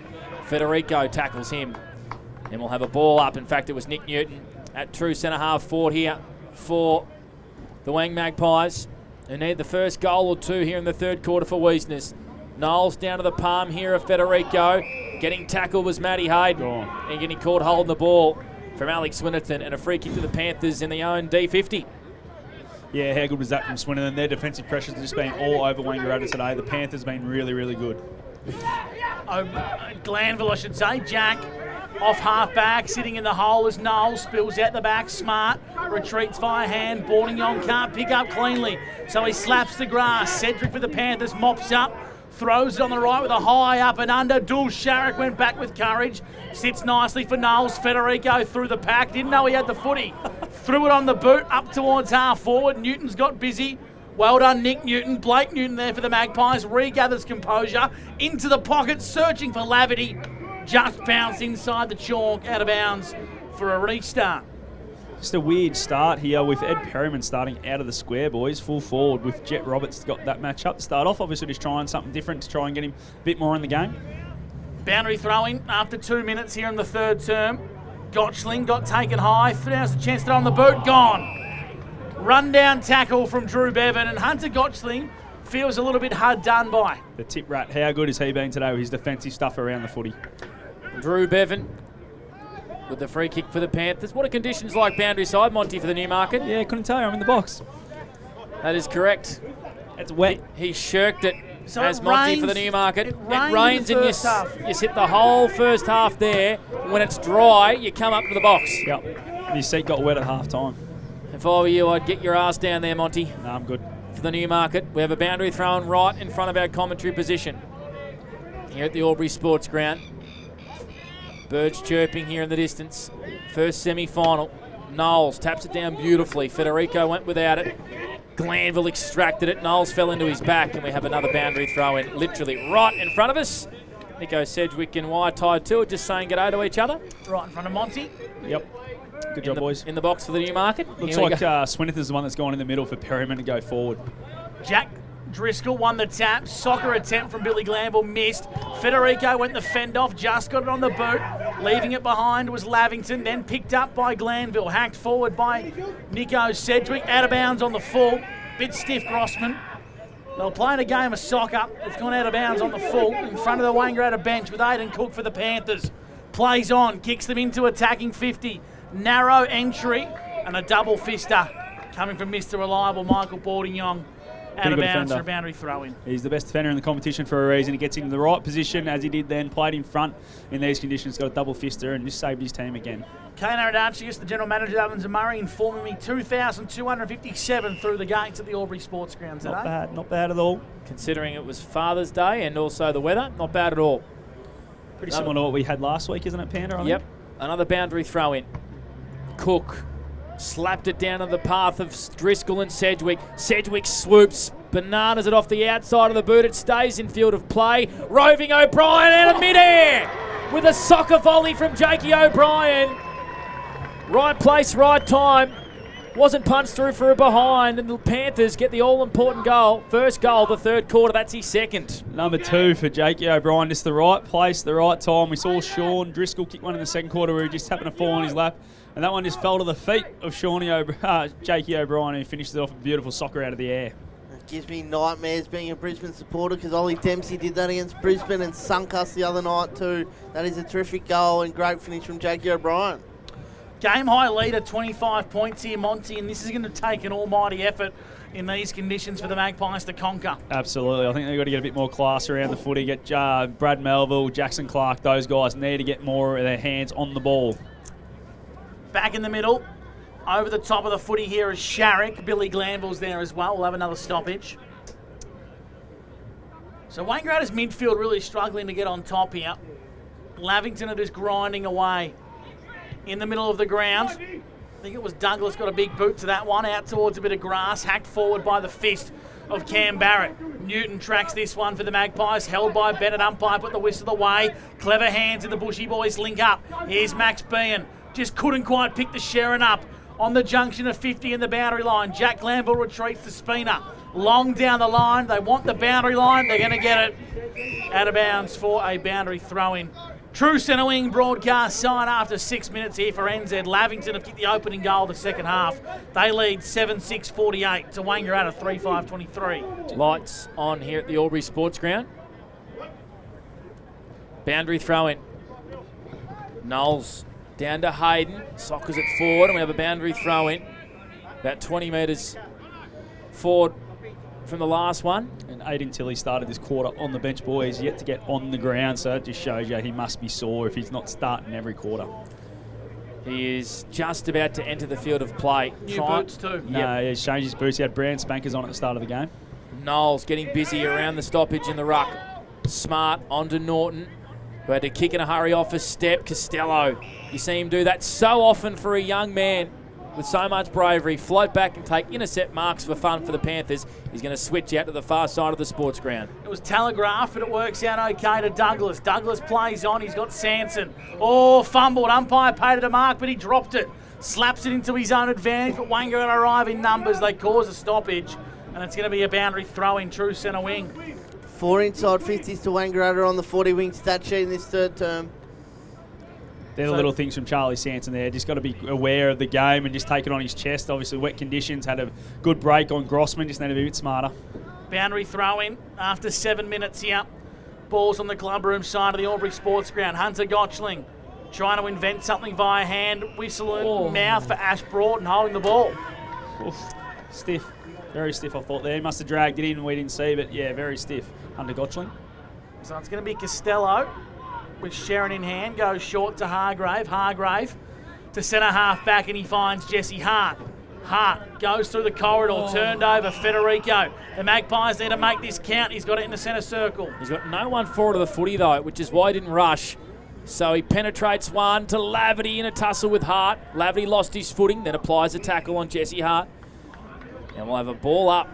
Federico tackles him. And we'll have a ball up. In fact, it was Nick Newton at true centre half forward here for the Wang Magpies, who need the first goal or two here in the third quarter for Wiesner's. Knowles down to the palm here of Federico. Getting tackled was Matty Hayden. And getting caught holding the ball from Alex Swinnerton, and a free kick to the Panthers in the own D50. Yeah, how good was that from Swinnerton? Their defensive pressures have just been all over Wangaratta today. The Panthers been really, really good. Glanville, I should say. Jack off half-back, sitting in the hole as Knowles spills out the back. Smart retreats via hand. Bordignon can't pick up cleanly, so he slaps the grass. Cedric for the Panthers mops up, throws it on the right with a high up and under. Dul Sharrick went back with courage. Sits nicely for Knowles. Federico through the pack. Didn't know he had the footy. Threw it on the boot up towards half forward. Newton's got busy. Well done, Nick Newton. Blake Newton there for the Magpies. Regathers composure. Into the pocket, searching for Laverty. Just bounced inside the chalk, out of bounds for a restart. Just a weird start here with Ed Perryman starting out of the square, boys. Full forward with Jet Roberts got that match up to start off. Obviously just trying something different to try and get him a bit more in the game. Boundary throwing after 2 minutes here in the third term. Gotchling got taken high. Now's the chance to on the boot. Gone. Run down tackle from Drew Bevan, and Hunter Gotchling feels a little bit hard done by. The tip rat, how good has he been today with his defensive stuff around the footy? Drew Bevan with the free kick for the Panthers. What are conditions like boundary side, Monty, for the Newmarket? Yeah, couldn't tell you. I'm in the box. That is correct. It's wet. He shirked it. So as it Monty rains, for the Newmarket. It rains and you sit the whole first half there. When it's dry, you come up to the box. Yep. And your seat got wet at half time. If I were you, I'd get your ass down there, Monty. No, I'm good. For the Newmarket, we have a boundary thrown right in front of our commentary position here at the Albury Sports Ground. Birds chirping here in the distance. First semi-final. Knowles taps it down beautifully. Federico went without it. Glanville extracted it. Knowles fell into his back, and we have another boundary throw in literally right in front of us. Nico Sedgwick and Wire tied to it, just saying g'day to each other. Right in front of Monty. Yep. Good job, boys. In the box for the Newmarket. Looks like Swinnerton's the one that's gone in the middle for Perryman to go forward. Jack Driscoll won the tap. Soccer attempt from Billy Glanville missed. Federico went the fend off, just got it on the boot. Leaving it behind was Lavington, then picked up by Glanville. Hacked forward by Nico Sedgwick. Out of bounds on the full. Bit stiff, Grossman. They were playing a game of soccer. It's gone out of bounds on the full in front of the Wangaratta bench with Aidan Cook for the Panthers. Plays on, kicks them into attacking 50. Narrow entry and a double fister coming from Mr. Reliable Michael Bordignon. Out of bounds for a boundary throw-in. He's the best defender in the competition for a reason. He gets into the right position as he did then, played in front in these conditions, got a double fister and just saved his team again. Kane Aradacius, the general manager of Ovens and Murray, informing me 2,257 through the gates at the Albury Sports Ground today. Not bad at all. Considering it was Father's Day and also the weather, not bad at all. Pretty similar to what we had last week, isn't it, Panda? Yep. Another boundary throw-in. Cook slapped it down on the path of Driscoll and Sedgwick. Sedgwick swoops, bananas it off the outside of the boot. It stays in field of play. Roving O'Brien out of midair with a soccer volley from Jakey O'Brien. Right place, right time. Wasn't punched through for a behind, and the Panthers get the all-important goal. First goal of the third quarter. That's his second. Number 2 for Jakey O'Brien. Just the right place, the right time. We saw Sean Driscoll kick one in the second quarter where he just happened to fall on his lap. And that one just fell to the feet of Jakey O'Brien, who finished it off with a beautiful soccer out of the air. It gives me nightmares being a Brisbane supporter because Ollie Dempsey did that against Brisbane and sunk us the other night too. That is a terrific goal and great finish from Jakey O'Brien. Game high leader, 25 points here, Monty, and this is going to take an almighty effort in these conditions for the Magpies to conquer. Absolutely. I think they've got to get a bit more class around the footy. Get Brad Melville, Jackson Clark, those guys need to get more of their hands on the ball. Back in the middle, over the top of the footy here is Sharrick. Billy Glanville's there as well. We'll have another stoppage. So Wangaratta's midfield really struggling to get on top here. Lavington are just grinding away. In the middle of the ground, I think it was Douglas got a big boot to that one, out towards a bit of grass, hacked forward by the fist of Cam Barrett. Newton tracks this one for the Magpies, held by Bennett, umpire put the whistle away. Clever hands in the Bushy boys link up. Here's Max Bean, just couldn't quite pick the Sherrin up on the junction of 50 in the boundary line. Jack Glanville retreats to Spina. Long down the line, they want the boundary line, they're going to get it out of bounds for a boundary throw-in. True centre wing broadcast sign after 6 minutes here for NZ. Lavington have kicked the opening goal the second half. They lead 7-6-48 to Wangaratta 3-5-23. Lights on here at the Albury Sports Ground. Boundary throw-in. Knowles down to Hayden. Sockers it forward, and we have a boundary throw-in. About 20 metres forward from the last one. And Aiden Tilley started this quarter on the bench, boys, yet to get on the ground, so that just shows you he must be sore if he's not starting every quarter. He is just about to enter the field of play. New boots too. No, he's changed his boots. He had brand spankers on at the start of the game. Knowles getting busy around the stoppage in the ruck. Smart onto Norton, who had to kick in a hurry off a step. Costello, you see him do that so often for a young man with so much bravery. Float back and take intercept marks for fun for the Panthers. He's going to switch out to the far side of the sports ground. It was telegraphed, but it works out okay to Douglas. Douglas plays on. He's got Sanson. Oh, fumbled. Umpire paid it a mark, but he dropped it. Slaps it into his own advantage, but Wangaratta arrive in numbers. They cause a stoppage, and it's going to be a boundary throw in true centre wing. 4 inside 50s to Wangaratta on the 40-wing stat sheet in this third term. They're the little things from Charlie Sanson there. Just got to be aware of the game and just take it on his chest. Obviously, wet conditions, had a good break on Grossman. Just need to be a bit smarter. Boundary throw-in after 7 minutes here. Ball's on the clubroom side of the Albury Sports Ground. Hunter Gotchling trying to invent something via hand. Whistle and mouth for Ash Broughton holding the ball. Oof. Stiff. Very stiff, I thought there. He must have dragged it in and we didn't see, but yeah, very stiff. Hunter Gotchling. So it's going to be Costello with Sherrin in hand, goes short to Hargrave. Hargrave to centre half back, and he finds Jesse Hart. Hart goes through the corridor, turned over Federico. The Magpies need to make this count. He's got it in the centre circle. He's got no one forward of the footy though, which is why he didn't rush. So he penetrates one to Laverty in a tussle with Hart. Laverty lost his footing, then applies a tackle on Jesse Hart. And we'll have a ball up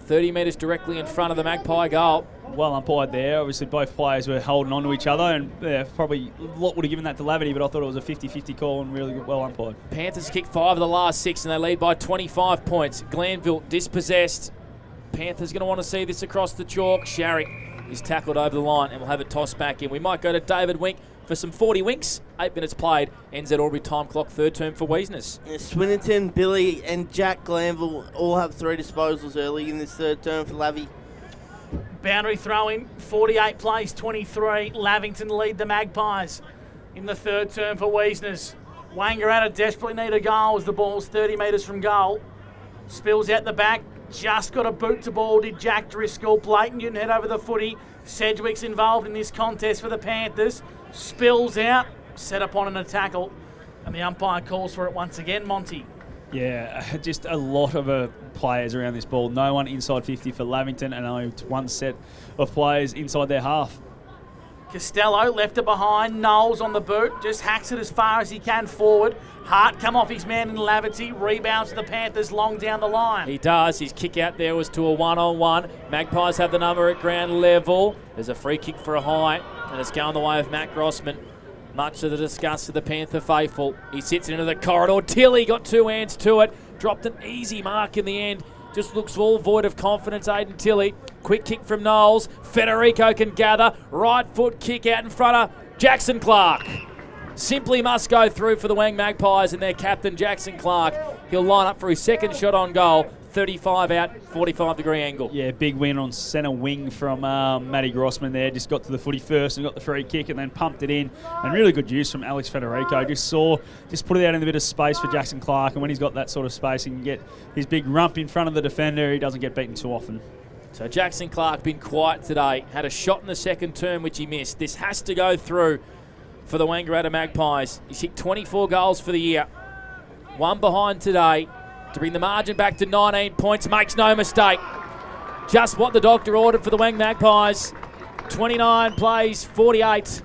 30 metres directly in front of the Magpie goal. Well umpired there. Obviously, both players were holding on to each other, and probably a lot would have given that to Laverty, but I thought it was a 50-50 call and really well umpired. Panthers kicked 5 of the last 6, and they lead by 25 points. Glanville dispossessed. Panthers going to want to see this across the chalk. Sharrick is tackled over the line, and we'll have it tossed back in. We might go to David Wink for some 40 winks. 8 minutes played. NZ Albury time clock, third term for Wiesners. Yeah, Swinnerton, Billy and Jack Glanville all have 3 disposals early in this third term for Lavy. Boundary throw-in, 48 plays 23. Lavington lead the Magpies in the third term for Wiesners. Wangaratta desperately need a goal as the ball's 30 metres from goal. Spills out the back, just got a boot to ball, did Jack Driscoll. Blake Newton head over the footy. Sedgwick's involved in this contest for the Panthers. Spills out, set upon in a tackle, and the umpire calls for it once again, Monty. Yeah, just a lot of players around this ball. No one inside 50 for Lavington, and only one set of players inside their half. Costello left it behind. Knowles on the boot, just hacks it as far as he can forward. Hart come off his man in Lavity, rebounds to the Panthers long down the line. He does. His kick out there was to a one-on-one. Magpies have the number at ground level. There's a free kick for a high, and it's going the way of Matt Grossman. Much to the disgust of the Panther faithful. He sits into the corridor. Tilly got two hands to it. Dropped an easy mark in the end. Just looks all void of confidence, Aiden Tilly. Quick kick from Knowles. Federico can gather. Right foot kick out in front of Jackson Clark. Simply must go through for the Wang Magpies and their captain, Jackson Clark. He'll line up for his second shot on goal. 35 out, 45-degree angle. Yeah, big win on centre wing from Matty Grossman there. Just got to the footy first and got the free kick and then pumped it in. And really good use from Alex Federico. Just put it out in a bit of space for Jackson Clark. And when he's got that sort of space, he can get his big rump in front of the defender. He doesn't get beaten too often. So Jackson Clark been quiet today. Had a shot in the second term, which he missed. This has to go through for the Wangaratta Magpies. He's hit 24 goals for the year. One behind today to bring the margin back to 19 points. Makes no mistake. Just what the doctor ordered for the Wang Magpies. 29 plays, 48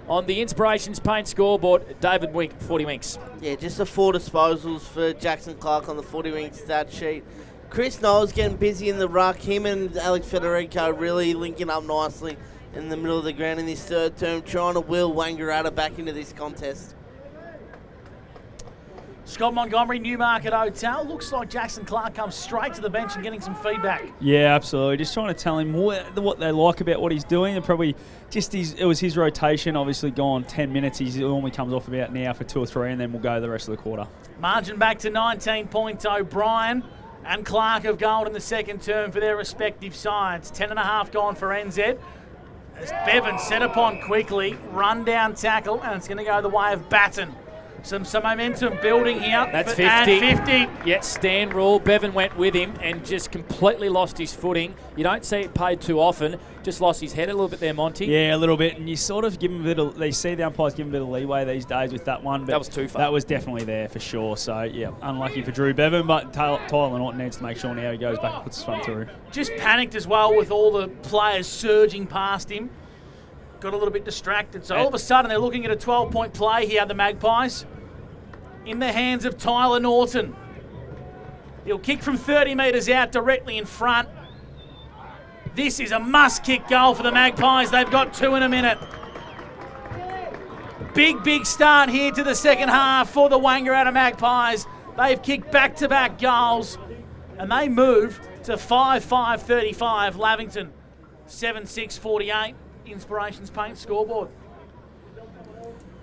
on the Inspirations Paint scoreboard. David Wink, 40 winks. Yeah, just the 4 disposals for Jackson Clark on the 40 wing stat sheet. Chris Knowles getting busy in the ruck. Him and Alex Federico really linking up nicely in the middle of the ground in this third term, trying to will Wangaratta back into this contest. Scott Montgomery, Newmarket Hotel. Looks like Jackson Clark comes straight to the bench and getting some feedback. Yeah, absolutely. Just trying to tell him what they like about what he's doing. And probably just it was his rotation, obviously gone 10 minutes. He normally comes off about now for 2 or 3, and then we'll go the rest of the quarter. Margin back to 19 points. O'Brien and Clark have gold in the second term for their respective sides. 10.5 gone for NZ. As Bevan set upon quickly, run down tackle, and it's going to go the way of Batten. Some momentum building here. That's 50. And 50. Yeah, stand rule. Bevan went with him and just completely lost his footing. You don't see it paid too often. Just lost his head a little bit there, Monty. Yeah, a little bit. And you sort of give him a bit of... They see the umpires give him a bit of leeway these days with that one. But that was too far. That was definitely there for sure. So, yeah, unlucky for Drew Bevan. But Tyler Norton needs to make sure now he goes back and puts this one through. Just panicked as well with all the players surging past him. Got a little bit distracted. So all of a sudden they're looking at a 12-point play here, the Magpies. In the hands of Tyler Norton. He'll kick from 30 metres out directly in front. This is a must-kick goal for the Magpies. They've got 2 in a minute. Big start here to the second half for the Wangaratta Magpies. They've kicked back-to-back goals, and they move to 5-5-35. Lavington, 7-6-48. Inspirations Paint scoreboard.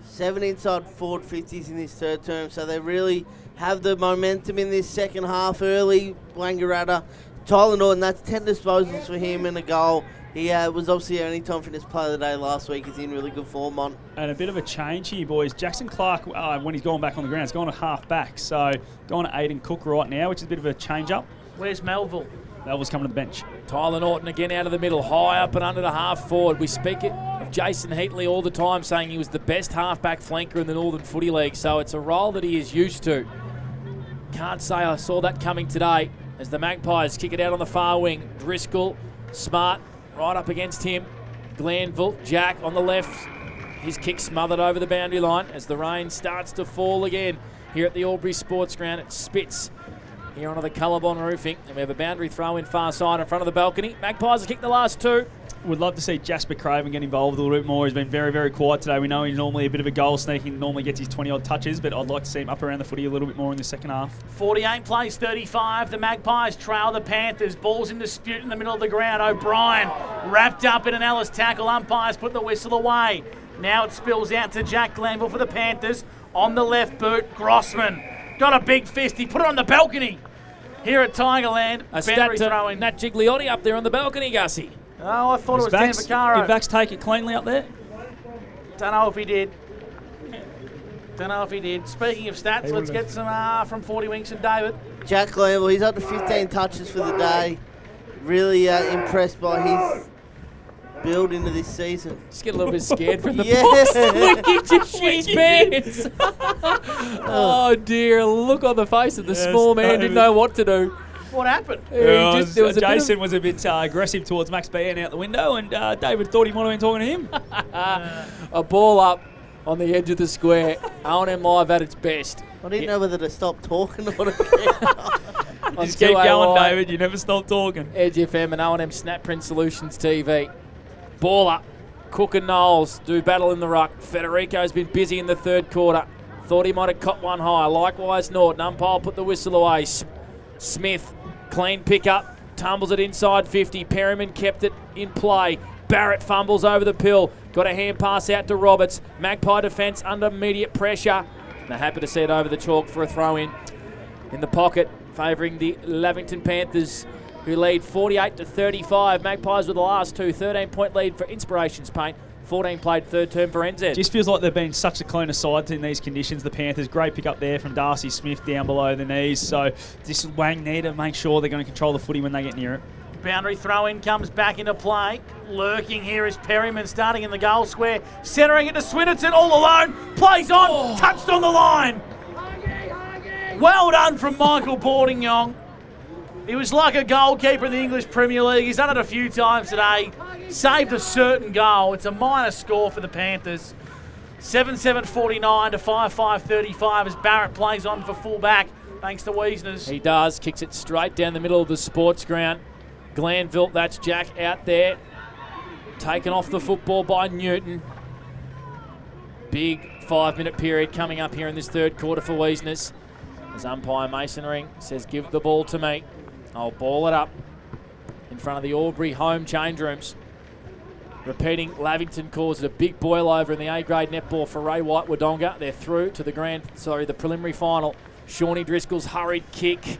7 inside forward 50s in this third term, so they really have the momentum in this second half early. Wangaratta, Tyler Norton, that's 10 disposals for him and a goal. He was obviously our only time fitness player of the day last week. He's in really good form on. And a bit of a change here, boys. Jackson Clark, when he's gone back on the ground, has gone to half back. So going to Aiden Cook right now, which is a bit of a change up. Where's Melville? Melville's coming to the bench. Tyler Norton again out of the middle, high up and under the half forward. We speak of Jason Heatley all the time, saying he was the best halfback flanker in the Northern Footy League. So it's a role that he is used to. Can't say I saw that coming today as the Magpies kick it out on the far wing. Driscoll, Smart, right up against him. Glanville, Jack on the left. His kick smothered over the boundary line as the rain starts to fall again here at the Albury Sports Ground. It spits here onto the Colorbond roofing, and we have a boundary throw in far side in front of the balcony. Magpies have kicked the last 2. Would love to see Jasper Craven get involved a little bit more. He's been very, very quiet today. We know he's normally a bit of a goal sneak. He normally gets his 20-odd touches, but I'd like to see him up around the footy a little bit more in the second half. 48 plays 35. The Magpies trail the Panthers. Ball's in dispute in the middle of the ground. O'Brien wrapped up in an Ellis tackle. Umpires put the whistle away. Now it spills out to Jack Glanville for the Panthers. On the left boot, Grossman got a big fist. He put it on the balcony here at Tigerland. A stat to Nat Gigliotti up there on the balcony, Gussie. Oh, I thought it was Dan Vaccaro. Did Vax take it cleanly up there? Don't know if he did. Speaking of stats, let's get some from 40 Winks and David. Jack Glanville, he's up to 15 touches for the day. Really impressed by his build into this season. Just get a little bit scared from the boss. He just shit his pants. Oh dear, look on the face of the small man, didn't know what to do. What happened? Jason was a bit aggressive towards Max Bean out the window, and David thought he might have been talking to him. A ball up on the edge of the square. O&M Live at its best. I didn't know whether to stop talking or to Just keep going, David. You never stop talking. Edge FM and O&M Snapprint Solutions TV. Ball up. Cook and Knowles do battle in the ruck. Federico's been busy in the third quarter. Thought he might have caught one high. Likewise, Norton. Umpire put the whistle away. Smith, clean pickup. Tumbles it inside 50. Perryman kept it in play. Barrett fumbles over the pill. Got a hand pass out to Roberts. Magpie defence under immediate pressure. They're happy to see it over the chalk for a throw-in. In the pocket, favouring the Lavington Panthers, who lead 48-35. Magpies with the last two. 13-point lead for Inspirations Paint. 14 played third term for NZ. Just feels like they've been such a cleaner side in these conditions. The Panthers, great pick up there from Darcy Smith down below the knees. So this Wang need to make sure they're going to control the footy when they get near it. Boundary throw-in comes back into play. Lurking here is Perryman, starting in the goal square. Centering it to Swinnerton all alone. Plays on, touched on the line. Well done from Michael Boardingyong. He was like a goalkeeper in the English Premier League. He's done it a few times today. Saved a certain goal. It's a minor score for the Panthers. 7-7-49 to 5-5-35 as Barrett plays on for full-back, thanks to Wiesners. He does. Kicks it straight down the middle of the sports ground. Glanville, that's Jack out there. Taken off the football by Newton. Big 5-minute period coming up here in this third quarter for Wiesners. As umpire Masonry says, give the ball to me. I'll ball it up in front of the Albury home change rooms. Repeating, Lavington calls it a big boil over in the A-grade netball for Ray White Wodonga. They're through to the preliminary final. Shawnee Driscoll's hurried kick.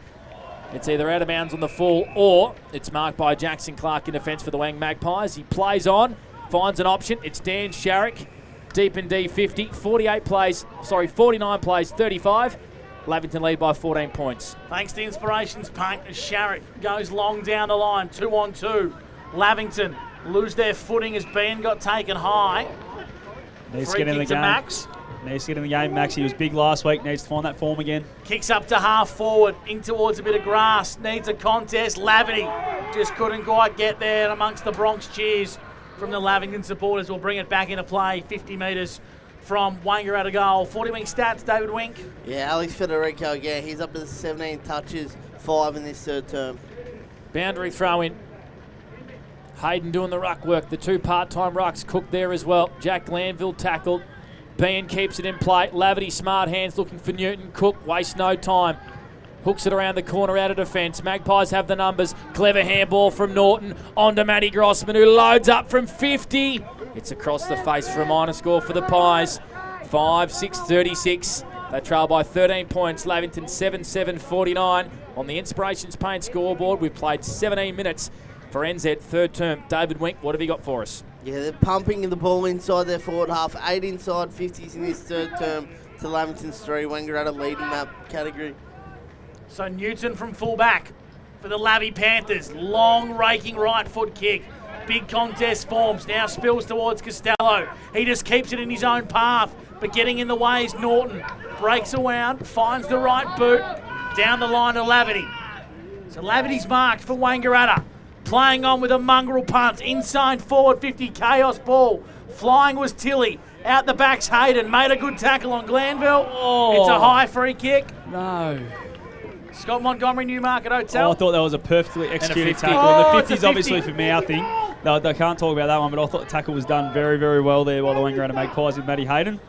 It's either out of bounds on the full or it's marked by Jackson Clark in defence for the Wang Magpies. He plays on, finds an option. It's Dan Sharrock, deep in D50. 49 plays, 35. Lavington lead by 14 points. Thanks to Inspirations Paint as Sharrock goes long down the line, 2-on-2. Lavington lose their footing as Ben got taken high. Needs to get in the game. Max. Needs to get in the game, Max. He was big last week. Needs to find that form again. Kicks up to half forward, in towards a bit of grass. Needs a contest. Lavity just couldn't quite get there amongst the Bronx cheers from the Lavington supporters. Will bring it back into play, 50 metres from Wangaratta goal. 40 Wing stats, David Wink. Yeah, Alex Federico again. He's up to 17 touches, 5 in this third term. Boundary throw in. Hayden doing the ruck work. The two part-time rucks. Cook there as well. Jack Glanville tackled. Bean keeps it in play. Lavity smart hands looking for Newton. Cook wastes no time. Hooks it around the corner out of defence. Magpies have the numbers. Clever handball from Norton on to Matty Grossman, who loads up from 50. It's across the face for a minor score for the Pies. 5-6-36. They trail by 13 points. Lavington 7-7-49 on the Inspirations Paint scoreboard. We've played 17 minutes for NZ third term. David Wink, what have you got for us? Yeah, they're pumping the ball inside their forward half. 8 inside 50s in this third term to Lavington's 3. Wangaratta leading that category. So Newton from fullback for the Lavy Panthers. Long raking right foot kick. Big contest forms. Now spills towards Costello. He just keeps it in his own path, but getting in the way is Norton. Breaks around, finds the right boot. Down the line to Lavity. So Lavity's marked for Wangaratta. Playing on with a mongrel punt. Inside forward 50, chaos ball. Flying was Tilly. Out the back's Hayden. Made a good tackle on Glanville. Oh. It's a high free kick. No. Scott Montgomery, Newmarket Hotel. Oh, I thought that was a perfectly executed 50. tackle. Oh, The 50's obviously for mouthing. They can't talk about that one, but I thought the tackle was done very, very well there by the Wangaratta Magpies with Matty Hayden.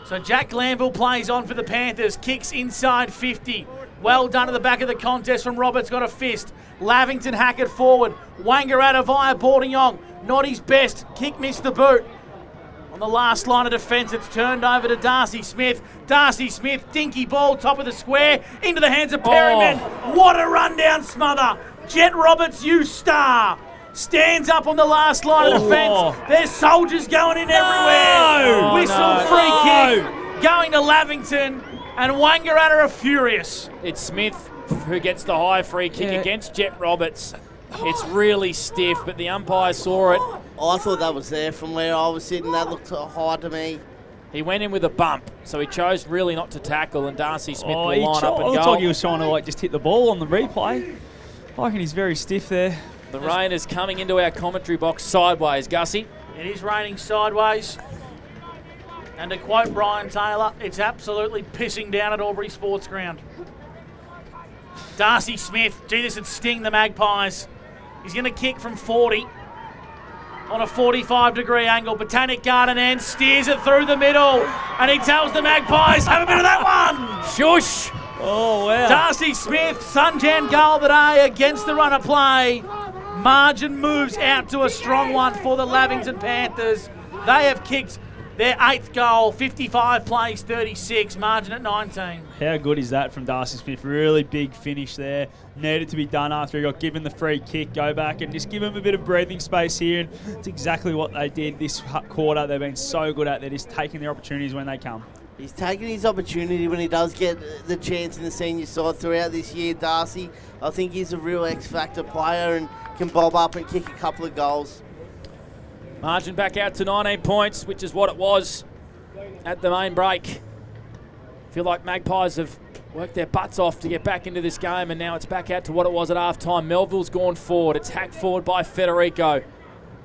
So Jack Glanville plays on for the Panthers. Kicks inside 50. Well done at the back of the contest from Roberts. Got a fist. Lavington hack it forward. Wangaratta via Boardingyong. Not his best. Kick missed the boot. On the last line of defence, it's turned over to Darcy Smith. Darcy Smith, dinky ball, top of the square, into the hands of Perryman. What a rundown smother. Jet Roberts, you star. stands up on the last line of defence. There's soldiers going in everywhere. Whistle, free kick, going to Lavington, and Wangaratta are furious. It's Smith who gets the high free kick against Jet Roberts. It's really stiff, but the umpire saw it. I thought that was there from where I was sitting. That looked high to me. He went in with a bump, so he chose really not to tackle, and Darcy Smith will line up and It looked go. like he was trying to just hit the ball on the replay. I reckon he's very stiff there. The rain is coming into our commentary box sideways, Gussie. It is raining sideways. And to quote Brian Taylor, it's absolutely pissing down at Albury Sports Ground. Darcy Smith, gee, this would sting the Magpies. He's going to kick from 40 on a 45-degree angle. Botanic Garden end, steers it through the middle, and he tells the Magpies, have a bit of that one! Shush! Oh, wow. Darcy Smith, Sunjan goal today against the run of play. Margin moves out to a strong one for the Lavington Panthers. They have kicked their 8th goal, 55 plays, 36, margin at 19. How good is that from Darcy Smith? Really big finish there. Needed to be done after he got given the free kick. Go back and just give him a bit of breathing space here. And it's exactly what they did this quarter. They've been so good at it. They're just taking their opportunities when they come. He's taking his opportunity when he does get the chance in the senior side throughout this year, Darcy. I think he's a real X-factor player and can bob up and kick a couple of goals. Margin back out to 19 points, which is what it was at the main break. Feel like Magpies have worked their butts off to get back into this game, and now it's back out to what it was at half-time. Melville's gone forward. It's hacked forward by Federico.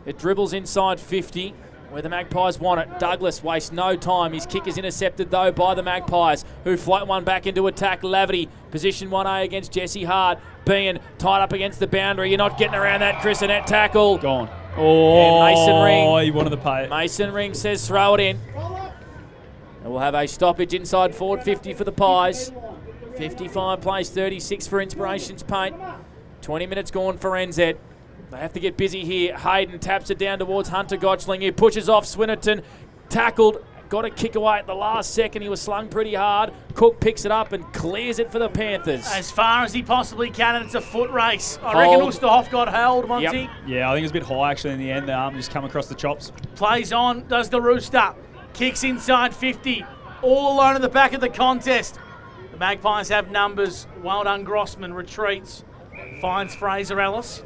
It dribbles inside 50, where the Magpies want it. Douglas wastes no time. His kick is intercepted, though, by the Magpies, who float one back into attack. Laverty, position 1A against Jesse Hart. Being tied up against the boundary. You're not getting around that, Chris, and that tackle. Gone. Oh, and Mason Ring. He wanted to pay it. Mason Ring says throw it in. And we'll have a stoppage inside forward 50 for the Pies. 55 plays 36 for Inspirations Paint. 20 minutes gone for NZ. They have to get busy here. Hayden taps it down towards Hunter Gotchling. He pushes off Swinnerton. Tackled. Got a kick away at the last second. He was slung pretty hard. Cook picks it up and clears it for the Panthers. As far as he possibly can, and it's a foot race. I reckon Oosterhoff got held, Monty. Yep. Yeah, I think it was a bit high actually in the end. The arm just come across the chops. Plays on, does the Rooster. Kicks inside 50. All alone at the back of the contest. The Magpies have numbers. Well done, Grossman. Retreats. Finds Fraser Ellis.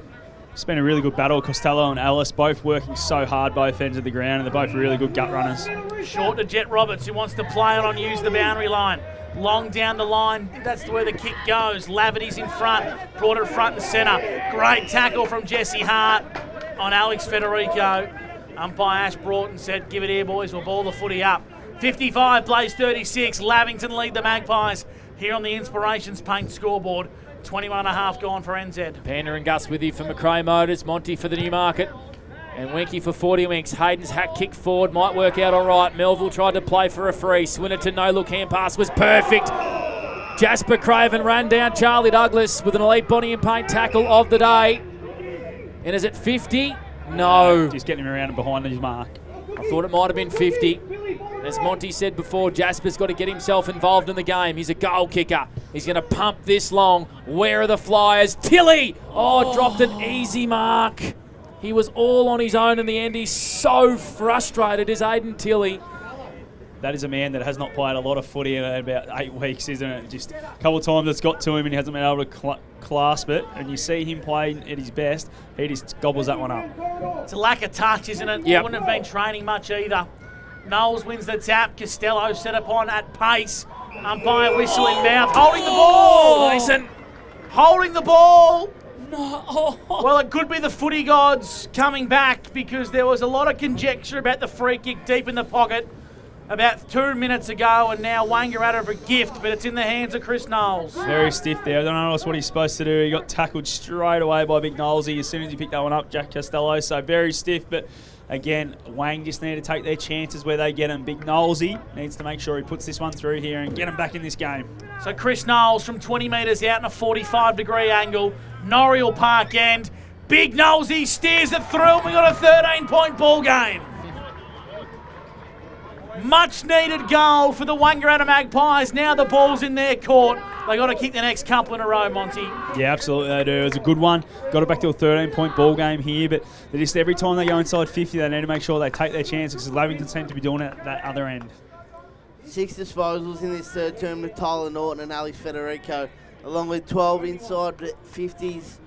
It's been a really good battle. Costello and Ellis both working so hard both ends of the ground, and they're both really good gut runners. Short to Jet Roberts, who wants to play it on, use the boundary line. Long down the line, that's where the kick goes. Laverty's in front, brought it front and centre. Great tackle from Jesse Hart on Alex Federico. Umpire Ash Broughton said, give it here, boys, we'll ball the footy up. 55 plays 36, Lavington lead the Magpies here on the Inspirations Paint scoreboard. 21.5 gone for NZ. Panda and Gus with you for McRae Motors, Monty for the Newmarket, and Winky for 40 Winks. Hayden's hack kick forward might work out all right. Melville tried to play for a free. Swinnerton no-look hand pass was perfect. Jasper Craven ran down Charlie Douglas with an elite body and paint tackle of the day. And is it 50? No. Just getting him around and behind his mark. I thought it might have been 50. As Monty said before, Jasper's got to get himself involved in the game. He's a goal kicker. He's going to pump this long. Where are the Flyers? Tilly! Oh, dropped an easy mark. He was all on his own in the end. He's so frustrated, is Aiden Tilly. That is a man that has not played a lot of footy in about 8 weeks, isn't it? Just a couple of times it's got to him and he hasn't been able to clasp it. And you see him play at his best, he just gobbles that one up. It's a lack of touch, isn't it? Yep. Wouldn't have been training much either. Knowles wins the tap. Costello set upon at pace. Umpire whistle in mouth. Holding the ball. Mason. Holding the ball. No. Well, it could be the footy gods coming back because there was a lot of conjecture about the free kick deep in the pocket about 2 minutes ago, and now Wangaratta for a gift, but it's in the hands of Chris Knowles. Very stiff there. I don't know what he's supposed to do. He got tackled straight away by Big Knowlesy as soon as he picked that one up, Jack Costello. So very stiff, but again, Wang just need to take their chances where they get him. Big Knowlesy needs to make sure he puts this one through here and get him back in this game. So Chris Knowles from 20 metres out in a 45-degree angle. Norriel Park end. Big Knowlesy steers it through, and we got a 13-point ball game. Much needed goal for the Wangaratta Magpies. Now the ball's in their court. They got to kick the next couple in a row, Monty. Yeah, absolutely they do. It was a good one. Got it back to a 13-point ball game here, but they just every time they go inside 50, they need to make sure they take their chances because Lavington seem to be doing it at that other end. 6 disposals in this third term to Tyler Norton and Alex Federico, along with 12 inside 50s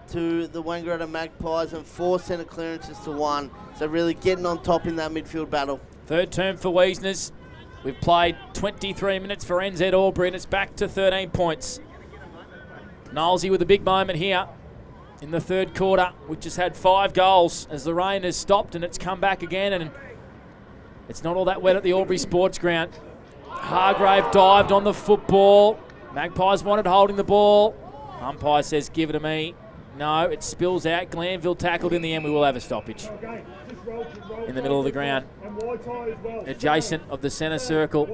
to the Wangaratta Magpies and 4 centre clearances to 1. So really getting on top in that midfield battle. Third term for Wiesners. We've played 23 minutes for NZ Albury and it's back to 13 points. Knowlesy with a big moment here in the third quarter. We've just had 5 goals as the rain has stopped and it's come back again, and it's not all that wet at the Albury Sports Ground. Hargrave dived on the football. Magpies wanted holding the ball. Umpire says give it to me. No, it spills out. Glanville tackled in the end. We will have a stoppage in the middle of the ground. Adjacent of the centre circle.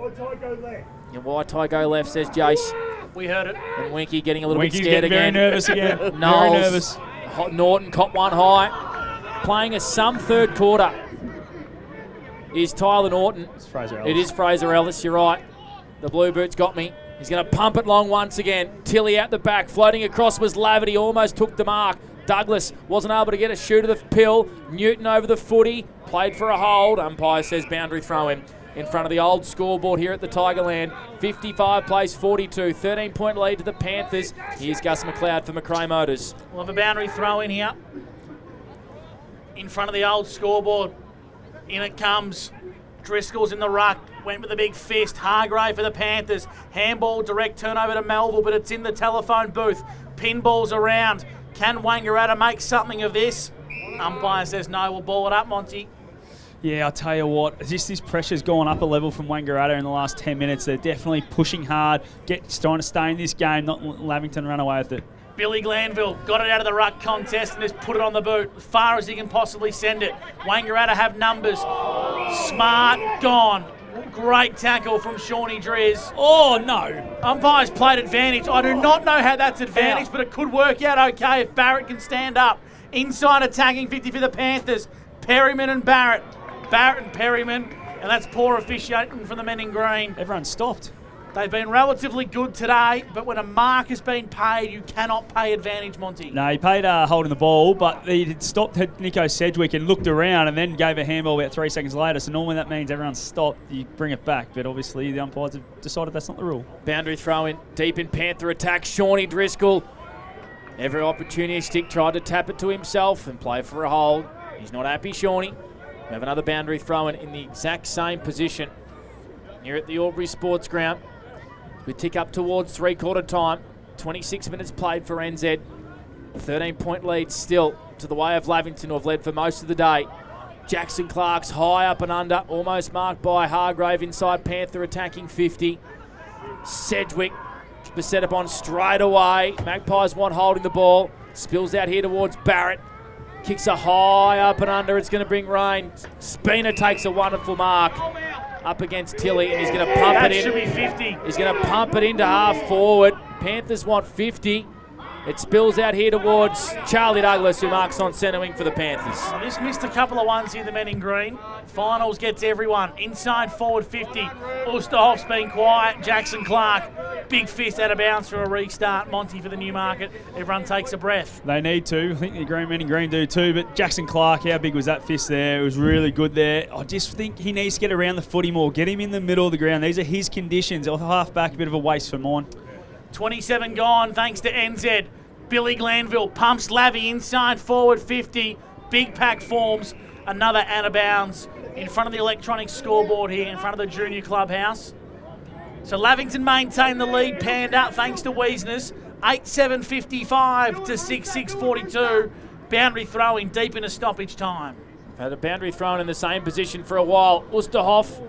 And Waitai go left, says Jace. We heard it. And Winky getting a little Winky's bit scared again. Very nervous again. Knowles, Very nervous. Norton caught one high. Playing a some third quarter is Tyler Norton. It's Fraser Ellis. It is Fraser Ellis, you're right. The Blue Boots got me. He's going to pump it long once again. Tilly out the back. Floating across was Laverty. Almost took the mark. Douglas wasn't able to get a shoot of the pill. Newton over the footy. Played for a hold. Umpire says boundary throw in front of the old scoreboard here at the Tigerland. 55 plays 42. 13-point lead to the Panthers. Here's Gus McLeod for McRae Motors. We'll have a boundary throw in here. In front of the old scoreboard. In it comes. Driscoll's in the ruck. Went with a big fist. Hargrave for the Panthers. Handball direct turnover to Melville, but it's in the telephone booth. Pinballs around. Can Wangaratta make something of this? Umpire says no. We'll ball it up, Monty. Yeah, I'll tell you what, this pressure's gone up a level from Wangaratta in the last 10 minutes. They're definitely pushing hard, trying to stay in this game, not Lavington run away with it. Billy Glanville got it out of the ruck contest and just put it on the boot as far as he can possibly send it. Wangaratta have numbers. Smart, gone. Great tackle from Shawnee Driz. Oh, no. Umpire's played advantage. I do not know how that's advantage, but it could work out okay if Barrett can stand up. Inside attacking 50 for the Panthers. Perryman and Barrett. Barrett and Perryman. And that's poor officiating from the men in green. Everyone stopped. They've been relatively good today, but when a mark has been paid, you cannot pay advantage, Monty. No, he paid holding the ball, but he had stopped Nico Sedgwick and looked around and then gave a handball about 3 seconds later. So normally that means everyone's stopped, you bring it back. But obviously the umpires have decided that's not the rule. Boundary throw in deep in Panther attack. Shawnee Driscoll. Every opportunistic tried to tap it to himself and play for a hold. He's not happy, Shawnee. We have another boundary throw in the exact same position here at the Albury Sports Ground. We tick up towards three-quarter time. 26 minutes played for NZ. 13-point lead still to the way of Lavington, who have led for most of the day. Jackson Clark's high up and under, almost marked by Hargrave inside Panther attacking 50. Sedgwick was set up on straight away. Magpies want holding the ball. Spills out here towards Barrett. Kicks a high up and under. It's going to bring rain. Spina takes a wonderful mark up against Tilly, and he's going to pump it in. That should be 50. He's going to pump it into half forward. Panthers want 50. It spills out here towards Charlie Douglas, who marks on centre wing for the Panthers. Just missed a couple of ones here, the men in green. Finals gets everyone. Inside forward 50. Oosterhoff's been quiet. Jackson Clark, big fist out of bounds for a restart. Monty for the Newmarket. Everyone takes a breath. They need to. I think the green men in green do too. But Jackson Clark, how big was that fist there? It was really good there. I just think he needs to get around the footy more. Get him in the middle of the ground. These are his conditions. Half back, a bit of a waste for mine. 27 gone thanks to NZ. Billy Glanville pumps Lavy inside forward 50. Big pack forms. Another out of bounds in front of the electronic scoreboard here in front of the junior clubhouse. So Lavington maintain the lead, Panda, thanks to Wiesners. 8-7-55 to 6-6-42. Boundary throwing deep into stoppage time. Had a boundary thrown in the same position for a while. Oosterhoff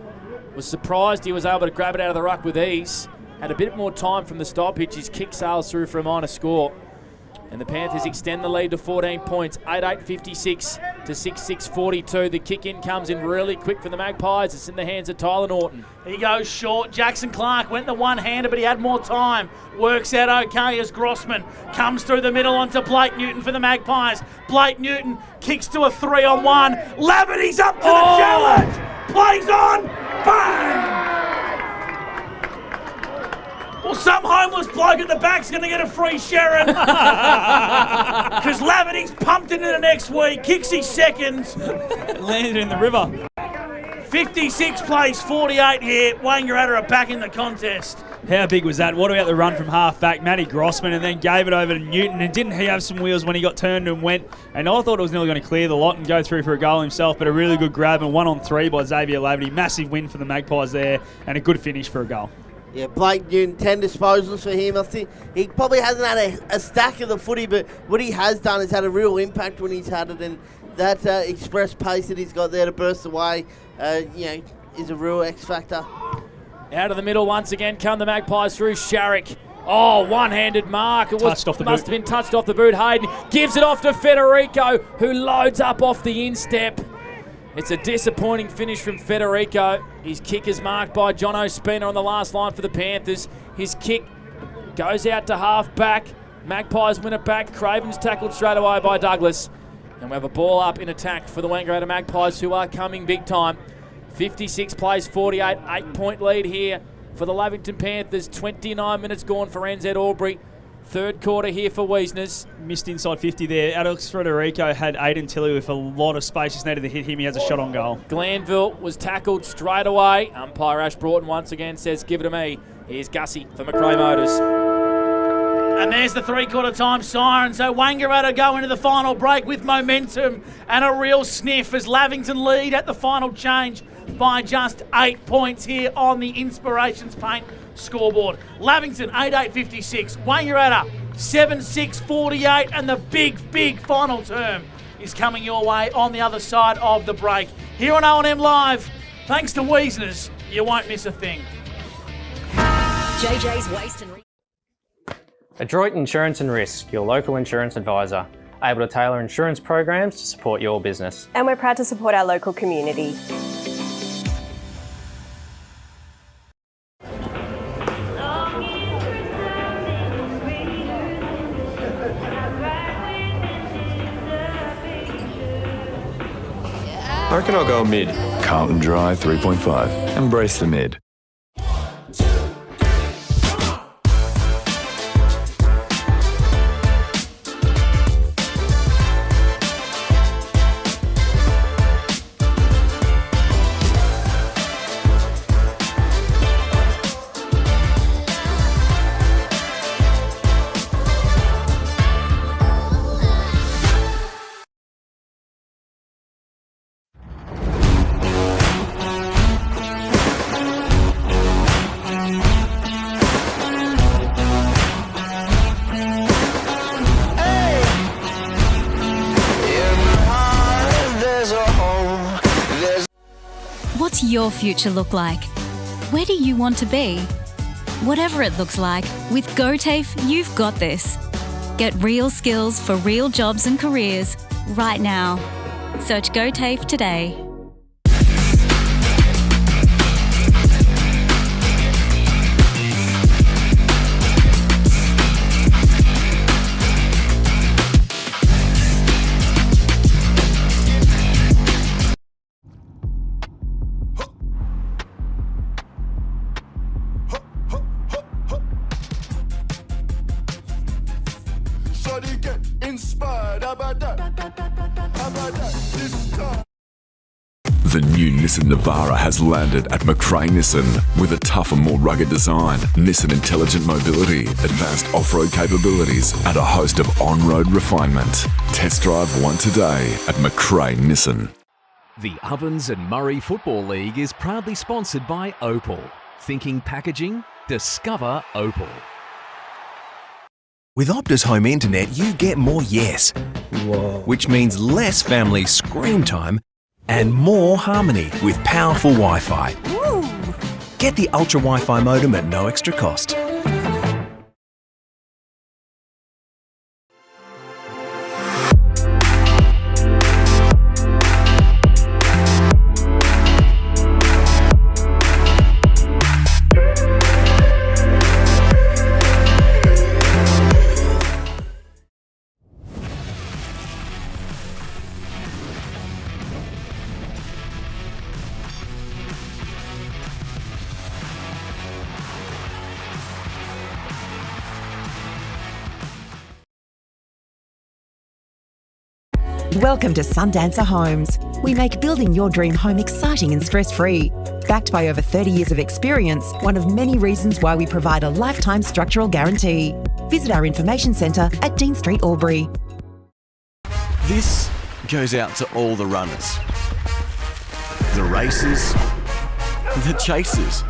was surprised he was able to grab it out of the ruck with ease. Had a bit more time from the stoppage. His kick sails through for a minor score. And the Panthers extend the lead to 14 points, 8-8-56 to 6-6-42. The kick-in comes in really quick for the Magpies. It's in the hands of Tyler Norton. He goes short. Jackson Clark went the one-hander, but he had more time. Works out okay as Grossman comes through the middle onto Blake Newton for the Magpies. Blake Newton kicks to a 3-on-1. Laverty's up to the challenge. Plays on. Bang! Well, some homeless bloke at the back's going to get a free Sharon. Because Lavington's pumped into the next week, kicks his second. Landed in the river. 56 plays 48 here. Wangaratta are back in the contest. How big was that? What about the run from half back? Matty Grossman, and then gave it over to Newton. And didn't he have some wheels when he got turned and went? And I thought it was nearly going to clear the lot and go through for a goal himself, but a really good grab and 1-on-3 by Xavier Lavington. Massive win for the Magpies there and a good finish for a goal. Yeah, Blake Newton, 10 disposals for him. I think he probably hasn't had a stack of the footy, but what he has done is had a real impact when he's had it, and that express pace that he's got there to burst away, is a real X factor. Out of the middle once again come the Magpies through Sharrock. Oh, one-handed mark. It must have been touched off the boot. Hayden gives it off to Federico, who loads up off the instep. It's a disappointing finish from Federico. His kick is marked by John O'Spina on the last line for the Panthers. His kick goes out to half-back. Magpies win it back. Craven's tackled straight away by Douglas. And we have a ball up in attack for the Wangaratta Magpies, who are coming big time. 56 plays 48, 8-point lead here for the Lavington Panthers. 29 minutes gone for NZ Albury. Third quarter here for Wiesners. Missed inside 50 there. Alex Federico had Aiden Tilley with a lot of space. Just needed to hit him. He has a shot on goal. Glanville was tackled straight away. Umpire Ash Broughton once again says, give it to me. Here's Gussie for Macrae Motors. And there's the three-quarter time siren. So Wangaratta go into the final break with momentum and a real sniff as Lavington lead at the final change by just 8 points here on the Inspirations Paint scoreboard. Lavington 8-8-56, Wangaratta 7-6-48, and the big final term is coming your way on the other side of the break. Here on O&M Live, thanks to Wiesners, you won't miss a thing. JJ's Waste and Adroit Insurance and Risk, your local insurance advisor, able to tailor insurance programs to support your business. And we're proud to support our local community. I reckon I'll go mid. Carlton Dry 3.5. Embrace the mid. What's your future look like? Where do you want to be? Whatever it looks like, with GoTAFE, you've got this. Get real skills for real jobs and careers right now. Search GoTAFE today. The new Nissan Navara has landed at Macrae Nissan with a tougher, more rugged design, Nissan intelligent mobility, advanced off-road capabilities, and a host of on-road refinement. Test drive one today at Macrae Nissan. The Ovens and Murray Football League is proudly sponsored by Opal. Thinking packaging? Discover Opal. With Optus Home Internet, you get more yes. Whoa. Which means less family screen time and more harmony with powerful Wi-Fi. Woo. Get the Ultra Wi-Fi modem at no extra cost. Welcome to Sundancer Homes. We make building your dream home exciting and stress-free. Backed by over 30 years of experience, one of many reasons why we provide a lifetime structural guarantee. Visit our information centre at Dean Street, Albury. This goes out to all the runners, the racers, the chasers,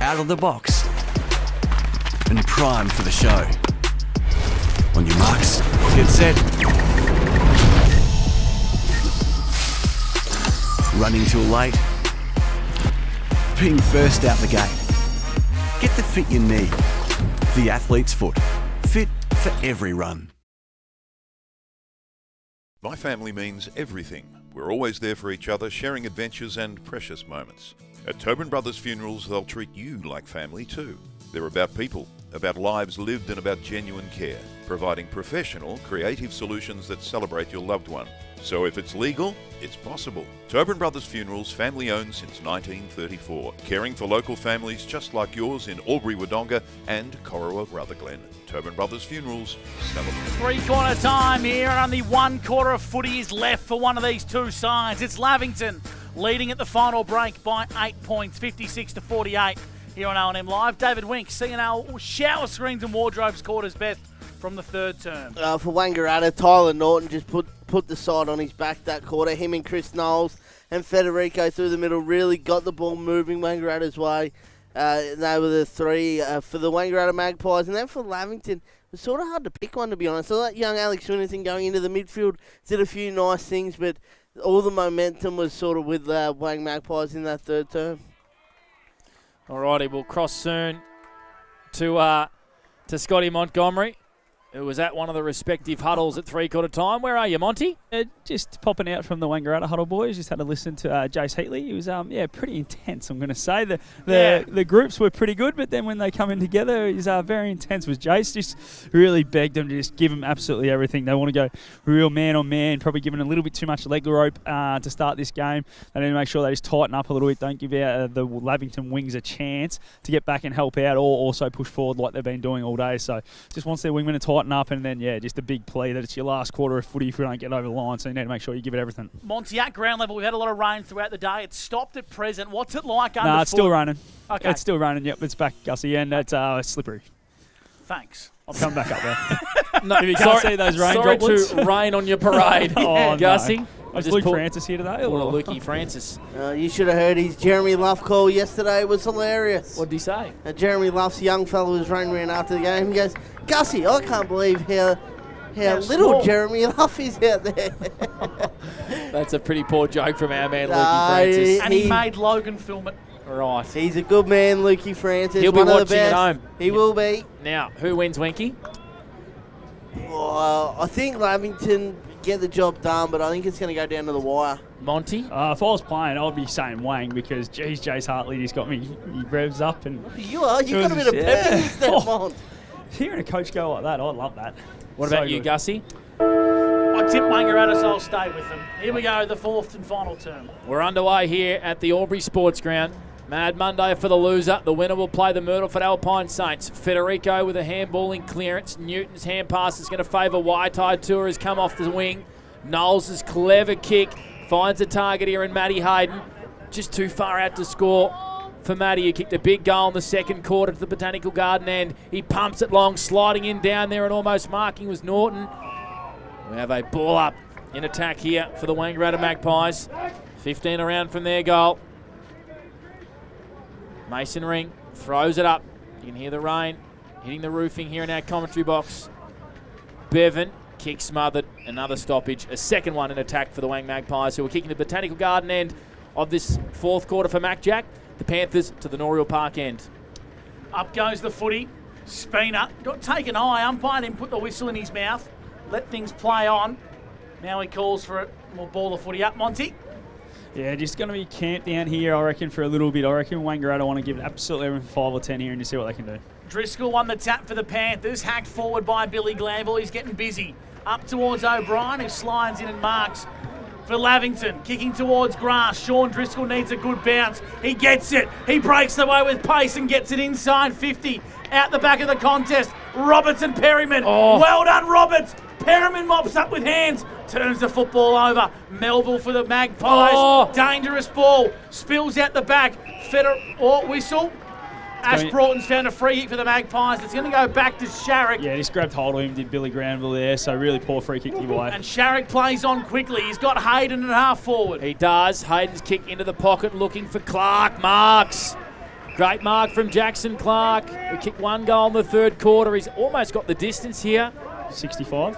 out of the box, and primed for the show. On your marks, get set. Running too late. Being first out the gate. Get the fit you need. The athlete's foot. Fit for every run. My family means everything. We're always there for each other, sharing adventures and precious moments. At Tobin Brothers Funerals, they'll treat you like family too. They're about people, about lives lived and about genuine care, providing professional, creative solutions that celebrate your loved one. So if it's legal, it's possible. Tobin Brothers Funerals, family owned since 1934, caring for local families just like yours in Albury Wodonga and Corowa Rutherglen. Tobin Brothers Funerals, celebrate. Three-quarter time here, and only one quarter of footy is left for one of these two sides. It's Lavington leading at the final break by 8 points, 56-48 here on O&M Live. David Wink, CNL shower screens and wardrobes caught his best from the third term. For Wangaratta, Tyler Norton just put the side on his back that quarter. Him and Chris Knowles and Federico through the middle really got the ball moving Wangaratta's way. They were the three for the Wangaratta Magpies. And then for Lavington, it was sort of hard to pick one, to be honest. So that young Alex Swinnerton going into the midfield did a few nice things, but all the momentum was sort of with Wang Magpies in that third term. Alrighty, we'll cross soon to Scotty Montgomery, who was at one of the respective huddles at three-quarter time. Where are you, Monty? Just popping out from the Wangaratta huddle, boys. Just had to listen to Jace Heatley. He was, pretty intense, I'm going to say. The groups were pretty good, but then when they come in together, he's very intense. Was Jace just really begged them to just give them absolutely everything. They want to go real man-on-man, probably giving a little bit too much leg rope to start this game. They need to make sure they just tighten up a little bit, don't give the Lavington wings a chance to get back and help out, or also push forward like they've been doing all day. So just wants their wingmen to tighten up, and then, just a big plea that it's your last quarter of footy if we don't get over the line, so you need to make sure you give it everything. Monty, at ground level, we've had a lot of rain throughout the day. It's stopped at present. What's it like underfoot? Nah, it's still raining. Okay. It's still raining, yep. It's back, Gussie, and it's slippery. Thanks. I'll come back up there. No, if you can't see those rain droplets. Sorry to rain on your parade, Gussie. No. Is Luke Francis here today? Or Lukey Francis. You should have heard his Jeremy Luff call yesterday. It was hilarious. What did he say? Jeremy Luff's young fellow was running around after the game. He goes, Gussie, I can't believe how little small Jeremy Luff is out there. That's a pretty poor joke from our man, Lukey Francis. And he made Logan film it. Right. He's a good man, Lukey Francis. He'll be watching at home. He will be. Now, who wins, Winky? I think Lavington get the job done, but I think it's going to go down to the wire. Monty? If I was playing, I'd be saying Wang, because, geez, Jace Hartley just got me. He revs up. And you've got a bit of pep in this, Mont. Hearing a coach go like that, I love that. What about you, Gussie? I tip Wangaratta, so I'll stay with them. Here we go, the fourth and final term. We're underway here at the Albury Sports Ground. Mad Monday for the loser. The winner will play the Myrtleford Alpine Saints. Federico with a handballing clearance. Newton's hand pass is going to favour Waitide Tour, has come off the wing. Knowles' clever kick finds a target here in Matty Hayden. Just too far out to score for Matty, who kicked a big goal in the second quarter to the Botanical Garden end. He pumps it long, sliding in down there and almost marking was Norton. We have a ball up in attack here for the Wangaratta Magpies. 15 around from their goal. Mason Ring throws it up. You can hear the rain hitting the roofing here in our commentary box. Bevan, kick smothered, another stoppage. A second one in attack for the Wang Magpies, who are kicking the Botanical Garden end of this fourth quarter for Mac Jack. The Panthers to the Noriel Park end. Up goes the footy. Spina got taken high. Umpire didn't put the whistle in his mouth. Let things play on. Now he calls for it. We'll ball the footy up, Monty. Yeah, just going to be camped down here, I reckon, for a little bit. I reckon Wangaratta want to give it absolutely everything 5 or 10 here and just see what they can do. Driscoll won the tap for the Panthers. Hacked forward by Billy Glanville. He's getting busy. Up towards O'Brien, who slides in and marks for Lavington. Kicking towards grass. Sean Driscoll needs a good bounce. He gets it. He breaks the way with pace and gets it inside 50. Out the back of the contest, Roberts and Perryman. Oh. Well done, Roberts. Perryman mops up with hands. turns the football over. Melville for the Magpies. Oh. Dangerous ball. Spills out the back. Whistle. Ash Broughton's found a free hit for the Magpies. It's going to go back to Sharrock. Yeah, just grabbed hold of him, did Billy Granville there, so really poor free kick to give away. And Sharrock plays on quickly. He's got Hayden at half forward. He does. Hayden's kick into the pocket looking for Clark. Marks. Great mark from Jackson Clark. He kicked 1 goal in the third quarter. He's almost got the distance here. 65.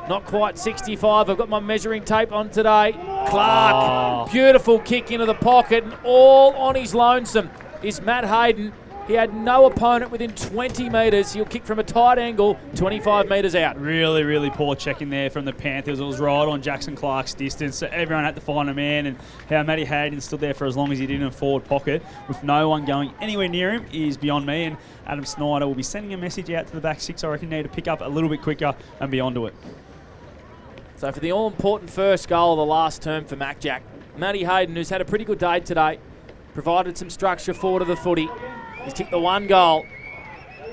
Not quite 65. I've got my measuring tape on today. Clark. Beautiful kick into the pocket, and all on his lonesome is Matt Hayden. He had no opponent within 20 metres. He'll kick from a tight angle, 25 metres out. Really, really poor checking there from the Panthers. It was right on Jackson Clark's distance, so everyone had to find a man, and how Matty Hayden stood there for as long as he did in a forward pocket with no one going anywhere near him is beyond me, and Adam Snyder will be sending a message out to the back six. I reckon need to pick up a little bit quicker and be onto it. So for the all-important first goal of the last term for Mac Jack, Matty Hayden, who's had a pretty good day today, provided some structure forward of the footy. He's kicked the 1 goal.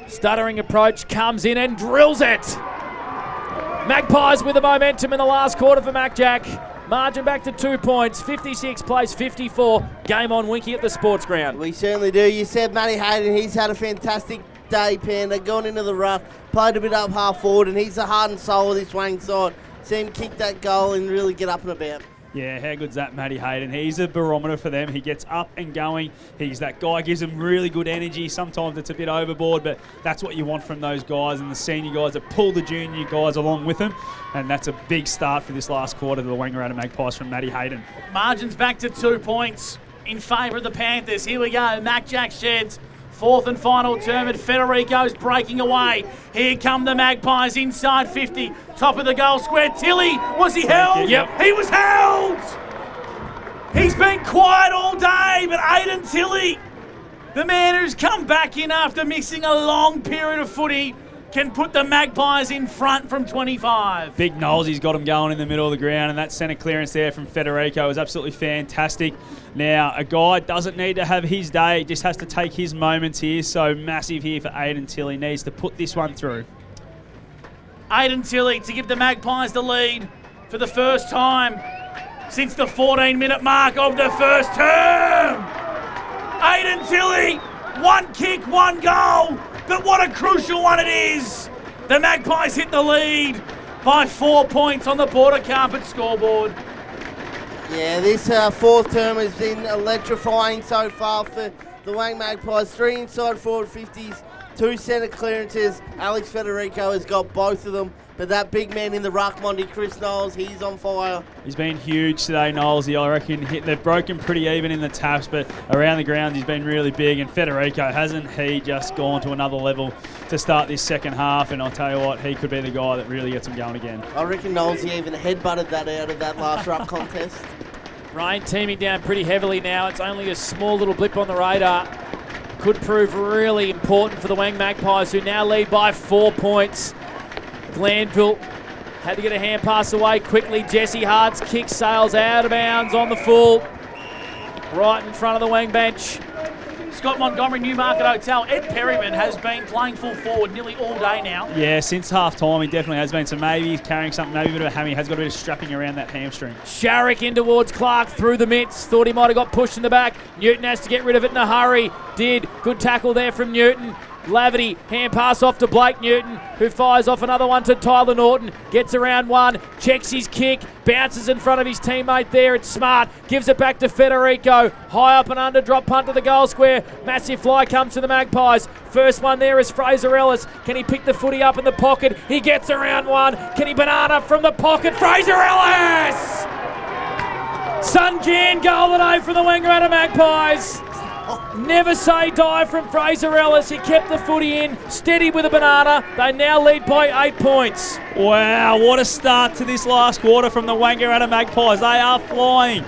Stuttering approach, comes in and drills it. Magpies with the momentum in the last quarter for Mac Jack. Margin back to 2 points. 56 plays 54. Game on Winky at the sports ground. We certainly do. You said Matty Hayden, he's had a fantastic day, Panda. Gone into the ruck, played a bit up half forward, and he's the heart and soul of this Wang side. See him kick that goal and really get up and about. Yeah, how good's that, Matty Hayden? He's a barometer for them. He gets up and going. He's that guy, gives them really good energy. Sometimes it's a bit overboard, but that's what you want from those guys and the senior guys that pull the junior guys along with them. And that's a big start for this last quarter to the Wangaratta Magpies from Matty Hayden. Margin's back to 2 points in favour of the Panthers. Here we go. Mac Jack sheds. 4th and final term, and Federico's breaking away. Here come the Magpies inside 50. Top of the goal square. Tilly, was he held? Yep. He was held! He's been quiet all day, but Aidan Tilly, the man who's come back in after missing a long period of footy, can put the Magpies in front from 25. Big Knowles, he's got him going in the middle of the ground, and that centre clearance there from Federico is absolutely fantastic. Now, a guy doesn't need to have his day, just has to take his moments here, so massive here for Aidan Tilly. Needs to put this one through. Aidan Tilly to give the Magpies the lead for the first time since the 14-minute mark of the first term. Aidan Tilly, 1 kick, 1 goal. But what a crucial one it is. The Magpies hit the lead by 4 points on the border carpet scoreboard. Yeah, this 4th term has been electrifying so far for the Wang Magpies. 3 inside forward 50s, 2 centre clearances. Alex Federico has got both of them. But that big man in the ruck, Monty, Chris Knowles, he's on fire. He's been huge today, Knowles. I reckon they've broken pretty even in the taps, but around the ground he's been really big. And Federico, hasn't he just gone to another level to start this second half? And I'll tell you what, he could be the guy that really gets him going again. I reckon Knowles, he even headbutted that out of that last ruck contest. Rain teaming down pretty heavily now. It's only a small little blip on the radar. Could prove really important for the Wang Magpies, who now lead by 4 points. Glanville had to get a hand pass away quickly. Jesse Hart's kick sails out of bounds on the full. Right in front of the Wang bench. Scott Montgomery, Newmarket Hotel. Ed Perryman has been playing full forward nearly all day now. Yeah, since half time he definitely has been. So maybe he's carrying something, maybe a bit of a hammy. Has got a bit of strapping around that hamstring. Sharrock in towards Clark through the midst. Thought he might have got pushed in the back. Newton has to get rid of it in a hurry. Did. Good tackle there from Newton. Lavity, hand pass off to Blake Newton, who fires off another one to Tyler Norton. Gets around one, checks his kick, bounces in front of his teammate there. It's Smart, gives it back to Federico. High up and under, drop punt to the goal square. Massive fly comes to the Magpies. First one there is Fraser Ellis. Can he pick the footy up in the pocket? He gets around one. Can he banana from the pocket? Fraser Ellis! Sun Jan goal today for the Wangaratta Magpies. Never say die from Fraser Ellis. He kept the footy in, steady with a banana. They now lead by 8 points. Wow, what a start to this last quarter from the Wangaratta Magpies. They are flying.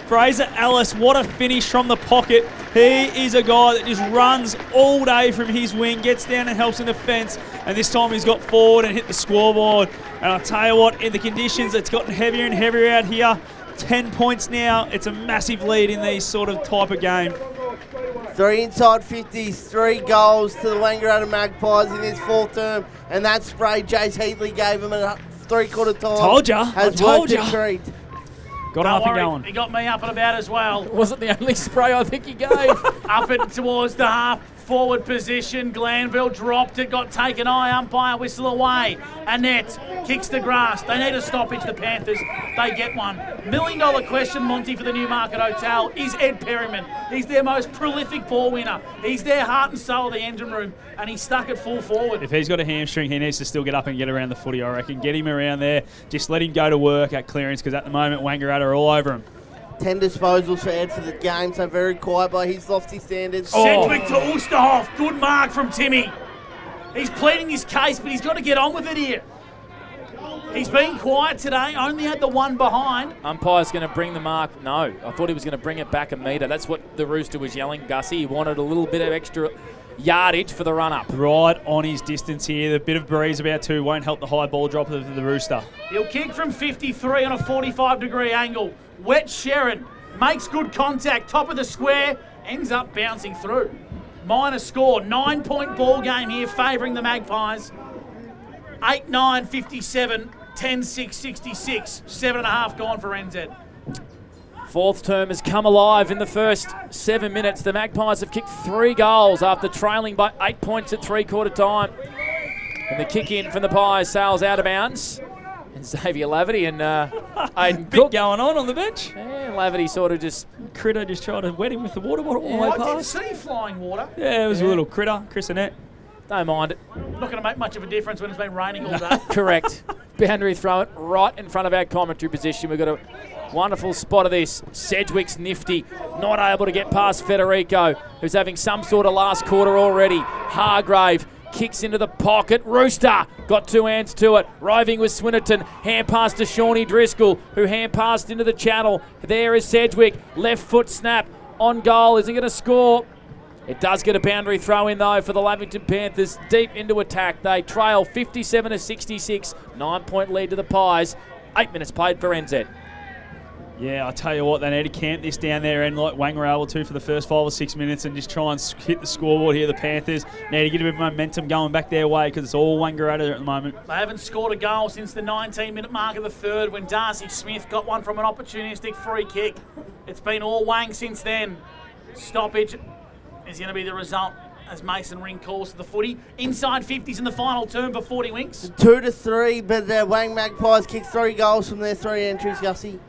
Fraser Ellis, what a finish from the pocket. He is a guy that just runs all day from his wing, gets down and helps in defence, and this time he's got forward and hit the scoreboard. And I'll tell you what, in the conditions, it's gotten heavier and heavier out here. 10 points now. It's a massive lead in these sort of type of game. 3 inside 50s, 3 goals to the Wangaratta Magpies in this 4th term, and that spray Jace Heatley gave him at three-quarter time. Told ya. Has I told worked ya. a treat. Got Don't up and worry, going. he got me up and about as well. Wasn't the only spray I think he gave. Up and towards the half-forward position. Glanville dropped it, got taken eye, umpire whistle away. Annette kicks the grass. They need a stoppage, the Panthers. They get one. $1 million question, Monty, for the Newmarket Hotel is Ed Perryman. He's their most prolific ball winner. He's their heart and soul of the engine room, and he's stuck at full forward. If he's got a hamstring, he needs to still get up and get around the footy, I reckon. Get him around there. Just let him go to work at clearance, because at the moment, Wangaratta are all over him. 10 disposals for Ed for the game, so very quiet by his lofty standards. Sedgwick to Ulsterhoff. Good mark from Timmy. He's pleading his case, but he's got to get on with it here. He's been quiet today, only had the one behind. Umpire's going to bring the mark. No, I thought he was going to bring it back a metre. That's what the Rooster was yelling, Gussie. He wanted a little bit of extra yardage for the run-up. Right on his distance here. The bit of breeze about two won't help the high ball drop of the Rooster. He'll kick from 53 on a 45-degree angle. Wet Sherrin makes good contact, top of the square, ends up bouncing through. Minor score, 9-point ball game here favouring the Magpies. 8-9, 57, 10-6, 66, 7.5 gone for NZ. Fourth term has come alive in the first 7 minutes. The Magpies have kicked 3 goals after trailing by 8 points at three-quarter time. And the kick in from the Pies sails out of bounds. And Xavier Laverty and Aiden Cook going on the bench. Yeah, Laverty sort of just... Critter just tried to wet him with the water bottle all the way I did past. see flying water. Yeah, it was a little critter. Chris Annette. Don't mind it. Not going to make much of a difference when it's been raining all day. Correct. Boundary throw it right in front of our commentary position. We've got a wonderful spot of this. Sedgwick's nifty, not able to get past Federico, who's having some sort of last quarter already. Hargrave kicks into the pocket. Rooster got 2 hands to it. Roving with Swinnerton. Hand pass to Shawnee Driscoll, who hand passed into the channel. There is Sedgwick. Left foot snap on goal. Is he going to score? It does get a boundary throw in though for the Lavington Panthers. Deep into attack. They trail 57-66. 9-point lead to the Pies. 8 minutes played for NZ. Yeah, I tell you what, they need to camp this down there and like Wangaratta to for the first 5 or 6 minutes and just try and hit the scoreboard here. The Panthers need to get a bit of momentum going back their way because it's all Wangaratta at the moment. They haven't scored a goal since the 19-minute mark of the third when Darcy Smith got one from an opportunistic free kick. It's been all Wang since then. Stoppage is going to be the result as Mason Ring calls to the footy. Inside 50s in the final term for 40 Winks. 2-3, but the Wang Magpies kicked 3 goals from their 3 entries, Gussie.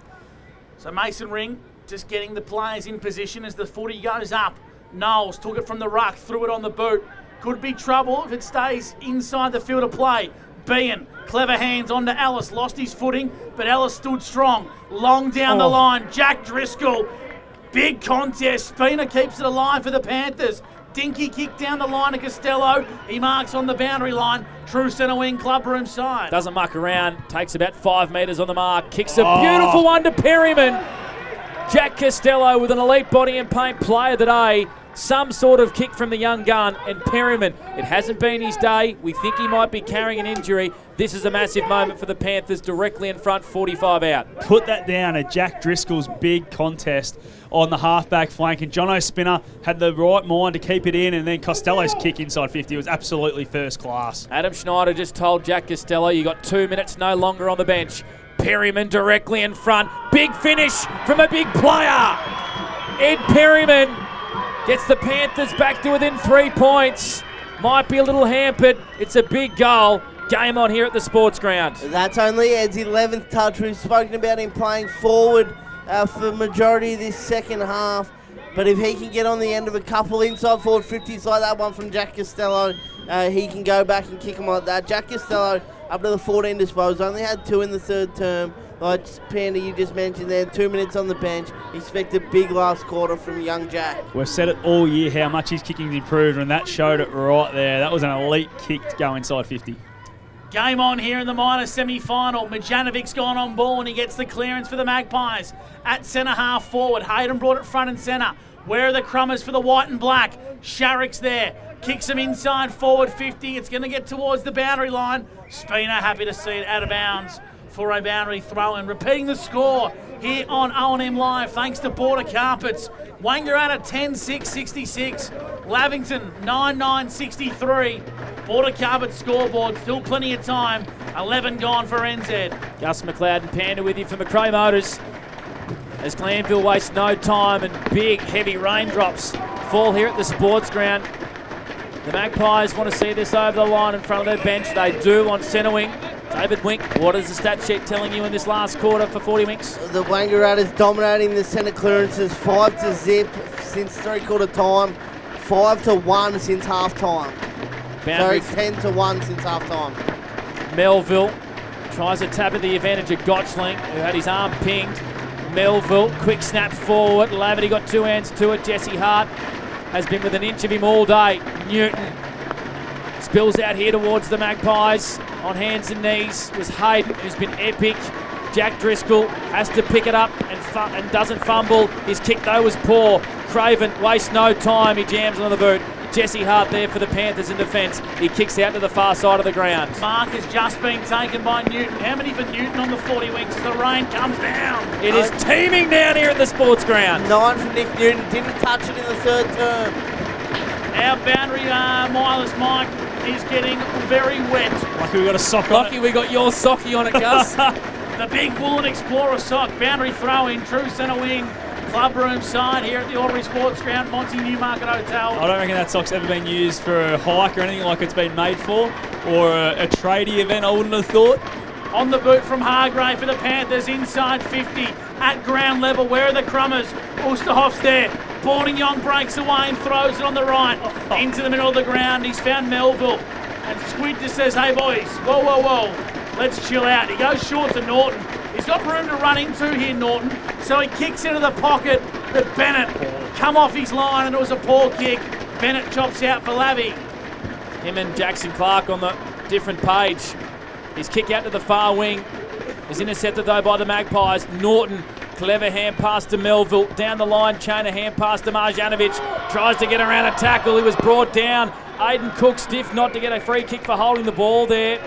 So Mason Ring just getting the players in position as the footy goes up. Knowles took it from the ruck, threw it on the boot. Could be trouble if it stays inside the field of play. Behan, clever hands onto Ellis, lost his footing, but Ellis stood strong. Long down the line, Jack Driscoll. Big contest, Spina keeps it alive for the Panthers. Dinky kick down the line to Costello. He marks on the boundary line. True centre wing club room side. Doesn't muck around. Takes about 5 metres on the mark. Kicks a beautiful one to Perryman. Jack Costello with an elite body and paint player today. Some sort of kick from the young gun. And Perryman, it hasn't been his day. We think he might be carrying an injury. This is a massive moment for the Panthers directly in front, 45 out. Put that down at Jack Driscoll's big contest on the halfback flank, and Jono Spinner had the right mind to keep it in, and then Costello's kick inside 50 was absolutely first class. Adam Schneider just told Jack Costello, you got 2 minutes no longer on the bench. Perryman directly in front. Big finish from a big player. Ed Perryman gets the Panthers back to within 3 points. Might be a little hampered. It's a big goal. Game on here at the sports ground. That's only Ed's 11th touch. We've spoken about him playing forward for the majority of this second half. But if he can get on the end of a couple inside forward 50s like that one from Jack Costello, he can go back and kick him like that. Jack Costello up to the 14 disposals. Only had 2 in the third term. Like Panda, you just mentioned there, 2 minutes on the bench. Expect a big last quarter from young Jack. We've said it all year how much his kicking's improved, and that showed it right there. That was an elite kick to go inside 50. Game on here in the minor semi-final. Mijanovic's gone on ball and he gets the clearance for the Magpies. At centre half forward, Hayden brought it front and centre. Where are the crummers for the white and black? Sharrock's there. Kicks him inside forward 50. It's going to get towards the boundary line. Spina happy to see it out of bounds for a boundary throw. And repeating the score here on O&M Live thanks to Border Carpets. Wangaratta 10-6-66. Lavington 9-9-63. Border Carpet scoreboard, still plenty of time. 11 gone for NZ. Gus McLeod and Panda with you for McRae Motors. As Glanville wastes no time and big, heavy raindrops fall here at the sports ground. The Magpies want to see this over the line in front of their bench. They do on centre wing. David Wink, what is the stat sheet telling you in this last quarter for 40 Winks? The Wangaratta's dominating the centre clearances 5-0 since three-quarter time, 5-1 since half-time. Boundary. So 10-1 since half-time. Melville tries to tap at the advantage of Gotchling, who had his arm pinged. Melville, quick snap forward. Laverty got two hands to it. Jesse Hart has been with an inch of him all day. Newton spills out here towards the Magpies. On hands and knees was Hayden, who's been epic. Jack Driscoll has to pick it up and doesn't fumble. His kick, though, was poor. Craven wastes no time. He jams on the boot. Jesse Hart there for the Panthers in defence. He kicks out to the far side of the ground. Mark has just been taken by Newton. How many for Newton on the 40 Winks as the rain comes down? It is teeming down here at the sports ground. 9 for Nick Newton. Didn't touch it in the third term. Our boundary milers, Mike, is getting very wet. Lucky we got a sock on Lucky we got your socky on it, Gus. The big Woolen Explorer sock. Boundary throw in. True centre wing. Club room side here at the Albury Sports Ground, Monty Newmarket Hotel. I don't reckon that sock's ever been used for a hike or anything like it's been made for, or a tradie event, I wouldn't have thought. On the boot from Hargrave for the Panthers, inside 50, at ground level. Where are the Crummers? Oosterhoff's there. Borningong breaks away and throws it on the right. Into the middle of the ground, he's found Melville. And Squid just says, hey boys, whoa, whoa, whoa, let's chill out. He goes short to Norton. He's got room to run into here, Norton. So he kicks into the pocket, but Bennett come off his line and it was a poor kick. Bennett chops out for Lavy. Him and Jackson Clark on the different page. His kick out to the far wing is intercepted though by the Magpies. Norton, clever hand pass to Melville. Down the line, chain a hand pass to Marjanovic. Tries to get around a tackle. He was brought down. Aiden Cook stiff not to get a free kick for holding the ball there.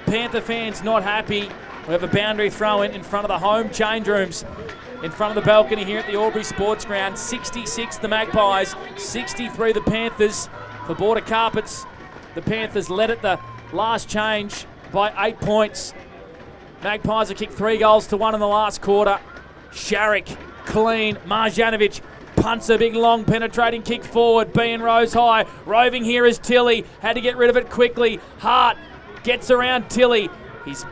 Panther fans not happy. We have a boundary throw in front of the home change rooms. In front of the balcony here at the Albury Sports Ground. 66 the Magpies, 63 the Panthers. For Border Carpets, the Panthers led at the last change by 8 points. Magpies have kicked 3 goals to 1 in the last quarter. Sharrick, clean. Marjanovic punts a big long penetrating kick forward. Being Rose high. Roving here is Tilly. Had to get rid of it quickly. Hart gets around Tilly. His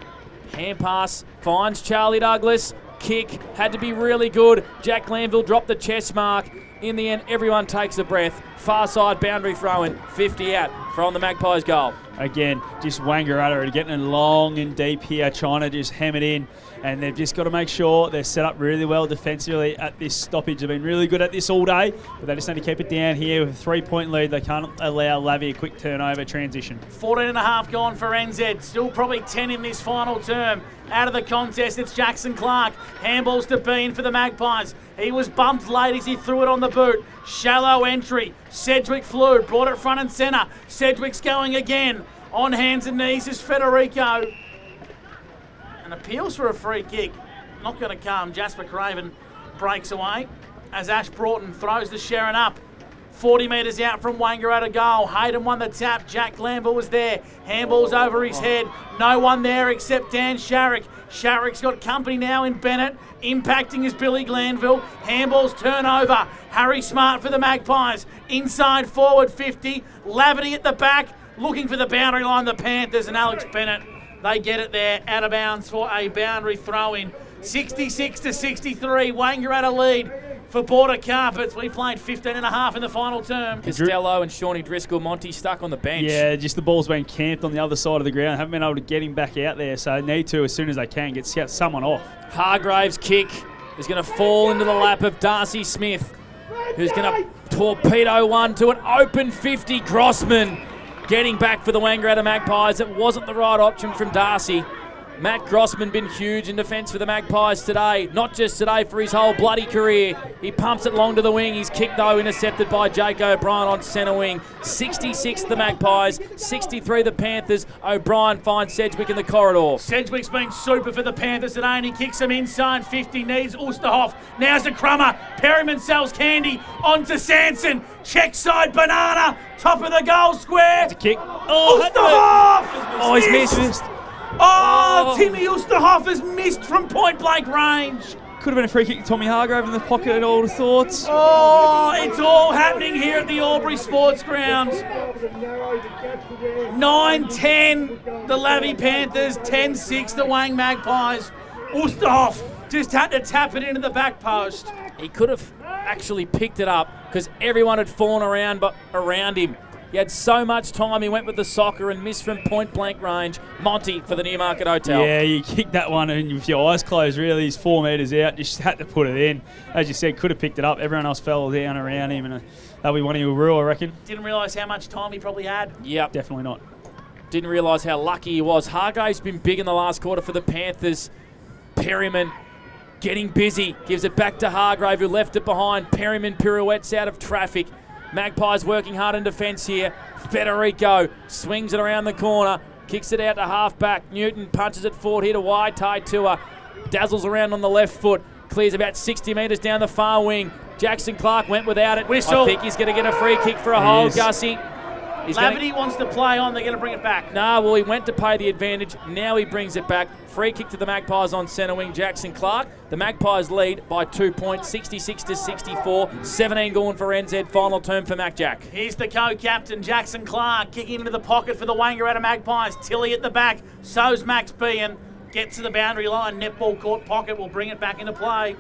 hand pass finds Charlie Douglas. Kick had to be really good. Jack Glanville dropped the chest mark. In the end, everyone takes a breath. Far side boundary throw in, 50 out from the Magpies goal. Again, just Wangaratta getting it long and deep here, trying to just hem it in. And they've just got to make sure they're set up really well defensively at this stoppage. They've been really good at this all day, but they just need to keep it down here with a 3-point lead. They can't allow Lavy a quick turnover transition. 14.5 gone for NZ. Still probably 10 in this final term. Out of the contest, it's Jackson Clark. Handballs to Bean for the Magpies. He was bumped late as he threw it on the boot. Shallow entry. Sedgwick flew, brought it front and centre. Sedgwick's going again. On hands and knees is Federico. And appeals for a free kick. Not going to come. Jasper Craven breaks away as Ash Broughton throws the Sharon up. 40 metres out from Wangaratta goal. Hayden won the tap. Jack Glanville was there. Handballs over his head. No one there except Dan Sharrick. Sharrick's got company now in Bennett. Impacting is Billy Glanville. Handballs turnover. Harry Smart for the Magpies. Inside forward 50. Laverty at the back. Looking for the boundary line. The Panthers and Alex Bennett. They get it there. Out of bounds for a boundary throw-in. 66-63. Wangaratta lead for Border Carpets. We played 15.5 in the final term. Costello and Shawnee Driscoll, Monty stuck on the bench. Yeah, just the ball's been camped on the other side of the ground. Haven't been able to get him back out there, so need to, as soon as they can, get someone off. Hargrave's kick is going to fall into the lap of Darcy Smith, who's going to torpedo one to an open 50. Grossman getting back for the Wangaratta Magpies. It wasn't the right option from Darcy. Matt Grossman been huge in defence for the Magpies today. Not just today, for his whole bloody career. He pumps it long to the wing. He's kicked, though, intercepted by Jake O'Brien on centre wing. 66 the Magpies, 63 the Panthers. O'Brien finds Sedgwick in the corridor. Sedgwick's been super for the Panthers today, and he kicks him inside 50. Needs Oosterhoff. Now's the crummer. Perryman sells Candy onto Sanson. Check side banana. Top of the goal square. It's a kick. Oosterhoff! Oh, he's missed. Oh, Timmy Oosterhoff has missed from point-blank range. Could have been a free kick to Tommy Hargrave in the pocket, at all the thoughts. Oh, it's all happening here at the Albury Sports Ground. 9-10, the Lavy Panthers. 10-6, the Wang Magpies. Oosterhoff just had to tap it into the back post. He could have actually picked it up because everyone had fallen around him. He had so much time, he went with the soccer and missed from point-blank range. Monty for the Newmarket Hotel. Yeah, you kicked that one and with your eyes closed, really. He's 4 metres out, just had to put it in. As you said, could have picked it up. Everyone else fell down around him, and that'll be one of your rule, I reckon. Didn't realise how much time he probably had. Yep. Definitely not. Didn't realise how lucky he was. Hargrave's been big in the last quarter for the Panthers. Perryman getting busy. Gives it back to Hargrave, who left it behind. Perryman pirouettes out of traffic. Magpies working hard in defence here. Federico swings it around the corner. Kicks it out to half-back. Newton punches it forward here to Waitai Tua. Dazzles around on the left foot. Clears about 60 metres down the far wing. Jackson Clark went without it. Whistle. I think he's going to get a free kick for a hold, Gussie. Lavity wants to play on. They're going to bring it back. Well, he went to pay the advantage. Now he brings it back. Free kick to the Magpies on centre wing, Jackson Clark. The Magpies lead by 2 points, 66-64. 17 gone for NZ. Final term for Mac Jack. Here's the co-captain, Jackson Clark, kicking into the pocket for the Wangaratta Magpies. Tilly at the back. So's Max Bean. Gets to the boundary line. Netball court pocket will bring it back into play.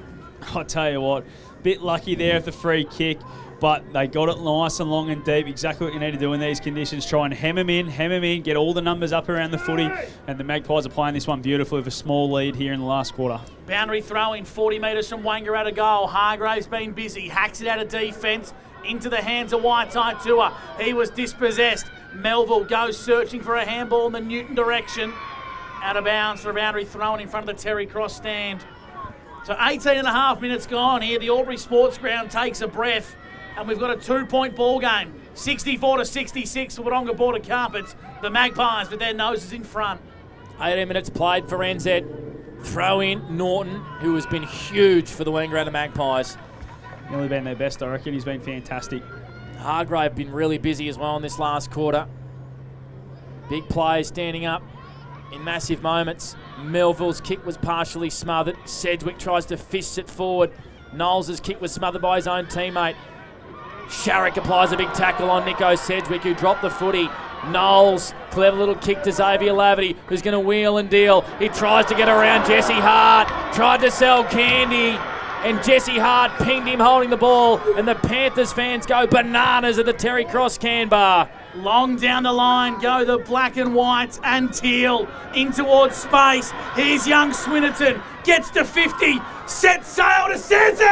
I'll tell you what, bit lucky there with the free kick. But they got it nice and long and deep, exactly what you need to do in these conditions. Try and hem them in, get all the numbers up around the footy. And the Magpies are playing this one beautifully with a small lead here in the last quarter. Boundary throw in 40 metres from Wangaratta goal. Hargrave's been busy, hacks it out of defence into the hands of Waitai Tua. He was dispossessed. Melville goes searching for a handball in the Newton direction. Out of bounds for a boundary thrown in front of the Terry Cross stand. So 18 and a half minutes gone here. The Albury Sports Ground takes a breath. And we've got a 2-point ball game. 64-66 for Wodonga Border Carpets. The Magpies with their noses in front. 18 minutes played for NZ. Throw in Norton, who has been huge for the Wangaratta Magpies. Nearly been their best, I reckon. He's been fantastic. Hargrave been really busy as well in this last quarter. Big players standing up in massive moments. Melville's kick was partially smothered. Sedgwick tries to fist it forward. Knowles' kick was smothered by his own teammate. Sharrock applies a big tackle on Nico Sedgwick, who dropped the footy. Knowles, clever little kick to Xavier Lavity, who's going to wheel and deal. He tries to get around Jesse Hart, tried to sell Candy, and Jesse Hart pinged him holding the ball, and the Panthers fans go bananas at the Terry Cross can bar. Long down the line go the black and white and teal in towards space. Here's young Swinnerton, gets to 50, sets sail to Sanson!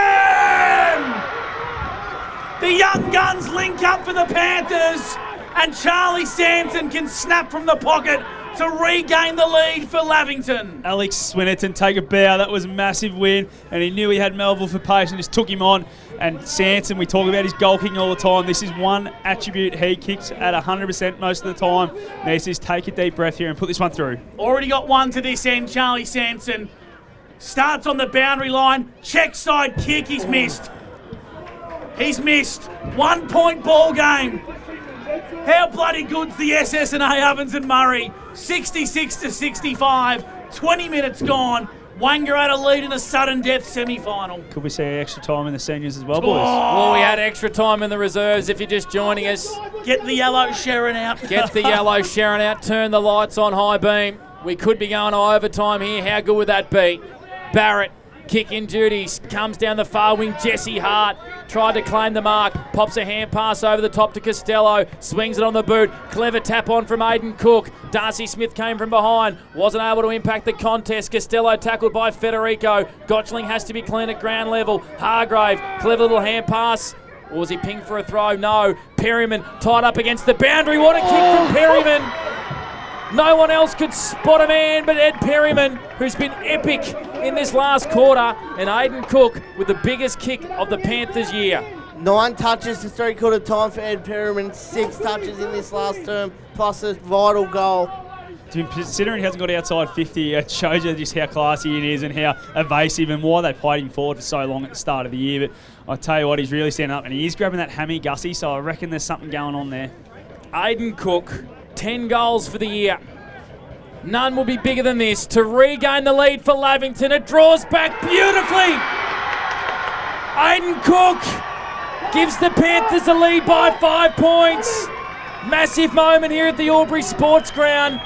The young guns link up for the Panthers, and Charlie Sanson can snap from the pocket to regain the lead for Lavington. Alex Swinnerton take a bow. That was a massive win, and he knew he had Melville for pace and just took him on. And Sanson, we talk about his goal kicking all the time. This is one attribute he kicks at 100% most of the time. Now he says, take a deep breath here and put this one through. Already got one to this end, Charlie Sanson. Starts on the boundary line, check side kick, he's missed. He's missed. 1 point ball game. How bloody good's the SS&A Ovens and Murray? 66-65. 20 minutes gone. Wangaratta lead in a sudden death semi-final. Could we see extra time in the seniors as well, boys? Well, we had extra time in the reserves if you're just joining us. Get the yellow Sharon out. Get the yellow Sharon out. Turn the lights on high beam. We could be going to overtime here. How good would that be? Barrett, kick in duties, comes down the far wing. Jesse Hart tried to claim the mark, pops a hand pass over the top to Costello, swings it on the boot. Clever tap on from Aidan Cook. Darcy Smith came from behind, wasn't able to impact the contest. Costello tackled by Federico. Gotchling has to be clean at ground level. Hargrave, clever little hand pass. Or was he pinged for a throw? No. Perryman tied up against the boundary. What a kick from Perryman. No one else could spot a man but Ed Perryman, who's been epic in this last quarter, and Aiden Cook with the biggest kick of the Panthers' year. 9 touches to 3/4 time for Ed Perryman, 6 touches in this last term, plus a vital goal. Considering he hasn't got outside 50, it shows you just how classy he is and how evasive and why they played him forward for so long at the start of the year. But I'll tell you what, he's really standing up, and he is grabbing that hammy, Gussie, so I reckon there's something going on there. Aiden Cook, 10 goals for the year. None will be bigger than this to regain the lead for Lavington. It draws back beautifully. Aiden Cook gives the Panthers a lead by 5 points. Massive moment here at the Albury Sports Ground.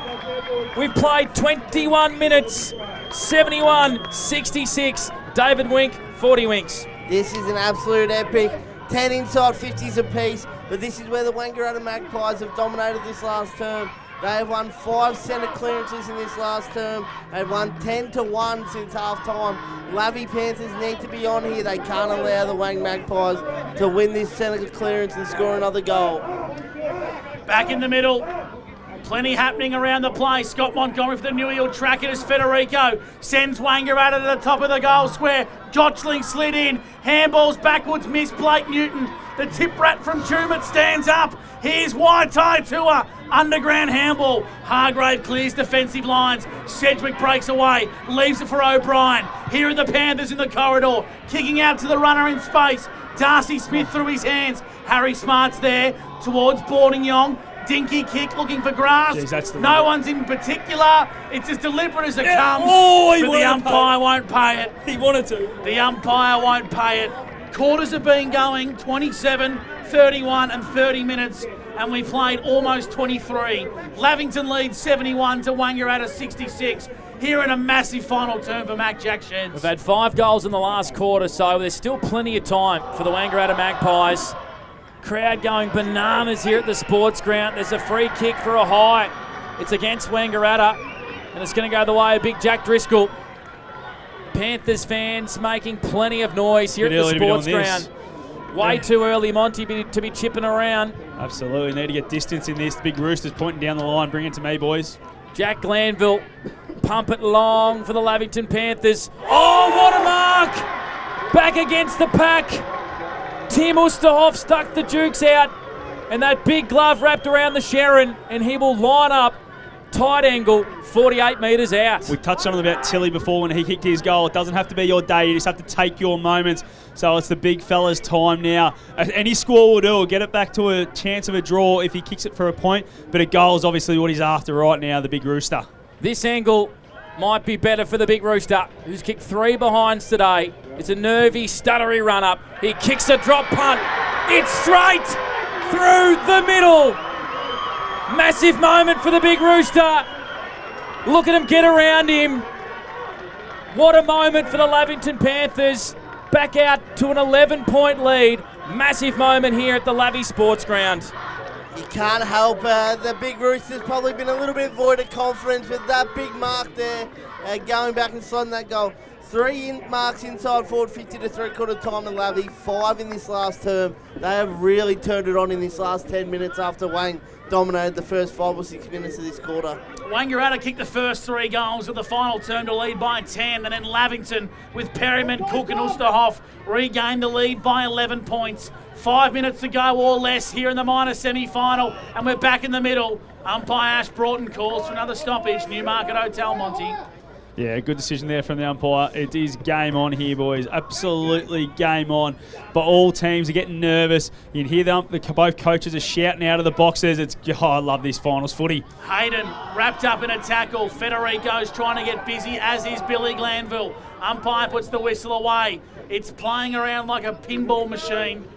We've played 21 minutes, 71-66. David Wink, 40 winks. This is an absolute epic. 10 inside 50s apiece, but this is where the Wangaratta Magpies have dominated this last term. They have won 5 centre clearances in this last term. They've won 10-1 since half-time. Lavy Panthers need to be on here. They can't allow the Wang Magpies to win this centre clearance and score another goal. Back in the middle. Plenty happening around the play. Scott Montgomery for the New Yield Trackers as Federico sends Wangaratta to the top of the goal square. Gotchling slid in. Handballs backwards, missed Blake Newton. The tip rat from Tumut stands up. Here's Waitai Tua. Underground handball. Hargrave clears defensive lines. Sedgwick breaks away. Leaves it for O'Brien. Here are the Panthers in the corridor. Kicking out to the runner in space. Darcy Smith through his hands. Harry Smart's there towards Boarding-Yong. Dinky kick looking for grass. Jeez, no one's in particular. It's as deliberate as it comes. Oh, but the umpire won't pay it. He wanted to. The umpire won't pay it. Quarters have been going 27, 31 and 30 minutes, and we've played almost 23. Lavington leads 71 to Wangaratta 66. Here in a massive final term for Mac Jack Sheds. We've had 5 goals in the last quarter, so there's still plenty of time for the Wangaratta Magpies. Crowd going bananas here at the sports ground. There's a free kick for a high. It's against Wangaratta, and it's going to go the way of Big Jack Driscoll. Panthers fans making plenty of noise here at the sports ground. Way too early, Monty, to be chipping around. Absolutely, need to get distance in this. The Big Roosters pointing down the line. Bring it to me, boys. Jack Glanville, pump it long for the Lavington Panthers. Oh, what a mark! Back against the pack. Tim Oosterhoff stuck the Dukes out, and that big glove wrapped around the Sharon, and he will line up tight angle 48 metres out. We touched on it about Tilly before when he kicked his goal. It doesn't have to be your day. You just have to take your moments. So it's the big fella's time now. Any score will do. We'll get it back to a chance of a draw if he kicks it for a point. But a goal is obviously what he's after right now, the Big Rooster. This angle might be better for the Big Rooster, who's kicked 3 behinds today. It's a nervy, stuttery run-up. He kicks a drop punt. It's straight through the middle. Massive moment for the Big Rooster. Look at him get around him. What a moment for the Lavington Panthers. Back out to an 11-point lead. Massive moment here at the Lavy Sports Ground. You can't help the Big Roosters probably been a little bit void of confidence with that big mark there, going back and sliding that goal. 3 marks inside forward 50 to 3/4 time to Lavy, 5 in this last term. They have really turned it on in this last 10 minutes after Wang dominated the first 5 or 6 minutes of this quarter. Wangaratta kicked the first 3 goals of the final term to lead by 10, and then Lavington with Perryman, Cook and Oosterhoff regained the lead by 11 points. 5 minutes to go or less here in the minor semi-final, and we're back in the middle. Umpire Ash Broughton calls for another stoppage, Newmarket Hotel, Monty. Yeah, good decision there from the umpire. It is game on here, boys. Absolutely game on. But all teams are getting nervous. You can hear them. Both coaches are shouting out of the boxes. I love this finals footy. Hayden wrapped up in a tackle. Federico's trying to get busy, as is Billy Glanville. Umpire puts the whistle away. It's playing around like a pinball machine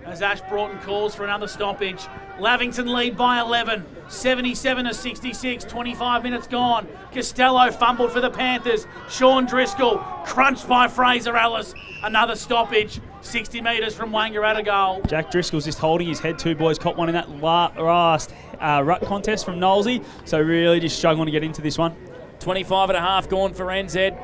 as Ash Broughton calls for another stoppage. Lavington lead by 11, 77 to 66, 25 minutes gone. Costello fumbled for the Panthers. Sean Driscoll crunched by Fraser Ellis. Another stoppage, 60 metres from Wangaratta goal. Jack Driscoll's just holding his head. 2 boys caught one in that last ruck contest from Knowlesy, so really just struggling to get into this one. 25 and a half gone for NZ.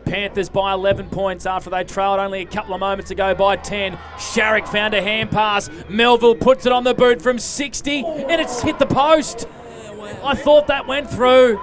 Panthers by 11 points after they trailed only a couple of moments ago by 10. Sharrock found a hand pass. Melville puts it on the boot from 60, and it's hit the post. I thought that went through.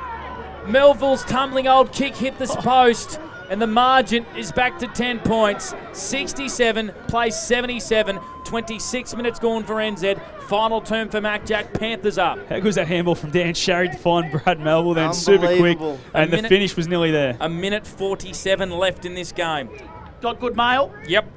Melville's tumbling old kick hit the post, and the margin is back to 10 points. 67 plays 77. 26 minutes gone for NZ. Final term for Mac Jack. Panthers up. How good was that handball from Dan Sherry to find Brad Melville then? Super quick. And the finish was nearly there. A minute 47 left in this game. Got good mail? Yep.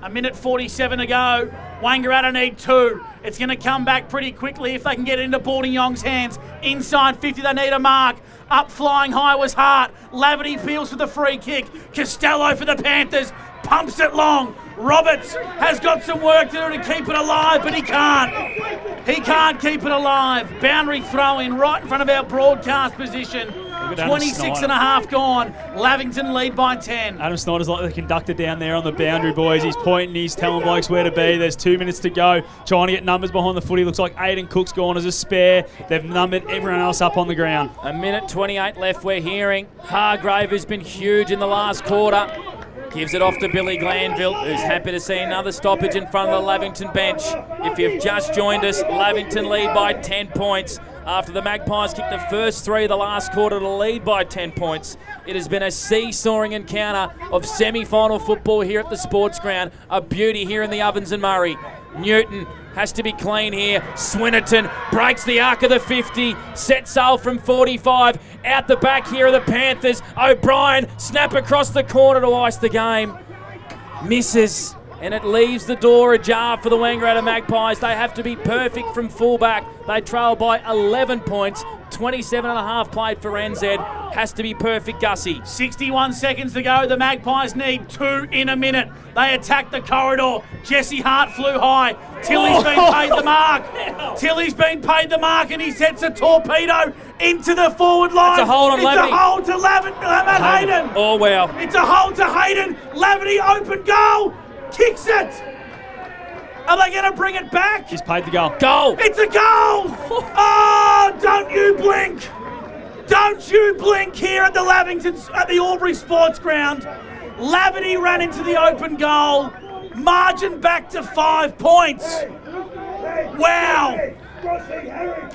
A minute 47 to go. Wangaratta need 2. It's going to come back pretty quickly if they can get it into Bourdignon's hands. Inside 50, they need a mark. Up flying high was Hart. Lavity peels for the free kick. Costello for the Panthers. Pumps it long. Roberts has got some work to do to keep it alive, but he can't. He can't keep it alive. Boundary throw in right in front of our broadcast position. 26 and a half gone. Lavington lead by 10. Adam Snyder's like the conductor down there on the boundary, boys. He's pointing, he's telling blokes where to be. There's 2 minutes to go. Trying to get numbers behind the footy. Looks like Aiden Cook's gone as a spare. They've numbered everyone else up on the ground. A minute 28 left, we're hearing. Hargrave has been huge in the last quarter. Gives it off to Billy Glanville, who's happy to see another stoppage in front of the Lavington bench. If you've just joined us, Lavington lead by 10 points. After the Magpies kicked the first 3 of the last quarter to lead by 10 points. It has been a seesawing encounter of semi-final football here at the sports ground. A beauty here in the Ovens and Murray. Newton has to be clean here. Swinnerton breaks the arc of the 50. Set sail from 45. Out the back here are the Panthers. O'Brien snap across the corner to ice the game. Misses. And it leaves the door ajar for the Wangaratta Magpies. They have to be perfect from fullback. They trail by 11 points. 27 and a half played for NZ. Has to be perfect, Gussie. 61 seconds to go. The Magpies need 2 in a minute. They attack the corridor. Jesse Hart flew high. Tilly's been paid the mark. Tilly's been paid the mark, and he sets a torpedo into the forward line. It's a hold on It's Lavity. a hold to Matt Hayden. Oh, wow. It's a hold to Hayden. Lavity open goal. Kicks it. Are they going to bring it back? He's paid the goal. Goal. It's a goal. Oh, don't you blink. Don't you blink here at the Lavington, at the Albury Sports Ground. Lavity ran into the open goal. Margin back to 5 points. Wow.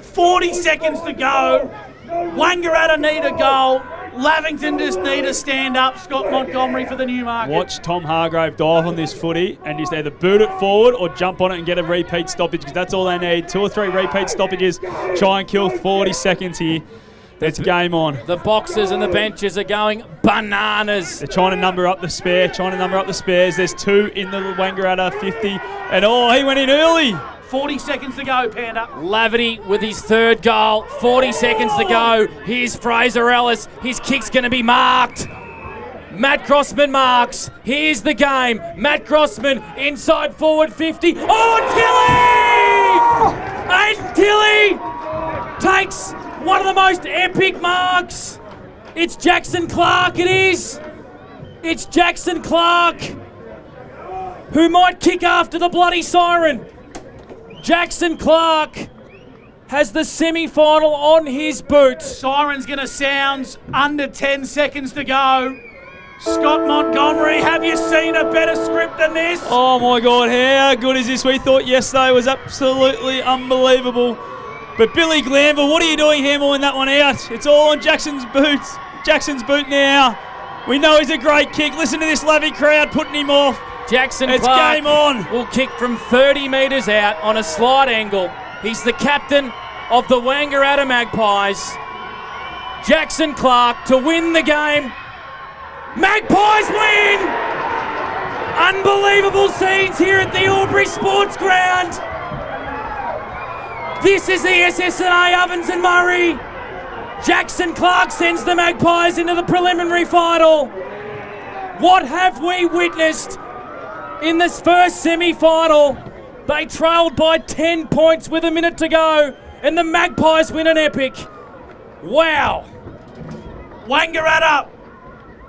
40 seconds to go. Wangaratta need a goal. Lavington just need to stand up. Scott Montgomery for the Newmarket. Watch Tom Hargrave dive on this footy and just either boot it forward or jump on it and get a repeat stoppage, because that's all they need. 2 or 3 repeat stoppages. Try and kill 40 seconds here. It's game on. The boxes and the benches are going bananas. They're trying to number up the spare, There's 2 in the Wangaratta 50. And he went in early. 40 seconds to go, Panda. Lavity with his 3rd goal. 40 seconds to go. Here's Fraser Ellis. His kick's going to be marked. Matt Grossman marks. Here's the game. Matt Grossman inside forward 50. Oh, Tilly! And Tilly takes one of the most epic marks. It's Jackson Clark, it is. It's Jackson Clark, who might kick after the bloody siren. Jackson Clark has the semi-final on his boot. Siren's going to sound under 10 seconds to go. Scott Montgomery, have you seen a better script than this? Oh my God, how good is this? We thought yesterday was absolutely unbelievable. But Billy Glanville, what are you doing handballing that one out? It's all on Jackson's boots. Jackson's boot now. We know he's a great kick. Listen to this Lavy crowd putting him off. Jackson it's Clark game on. Will kick from 30 metres out on a slight angle. He's the captain of the Wangaratta Magpies. Jackson Clark to win the game. Magpies win! Unbelievable scenes here at the Albury Sports Ground. This is the SS&A Ovens and Murray. Jackson Clark sends the Magpies into the preliminary final. What have we witnessed in this first semi-final? They trailed by 10 points with a minute to go, and the Magpies win an epic. Wow. Wangaratta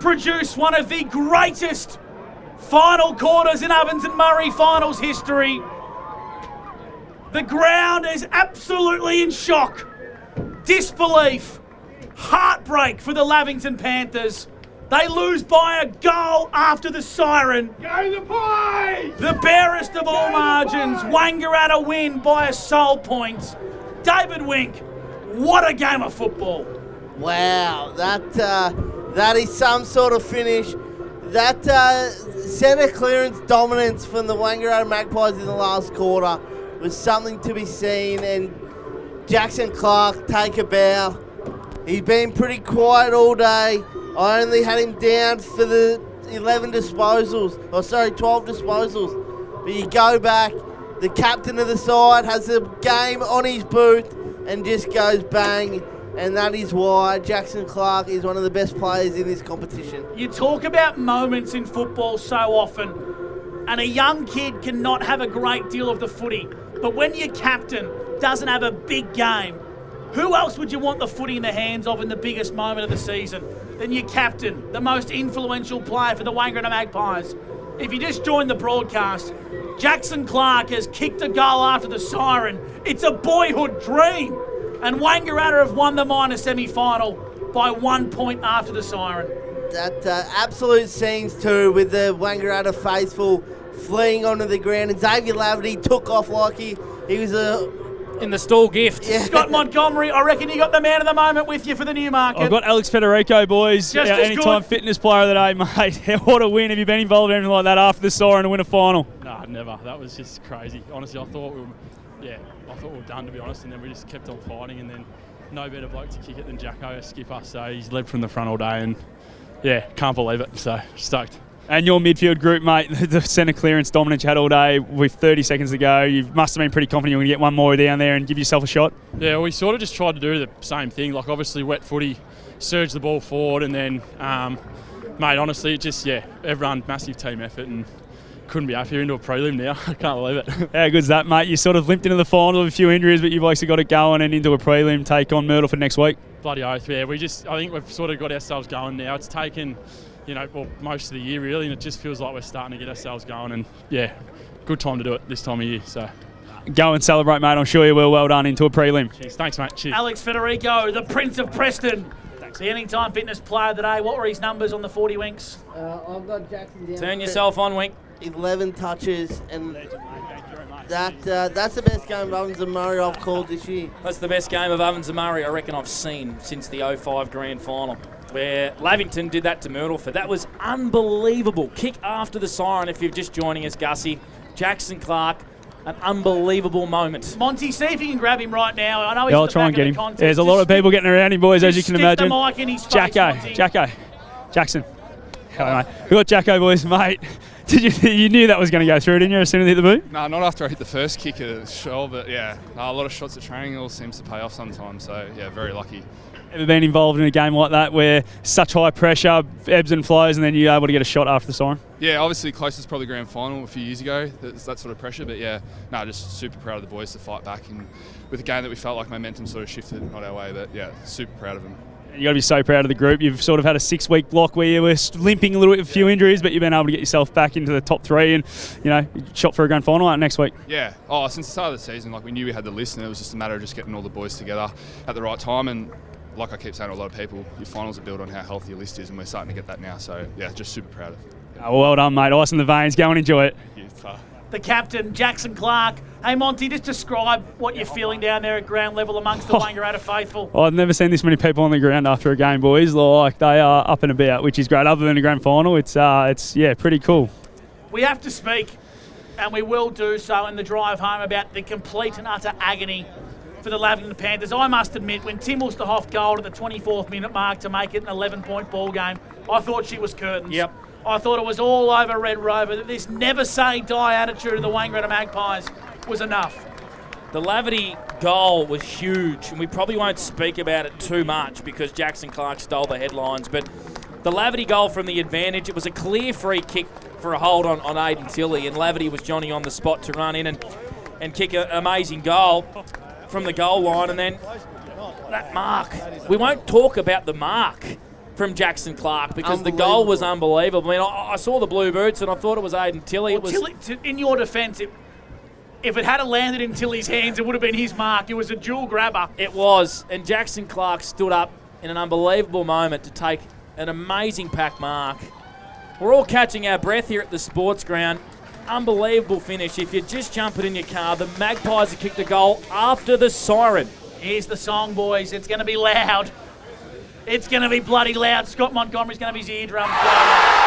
produced one of the greatest final quarters in Ovens and Murray finals history. The ground is absolutely in shock, disbelief, heartbreak for the Lavington Panthers. They lose by a goal after the siren. Go the Pies! The barest of all margins, Wangaratta win by a sole point. David Wink, What a game of football. Wow, that is some sort of finish. That centre clearance dominance from the Wangaratta Magpies in the last quarter was something to be seen, and Jackson Clark take a bow. He's been pretty quiet all day. I only had him down for the 12 disposals. But you go back, the captain of the side has a game on his boot and just goes bang. And that is why Jackson Clark is one of the best players in this competition. You talk about moments in football so often, and a young kid cannot have a great deal of the footy. But when your captain doesn't have a big game, who else would you want the footy in the hands of in the biggest moment of the season than your captain, the most influential player for the Wangaratta Magpies? If you just joined the broadcast, Jackson Clark has kicked a goal after the siren. It's a boyhood dream. And Wangaratta have won the minor semi-final by 1 point after the siren. That absolute scenes too, with the Wangaratta faithful fleeing onto the ground, and Xavier Lavington took off like he was in the stall gift. Yeah. Scott Montgomery, I reckon you got the man of the moment with you for the Newmarket. I've got Alex Federico, boys. Just our as anytime good. fitness player of the day, mate. What a win. Have you been involved in anything like that after the siren to win a final? No, never. That was just crazy. Honestly, I thought we were done, to be honest, and then we just kept on fighting, and then no better bloke to kick it than Jacko, our skipper. So he's led from the front all day, and yeah, can't believe it. So stoked. And your midfield group, mate, the centre clearance dominance you had all day with 30 seconds to go. You must have been pretty confident you were going to get one more down there and give yourself a shot. Yeah, we sort of just tried to do the same thing. Like, obviously, wet footy, surge the ball forward, and then, mate, honestly, everyone, massive team effort, and couldn't be happier into a prelim now. I can't believe it. How good's that, mate? You sort of limped into the final with a few injuries, but you've actually got it going and into a prelim take on Myrtle for next week. Bloody oath, yeah. I think we've sort of got ourselves going now. It's taken, most of the year, really, and it just feels like we're starting to get ourselves going, and, yeah, good time to do it this time of year, so. Go and celebrate, mate. I'm sure you will. Well done into a prelim. Cheers. Thanks, mate. Cheers. Alex Federico, the Prince of Preston. The Anytime Fitness Player of the Day. What were his numbers on the 40 winks? I've got Jackson down. Turn yourself on, Wink. 11 touches, and that's the best game of Ovens and Murray I've called this year. That's the best game of Ovens and Murray I reckon I've seen since the 05 Grand Final, where Lavington did that to Myrtleford. That was unbelievable. Kick after the siren, if you're just joining us, Gussie. Jackson Clark, an unbelievable moment. Monty, see if you can grab him right now. I know he's I'll try and get him. There's a lot of people getting around him, boys, as you can imagine. Stick the mic in his face, Monty. Jackson. Hello, mate. We got Jacko, boys, mate. You knew that was going to go through, didn't you, as soon as you hit the boot? No, not after I hit the first kick at the show, but yeah, a lot of shots at training all seems to pay off sometimes, so yeah, very lucky. Ever been involved in a game like that where such high pressure, ebbs and flows, and then you're able to get a shot after the siren? Yeah, obviously closest probably grand final a few years ago, that sort of pressure, but yeah, just super proud of the boys to fight back, and with a game that we felt like momentum sort of shifted, not our way, but yeah, super proud of them. You've got to be so proud of the group. You've sort of had a 6-week block where you were limping a little bit with a few injuries, but you've been able to get yourself back into the top 3 and, shot for a grand final next week. Yeah. Since the start of the season, we knew we had the list, and it was just a matter of just getting all the boys together at the right time. And like I keep saying to a lot of people, your finals are built on how healthy your list is, and we're starting to get that now. So, yeah, just super proud of it. Well done, mate. Ice in the veins. Go and enjoy it. Thank you. The captain, Jackson Clark. Hey, Monty, just describe what you're feeling down there at ground level amongst the Wangaratta faithful. I've never seen this many people on the ground after a game, boys. Like, they are up and about, which is great. Other than a grand final, it's pretty cool. We have to speak, and we will do so in the drive home, about the complete and utter agony for the Lavington Panthers. I must admit, when Tim Ulsterhoff goaled at the 24th minute mark to make it an 11-point ball game, I thought she was curtains. Yep. I thought it was all over Red Rover. This never-say-die attitude of the Wangaratta Magpies was enough. The Lavity goal was huge, and we probably won't speak about it too much because Jackson Clark stole the headlines, but the Lavity goal from the advantage, it was a clear free kick for a hold on Aiden Tilley, and Lavity was Johnny on the spot to run in and kick an amazing goal from the goal line, and then that mark. We won't talk about the mark from Jackson Clark because the goal was unbelievable. I mean, I saw the blue boots and I thought it was Aiden Tilley. In your defence, if it had landed in Tilley's hands, it would have been his mark. It was a dual grabber. It was, and Jackson Clark stood up in an unbelievable moment to take an amazing pack mark. We're all catching our breath here at the sports ground. Unbelievable finish. If you're just jumping in your car, the Magpies have kicked a goal after the siren. Here's the song, boys. It's going to be loud. It's going to be bloody loud. Scott Montgomery's going to have his eardrums blowing.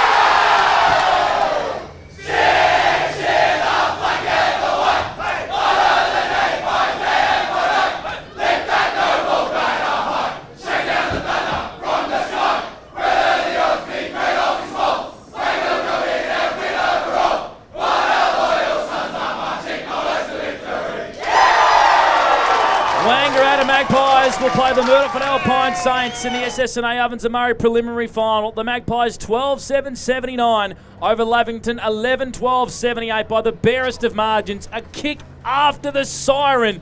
Wangaratta Magpies will play the OMFNL Pine Saints in the SS&A Ovens and Murray preliminary final. The Magpies 12-7-79 over Lavington 11-12-78 by the barest of margins. A kick after the siren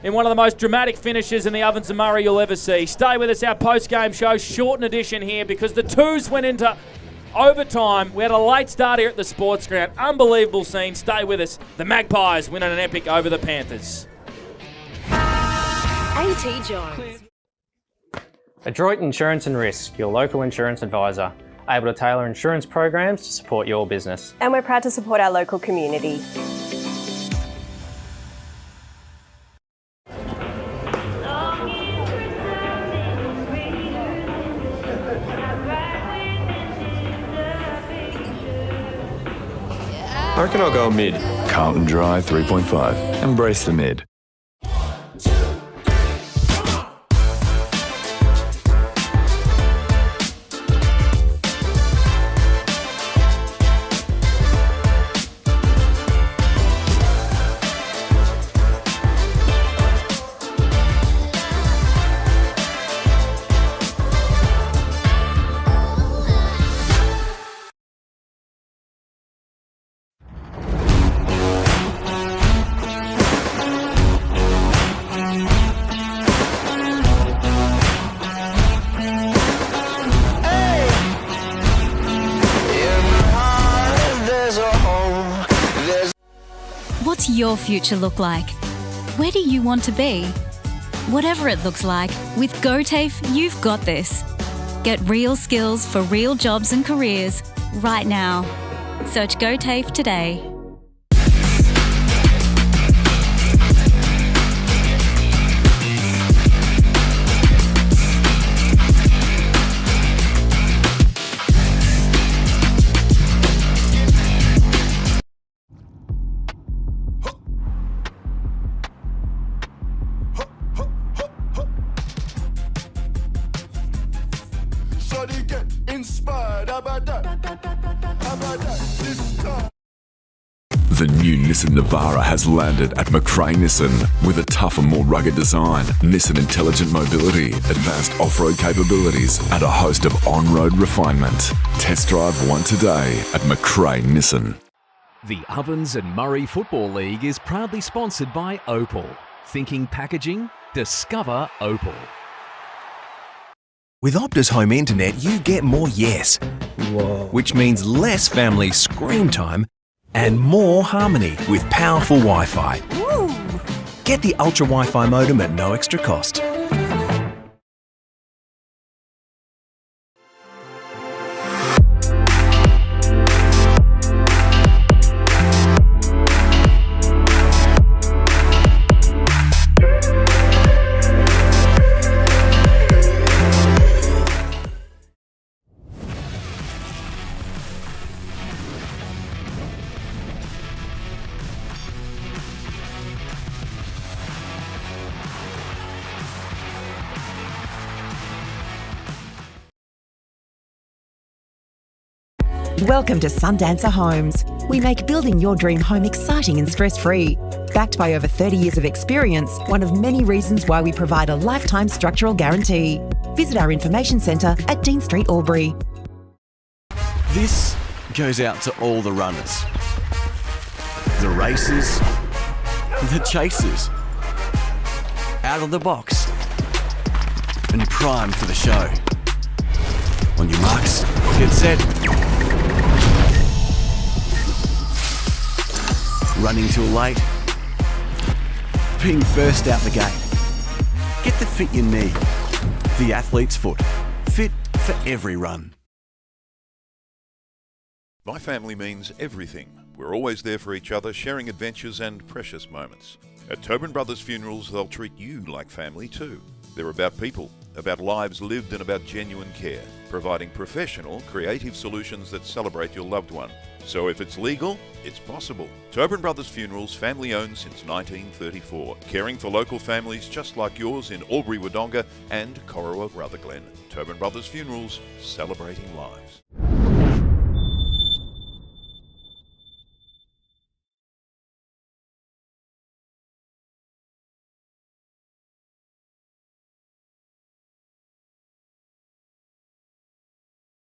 in one of the most dramatic finishes in the Ovens and Murray you'll ever see. Stay with us, our post-game show, shortened edition here because the twos went into overtime. We had a late start here at the sports ground. Unbelievable scene. Stay with us. The Magpies win an epic over the Panthers. A.T. Jones. Adroit Insurance and Risk, your local insurance advisor, able to tailor insurance programs to support your business. And we're proud to support our local community. I reckon I'll go mid. Carlton Drive 3.5. Embrace the mid. What's your future look like? Where do you want to be? Whatever it looks like, with GoTAFE, you've got this. Get real skills for real jobs and careers right now. Search GoTAFE today. The new Nissan Navara has landed at McRae Nissan with a tougher, more rugged design, Nissan intelligent mobility, advanced off-road capabilities, and a host of on-road refinement. Test drive one today at McRae Nissan. The Ovens and Murray Football League is proudly sponsored by Opal. Thinking packaging? Discover Opal. With Optus Home Internet, you get more yes. Whoa. Which means less family screen time and more harmony with powerful Wi-Fi. Woo. Get the Ultra Wi-Fi modem at no extra cost. Welcome to Sundancer Homes. We make building your dream home exciting and stress-free. Backed by over 30 years of experience, one of many reasons why we provide a lifetime structural guarantee. Visit our information centre at Dean Street, Albury. This goes out to all the runners, the racers, the chasers, out of the box, and primed for the show. On your marks, get set. Running too late. Being first out the gate. Get the fit you need. The athlete's foot. Fit for every run. My family means everything. We're always there for each other, sharing adventures and precious moments. At Tobin Brothers Funerals, they'll treat you like family too. They're about people, about lives lived and about genuine care, providing professional, creative solutions that celebrate your loved one. So if it's legal, it's possible. Tobin Brothers Funerals, family owned since 1934, caring for local families just like yours in Albury-Wodonga and Corowa Rutherglen. Tobin Brothers Funerals, celebrating lives.